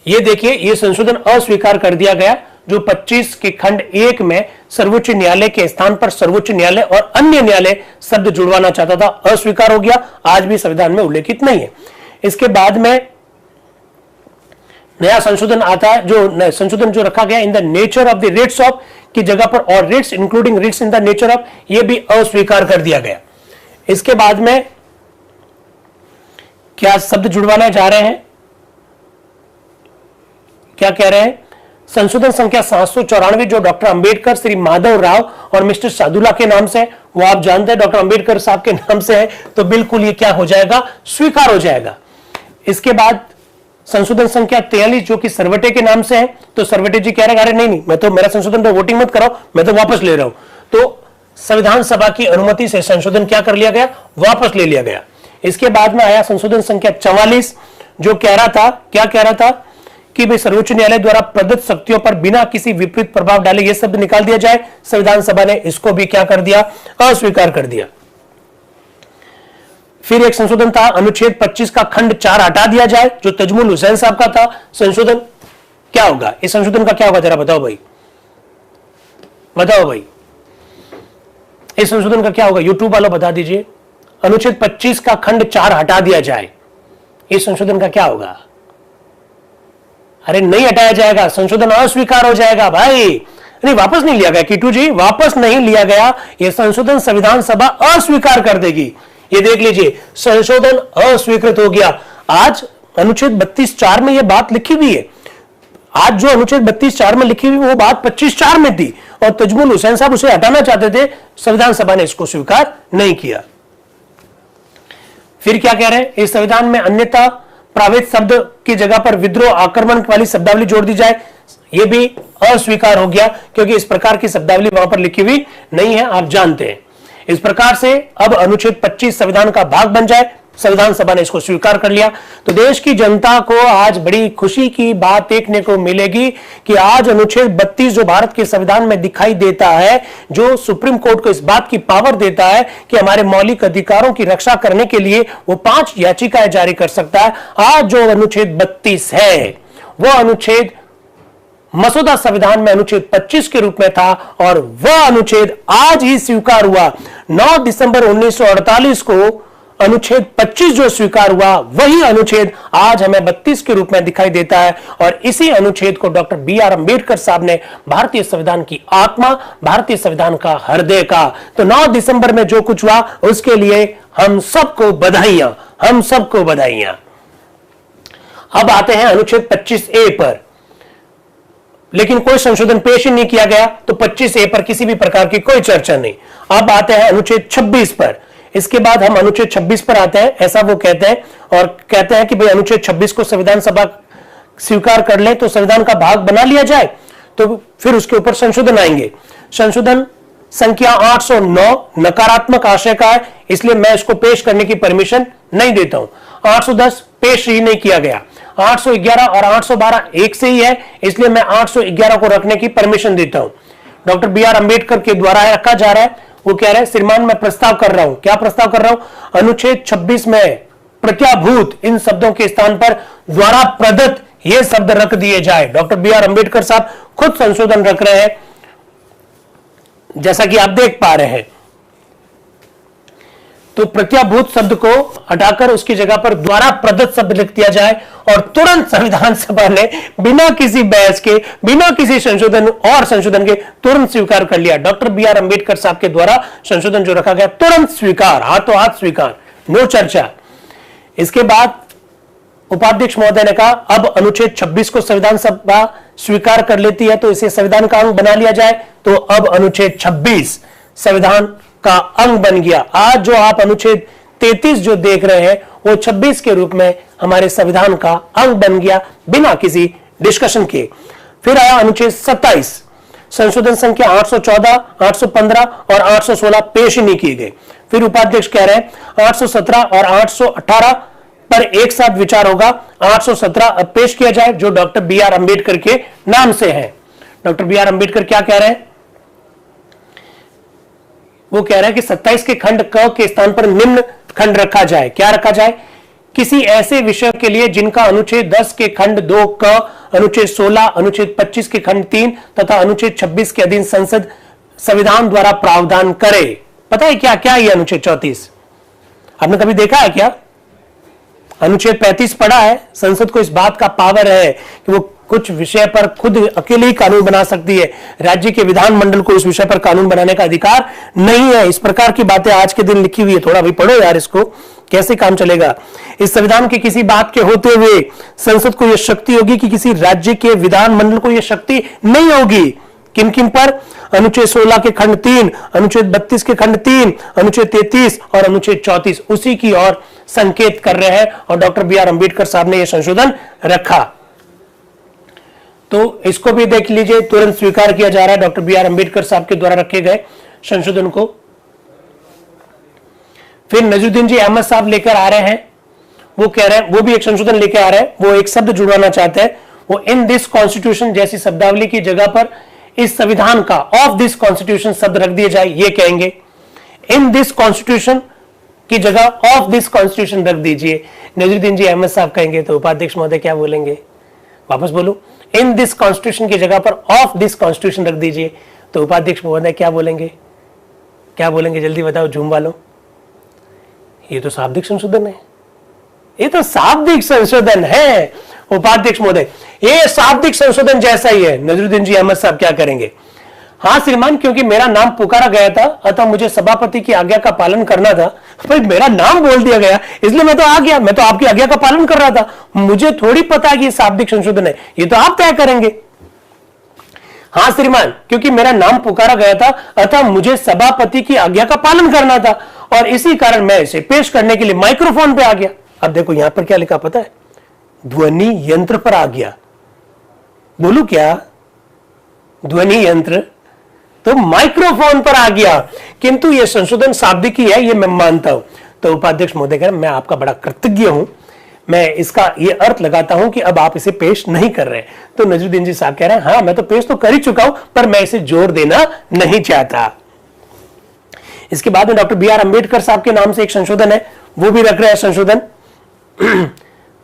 ये देखिए, ये संशोधन अस्वीकार कर दिया गया जो 25 के खंड 1 में सर्वोच्च न्यायालय के स्थान पर सर्वोच्च न्यायालय और अन्य न्यायालय शब्द जुड़वाना चाहता था, अस्वीकार हो गया, आज भी संविधान में उल्लेखित नहीं है। इसके बाद में नया संशोधन आता है, जो संशोधन जो रखा गया in the nature of the writs of की जगह पर और writs including writs in the nature of, ये भी अस्वीकार कर दिया गया। इसके बाद में क्या शब्द जुड़वाने जा रहे हैं, क्या कह रहे हैं? संशोधन संख्या 794 जो डॉक्टर अंबेडकर, श्री माधव राव और मिस्टर सादुल्ला के नाम से, वो आप जानते हैं डॉक्टर अंबेडकर साहब के नाम से है, तो बिल्कुल ये क्या हो जाएगा, स्वीकार हो जाएगा। इसके बाद संशोधन संख्या 43 जो कि सरवटे के नाम से है, तो सरवटे जी कह रहे हैं, अरे नहीं, मैं तो मेरा संशोधन पे वोटिंग मत कराओ, मैं तो वापस ले रहा हूं। तो संविधान सभा की अनुमति से संशोधन क्या कर लिया गया, वापस ले लिया गया। इसके बाद में आया संशोधन संख्या 44 जो कह रहा था, क्या कह रहा था कि भाई सर्वोच्च न्यायालय द्वारा प्रदत्त शक्तियों पर बिना किसी विपरीत प्रभाव डाले यह शब्द निकाल दिया जाए। संविधान सभा ने इसको भी क्या कर दिया, अस्वीकार कर दिया। फिर एक संशोधन था, अनुच्छेद 25 का खंड 4 हटा दिया जाए, जो तजमुल हुसैन साहब का था। संशोधन क्या होगा, इस संशोधन का क्या होगा जरा बताओ भाई, बताओ भाई, इस संशोधन का क्या होगा? यूट्यूब वालों बता दीजिए। अनुच्छेद 25 का खंड 4 हटा दिया जाए, इस संशोधन का क्या होगा? अरे नहीं हटाया जाएगा, संशोधन अस्वीकार हो जाएगा भाई। नहीं, वापस नहीं लिया गया कीटू जी, वापस नहीं लिया गया। यह संशोधन संविधान सभा अस्वीकार कर देगी। ये देख लीजिए, संशोधन अस्वीकृत हो गया। आज अनुच्छेद 32(4) में यह बात लिखी हुई है। आज जो अनुच्छेद 32(4) में लिखी हुई वो बात 25(4) में थी, और तजमुल हुसैन साहब उसे हटाना चाहते थे, संविधान सभा ने इसको स्वीकार नहीं किया। फिर क्या कह रहे हैं? इस संविधान में अन्यथा प्रावित शब्द की जगह पर विद्रोह आक्रमण वाली शब्दावली जोड़ दी जाए, यह भी अस्वीकार हो गया, क्योंकि इस प्रकार की शब्दावली वहां पर लिखी हुई नहीं है, आप जानते हैं। इस प्रकार से अब अनुच्छेद 25 संविधान का भाग बन जाए, संविधान सभा ने इसको स्वीकार कर लिया। तो देश की जनता को आज बड़ी खुशी की बात देखने को मिलेगी कि आज अनुच्छेद 32 जो भारत के संविधान में दिखाई देता है, जो सुप्रीम कोर्ट को इस बात की पावर देता है कि हमारे मौलिक अधिकारों की रक्षा करने के लिए वो 5 याचिकाएं जारी कर सकता है, आज जो अनुच्छेद 32 है वो अनुच्छेद मसौदा संविधान में अनुच्छेद 25 के रूप में था, और वह अनुच्छेद आज ही स्वीकार हुआ। 9 दिसंबर 1948 को अनुच्छेद 25 जो स्वीकार हुआ, वही अनुच्छेद आज हमें 32 के रूप में दिखाई देता है। और इसी अनुच्छेद को डॉक्टर बी.आर. अंबेडकर साहब ने भारतीय संविधान की आत्मा, भारतीय संविधान का हृदय का। तो 9 दिसंबर में जो कुछ हुआ उसके लिए हम सबको बधाइयां, हम सबको बधाइयां। अब आते हैं अनुच्छेद 25A पर, लेकिन कोई संशोधन पेश ही नहीं किया गया, तो 25A पर किसी भी प्रकार की कोई चर्चा नहीं। अब आते हैं अनुच्छेद 26 पर। इसके बाद हम अनुच्छेद 26 पर आते हैं, ऐसा वो कहते हैं, और कहते हैं कि भाई अनुच्छेद 26 को संविधान सभा स्वीकार कर ले तो संविधान का भाग बना लिया जाए। तो फिर उसके ऊपर संशोधन आएंगे। संशोधन संख्या 809 नकारात्मक आशय का है, इसलिए मैं इसको पेश करने की परमिशन नहीं देता हूं। 810 पेश ही नहीं किया गया। 811 और 812 एक से ही है, इसलिए मैं 811 को रखने की परमिशन देता हूं। Doctor B R. अंबेडकर के द्वारा रखा जा रहा है। वो कह रहे हैं, श्रीमान मैं प्रस्ताव कर रहा हूं। क्या प्रस्ताव कर रहा हूं? अनुच्छेद 26 में प्रत्याभूत इन शब्दों के स्थान पर द्वारा प्रदत्त ये शब्द रख दिए जाए। Doctor B R. अंबेडकर साहब खुद संशोधन रख रहे हैं, जैसा कि आप देख पा रहे हैं। तो प्रत्याभूत शब्द को हटाकर उसकी जगह पर द्वारा प्रदत्त शब्द लिख दिया जाए, और तुरंत संविधान सभा ने बिना किसी बहस के, बिना किसी संशोधन के तुरंत स्वीकार कर लिया। Doctor B R. अंबेडकर साहब के द्वारा संशोधन जो रखा गया, तुरंत स्वीकार, हाथों हाथ स्वीकार, नो चर्चा। इसके बाद उपाध्यक्ष महोदय ने कहा, अब अनुच्छेद 26 को संविधान सभा स्वीकार कर लेती है तो इसे संविधान का अंग बना लिया जाए। तो अब अनुच्छेद 26 संविधान का अंग बन गया। आज जो आप अनुच्छेद 33 जो देख रहे हैं, वो 26 के रूप में हमारे संविधान का अंग बन गया, बिना किसी डिस्कशन के। फिर आया अनुच्छेद 27, संशोधन संख्या 814, 815 और 816 पेश ही नहीं किए गए। फिर उपाध्यक्ष कह रहे हैं 817 और 818 पर एक साथ विचार होगा। 817 अब पेश किया जाए, जो डॉक्टर बी.आर. अंबेडकर के नाम से है। Doctor B R. अंबेडकर क्या कह रहे हैं? वो कह रहे हैं कि 27 के खंड क के स्थान पर निम्न खंड रखा जाए। क्या रखा जाए? किसी ऐसे विषय के लिए जिनका अनुच्छेद 10 के खंड 2 क, अनुच्छेद 16, अनुच्छेद 25 के खंड 3 तथा अनुच्छेद 26 के अधीन संसद संविधान द्वारा प्रावधान करे। पता है क्या क्या ये अनुच्छेद 34? आपने कभी देखा है क्या? अनुच्छेद 35 पढ़ा है। संसद को इस बात का पावर है कि वो कुछ विषय पर खुद अकेले ही कानून बना सकती है। राज्य के विधानमंडल को इस विषय पर कानून बनाने का अधिकार नहीं है। इस प्रकार की बातें आज के दिन लिखी हुई है। थोड़ा भी पढ़ो यार, इसको कैसे काम चलेगा। इस संविधान के किसी बात के होते हुए संसद को यह शक्ति होगी कि किसी राज्य के विधानमंडल को यह शक्ति नहीं होगी। किन किन पर? अनुच्छेद 16 के खंड 3, अनुच्छेद 32 के खंड 3, अनुच्छेद 33 और अनुच्छेद 34 उसी की ओर संकेत कर रहे हैं, और डॉक्टर बी.आर. अंबेडकर साहब ने यह संशोधन रखा। तो इसको भी देख लीजिए, तुरंत स्वीकार किया जा रहा है डॉक्टर बी.आर. अंबेडकर साहब के द्वारा रखे गए संशोधन को। फिर नजरुद्दीन जी अहमद साहब लेकर आ रहे हैं, वो कह रहे हैं, वो भी एक संशोधन लेकर आ रहे हैं। वो एक शब्द जुड़वाना चाहते हैं। वो इन दिस कॉन्स्टिट्यूशन जैसी शब्दावली की जगह पर इस संविधान का ऑफ दिस कॉन्स्टिट्यूशन शब्द रख दिए जाए, ये कहेंगे। इन दिस कॉन्स्टिट्यूशन की जगह ऑफ दिस कॉन्स्टिट्यूशन रख दीजिए, नजरुद्दीन जी अहमद साहब कहेंगे। तो उपाध्यक्ष महोदय क्या बोलेंगे? वापस बोलो, इन दिस कॉन्स्टिट्यूशन की जगह पर ऑफ दिस कॉन्स्टिट्यूशन रख दीजिए। तो उपाध्यक्ष महोदय क्या बोलेंगे? क्या बोलेंगे जल्दी बताओ जूम वालों? ये तो शाब्दिक संशोधन है, ये तो शाब्दिक संशोधन है उपाध्यक्ष महोदय, ये शाब्दिक संशोधन जैसा ही है। नजरुद्दीन जी अहमद साहब क्या करेंगे? हाँ श्रीमान, क्योंकि मेरा नाम पुकारा गया था अतः मुझे सभापति की आज्ञा का पालन करना था। भाई मेरा नाम बोल दिया गया इसलिए मैं तो आ गया, मैं तो आपकी आज्ञा का पालन कर रहा था, मुझे थोड़ी पता है कि ये शाब्दिक संशोधन है, ये तो आप तय करेंगे। हाँ श्रीमान, क्योंकि मेरा नाम पुकारा गया था अतः मुझे सभापति की आज्ञा का पालन करना था और इसी कारण मैं इसे पेश करने के लिए माइक्रोफोन पे आ गया। अब देखो यहां पर क्या लिखा पता है? ध्वनि यंत्र पर आ गया। बोलू क्या? ध्वनि यंत्र तो माइक्रोफोन पर आ गया, किंतु यह संशोधन शाब्दिक ही है, यह मैं मानता हूं। तो उपाध्यक्ष महोदय कह रहे मैं आपका बड़ा कृतज्ञ हूं, मैं इसका ये अर्थ लगाता हूं कि अब आप इसे पेश नहीं कर रहे। तो नजरुद्दीन जी साहब कह रहे हैं हाँ मैं तो पेश तो कर ही चुका हूं, पर मैं इसे जोर देना नहीं चाहता। इसके बाद में डॉक्टर बी आर अंबेडकर साहब के नाम से एक संशोधन है, वो भी रख रहे हैं संशोधन।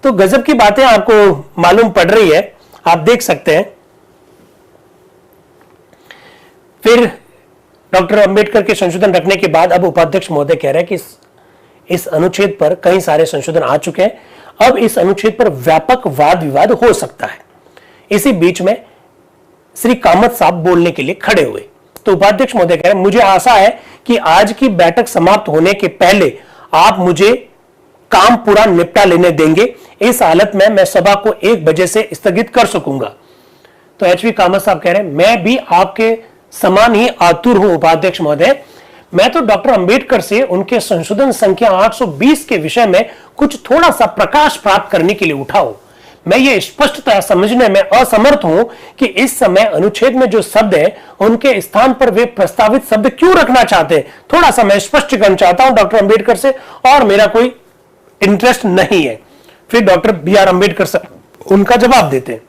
तो गजब की बातें आपको मालूम पड़ रही है, आप देख सकते हैं। फिर डॉक्टर अंबेडकर के संशोधन रखने के बाद अब उपाध्यक्ष महोदय कह रहे हैं कि इस अनुच्छेद पर कई सारे संशोधन आ चुके हैं, अब इस अनुच्छेद पर व्यापक वाद विवाद हो सकता है। इसी बीच में श्री कामत साहब बोलने के लिए खड़े हुए। तो उपाध्यक्ष महोदय कह रहे हैं मुझे आशा है कि आज की बैठक समाप्त होने के पहले आप मुझे काम पूरा निपटा लेने देंगे, इस हालत में मैं सभा को 1 बजे से स्थगित कर सकूंगा। तो एचवी कामत साहब कह रहे हैं मैं भी आपके समान ही आतुर हूं उपाध्यक्ष महोदय, मैं तो डॉक्टर अंबेडकर से उनके संशोधन संख्या 820 के विषय में कुछ थोड़ा सा प्रकाश प्राप्त करने के लिए उठा हूं। मैं ये स्पष्टतः समझने में असमर्थ हूं कि इस समय अनुच्छेद में जो शब्द है उनके स्थान पर वे प्रस्तावित शब्द क्यों रखना चाहते हैं। थोड़ा सा मैं स्पष्ट करना चाहता हूं डॉक्टर अंबेडकर से, और मेरा कोई इंटरेस्ट नहीं है। फिर डॉक्टर बी आर अंबेडकर साहब उनका जवाब देते हैं,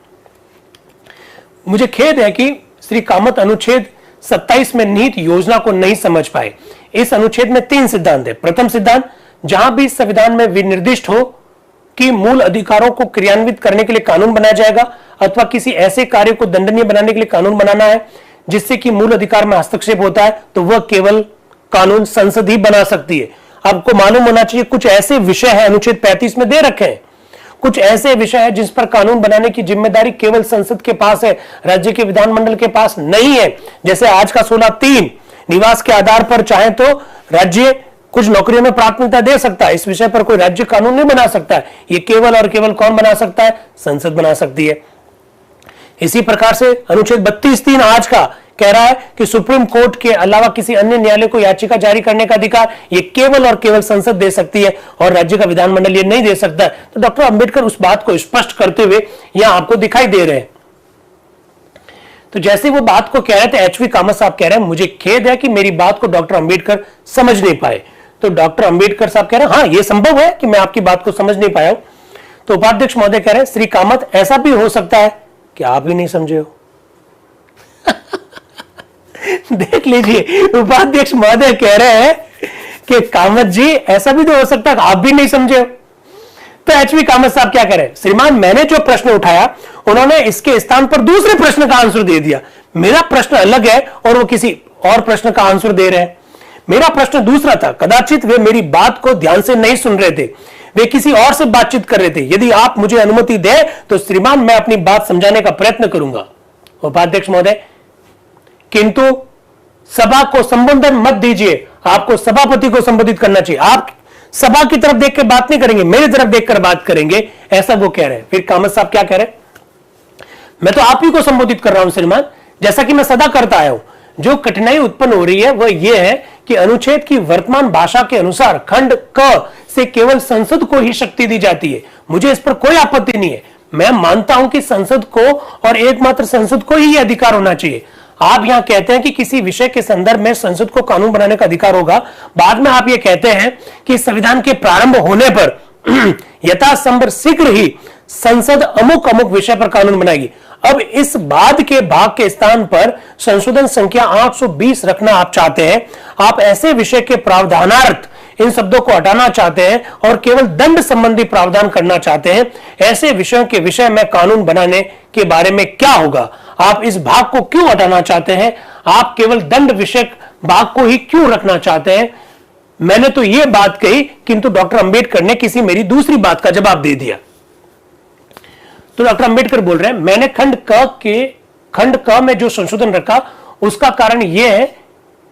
मुझे खेद है कि श्री कामत अनुच्छेद 27 में निहित योजना को नहीं समझ पाए। इस अनुच्छेद में 3 सिद्धांत है। प्रथम सिद्धांत, जहां भी संविधान में विनिर्दिष्ट हो कि मूल अधिकारों को क्रियान्वित करने के लिए कानून बनाया जाएगा अथवा किसी ऐसे कार्य को दंडनीय बनाने के लिए कानून बनाना है जिससे कि मूल अधिकार में हस्तक्षेप होता है, तो वह केवल कानून संसद ही बना सकती है। आपको मालूम होना चाहिए कुछ ऐसे विषय है अनुच्छेद 35 में दे रखे हैं, कुछ ऐसे विषय है जिस पर कानून बनाने की जिम्मेदारी केवल संसद के पास है, राज्य के विधानमंडल के पास नहीं है। जैसे आज का 16(3) निवास के आधार पर चाहे तो राज्य कुछ नौकरियों में प्राथमिकता दे सकता है, इस विषय पर कोई राज्य कानून नहीं बना सकता है। ये केवल और केवल कौन बना सकता है? संसद बना सकती है। इसी प्रकार से अनुच्छेद 32(3) आज का कह रहा है कि सुप्रीम कोर्ट के अलावा किसी अन्य न्यायालय को याचिका जारी करने का अधिकार ये केवल और केवल संसद दे सकती है और राज्य का विधानमंडल ये नहीं दे सकता। तो डॉक्टर अंबेडकर उस बात को स्पष्ट करते हुए यहां आपको दिखाई दे रहे हैं। तो जैसे वो बात को कह रहे थे, एचवी कामत साहब कह रहे हैं मुझे खेद है कि मेरी बात को डॉक्टर अंबेडकर समझ नहीं पाए। तो डॉक्टर अंबेडकर साहब कह रहे हैं हाँ ये संभव है कि मैं आपकी बात को समझ नहीं पाया हूं। तो उपाध्यक्ष महोदय कह रहे हैं श्री कामत ऐसा भी हो सकता है कि आप ही नहीं समझे हो। देख लीजिए उपाध्यक्ष महोदय कह रहे हैं कि कामत जी ऐसा भी तो हो सकता है आप भी नहीं समझे हो। तो एचवी कामत साहब क्या करें, श्रीमान मैंने जो प्रश्न उठाया उन्होंने इसके स्थान पर दूसरे प्रश्न का आंसर दे दिया। मेरा प्रश्न अलग है और वो किसी और प्रश्न का आंसर दे रहे हैं। मेरा प्रश्न दूसरा था, कदाचित वे मेरी बात को ध्यान से नहीं सुन रहे थे, वे किसी और से बातचीत कर रहे थे। यदि आप मुझे अनुमति दें तो श्रीमान मैं अपनी बात समझाने का प्रयत्न करूंगा। उपाध्यक्ष महोदय किंतु सभा को संबोधन मत दीजिए, आपको सभापति को संबोधित करना चाहिए। आप सभा की तरफ देख कर बात नहीं करेंगे, मेरी तरफ देखकर बात करेंगे, ऐसा वो कह रहे हैं। फिर कामत साहब क्या कह रहे हैं, मैं तो आप ही को संबोधित कर रहा हूं श्रीमान, जैसा कि मैं सदा करता आया हूं। जो कठिनाई उत्पन्न हो रही है वह यह है कि अनुच्छेद की वर्तमान भाषा के अनुसार खंड क से केवल संसद को ही शक्ति दी जाती है। मुझे इस पर कोई आपत्ति नहीं है, मैं मानता हूं कि संसद को और एकमात्र संसद को ही यह अधिकार होना चाहिए। आप यहां कहते हैं कि किसी विषय के संदर्भ में संसद को कानून बनाने का अधिकार होगा, बाद में आप यह कहते हैं कि संविधान के प्रारंभ होने पर यथासंभव शीघ्र ही संसद अमुक अमुक विषय पर कानून बनाएगी। अब इस बाद के भाग के स्थान पर संशोधन संख्या 820 रखना आप चाहते हैं। आप ऐसे विषय के प्रावधानार्थ इन शब्दों को हटाना चाहते हैं और केवल दंड संबंधी प्रावधान करना चाहते हैं। ऐसे विषयों के विषय में कानून बनाने के बारे में क्या होगा? आप इस भाग को क्यों हटाना चाहते हैं? आप केवल दंड विषयक भाग को ही क्यों रखना चाहते हैं? मैंने तो यह बात कही, किंतु डॉक्टर अंबेडकर ने किसी मेरी दूसरी बात का जवाब दे दिया। तो डॉक्टर अंबेडकर बोल रहे हैं, मैंने खंड क में जो संशोधन रखा उसका कारण यह है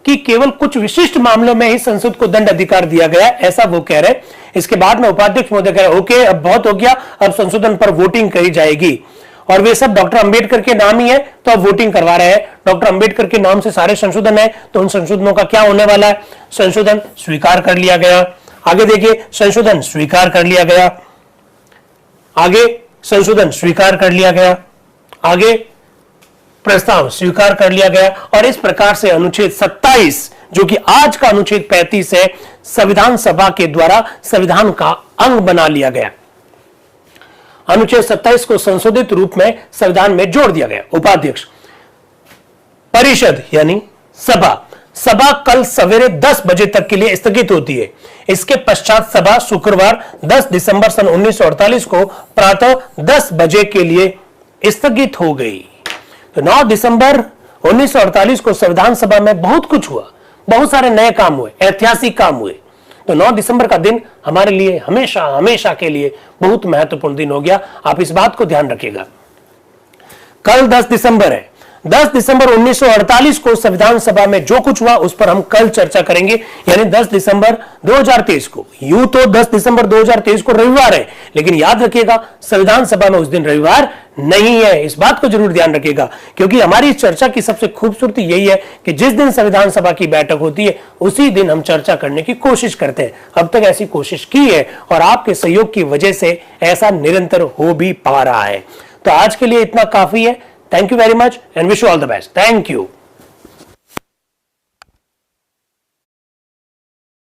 कि केवल कुछ विशिष्ट मामलों में ही संसद को दंड अधिकार दिया गया, ऐसा वो कह रहे। इसके बाद में उपाध्यक्ष महोदय कह रहे, ओके अब बहुत हो गया, अब संशोधन पर वोटिंग करी जाएगी। और वे सब डॉक्टर अंबेडकर के नाम ही है, तो अब वोटिंग करवा रहे हैं। डॉक्टर अंबेडकर के नाम से सारे संशोधन है, तो उन संशोधनों का क्या होने वाला है? संशोधन स्वीकार कर लिया गया। आगे देखिए, संशोधन स्वीकार कर लिया गया। आगे संशोधन स्वीकार कर लिया गया। आगे प्रस्ताव स्वीकार कर लिया गया। और इस प्रकार से अनुच्छेद 27, जो कि आज का अनुच्छेद 35 है, संविधान सभा के द्वारा संविधान का अंग बना लिया गया। अनुच्छेद 27 को संशोधित रूप में संविधान में जोड़ दिया गया। उपाध्यक्ष, परिषद यानी सभा कल सवेरे 10 बजे तक के लिए स्थगित होती है। इसके पश्चात सभा शुक्रवार 10 दिसंबर सन 1948 को प्रातः 10 बजे के लिए स्थगित हो गई। तो 9 दिसंबर 1948 को संविधान सभा में बहुत कुछ हुआ, बहुत सारे नए काम हुए, ऐतिहासिक काम हुए। तो 9 दिसंबर का दिन हमारे लिए हमेशा हमेशा के लिए बहुत महत्वपूर्ण दिन हो गया। आप इस बात को ध्यान रखिएगा। कल 10 दिसंबर है। 10 दिसंबर 1948 को संविधान सभा में जो कुछ हुआ उस पर हम कल चर्चा करेंगे, यानी 10 दिसंबर 2023 को। यूं तो 10 दिसंबर 2023 को रविवार है, लेकिन याद रखिएगा संविधान सभा में उस दिन रविवार नहीं है। इस बात को जरूर ध्यान रखिएगा, क्योंकि हमारी इस चर्चा की सबसे खूबसूरती यही है कि जिस दिन संविधान सभा की बैठक होती है उसी दिन हम चर्चा करने की कोशिश करते हैं। अब तक ऐसी कोशिश की है और आपके सहयोग की वजह से ऐसा निरंतर हो भी पा रहा है। तो आज के लिए इतना काफी है। Thank you very much and wish you all the best. Thank you.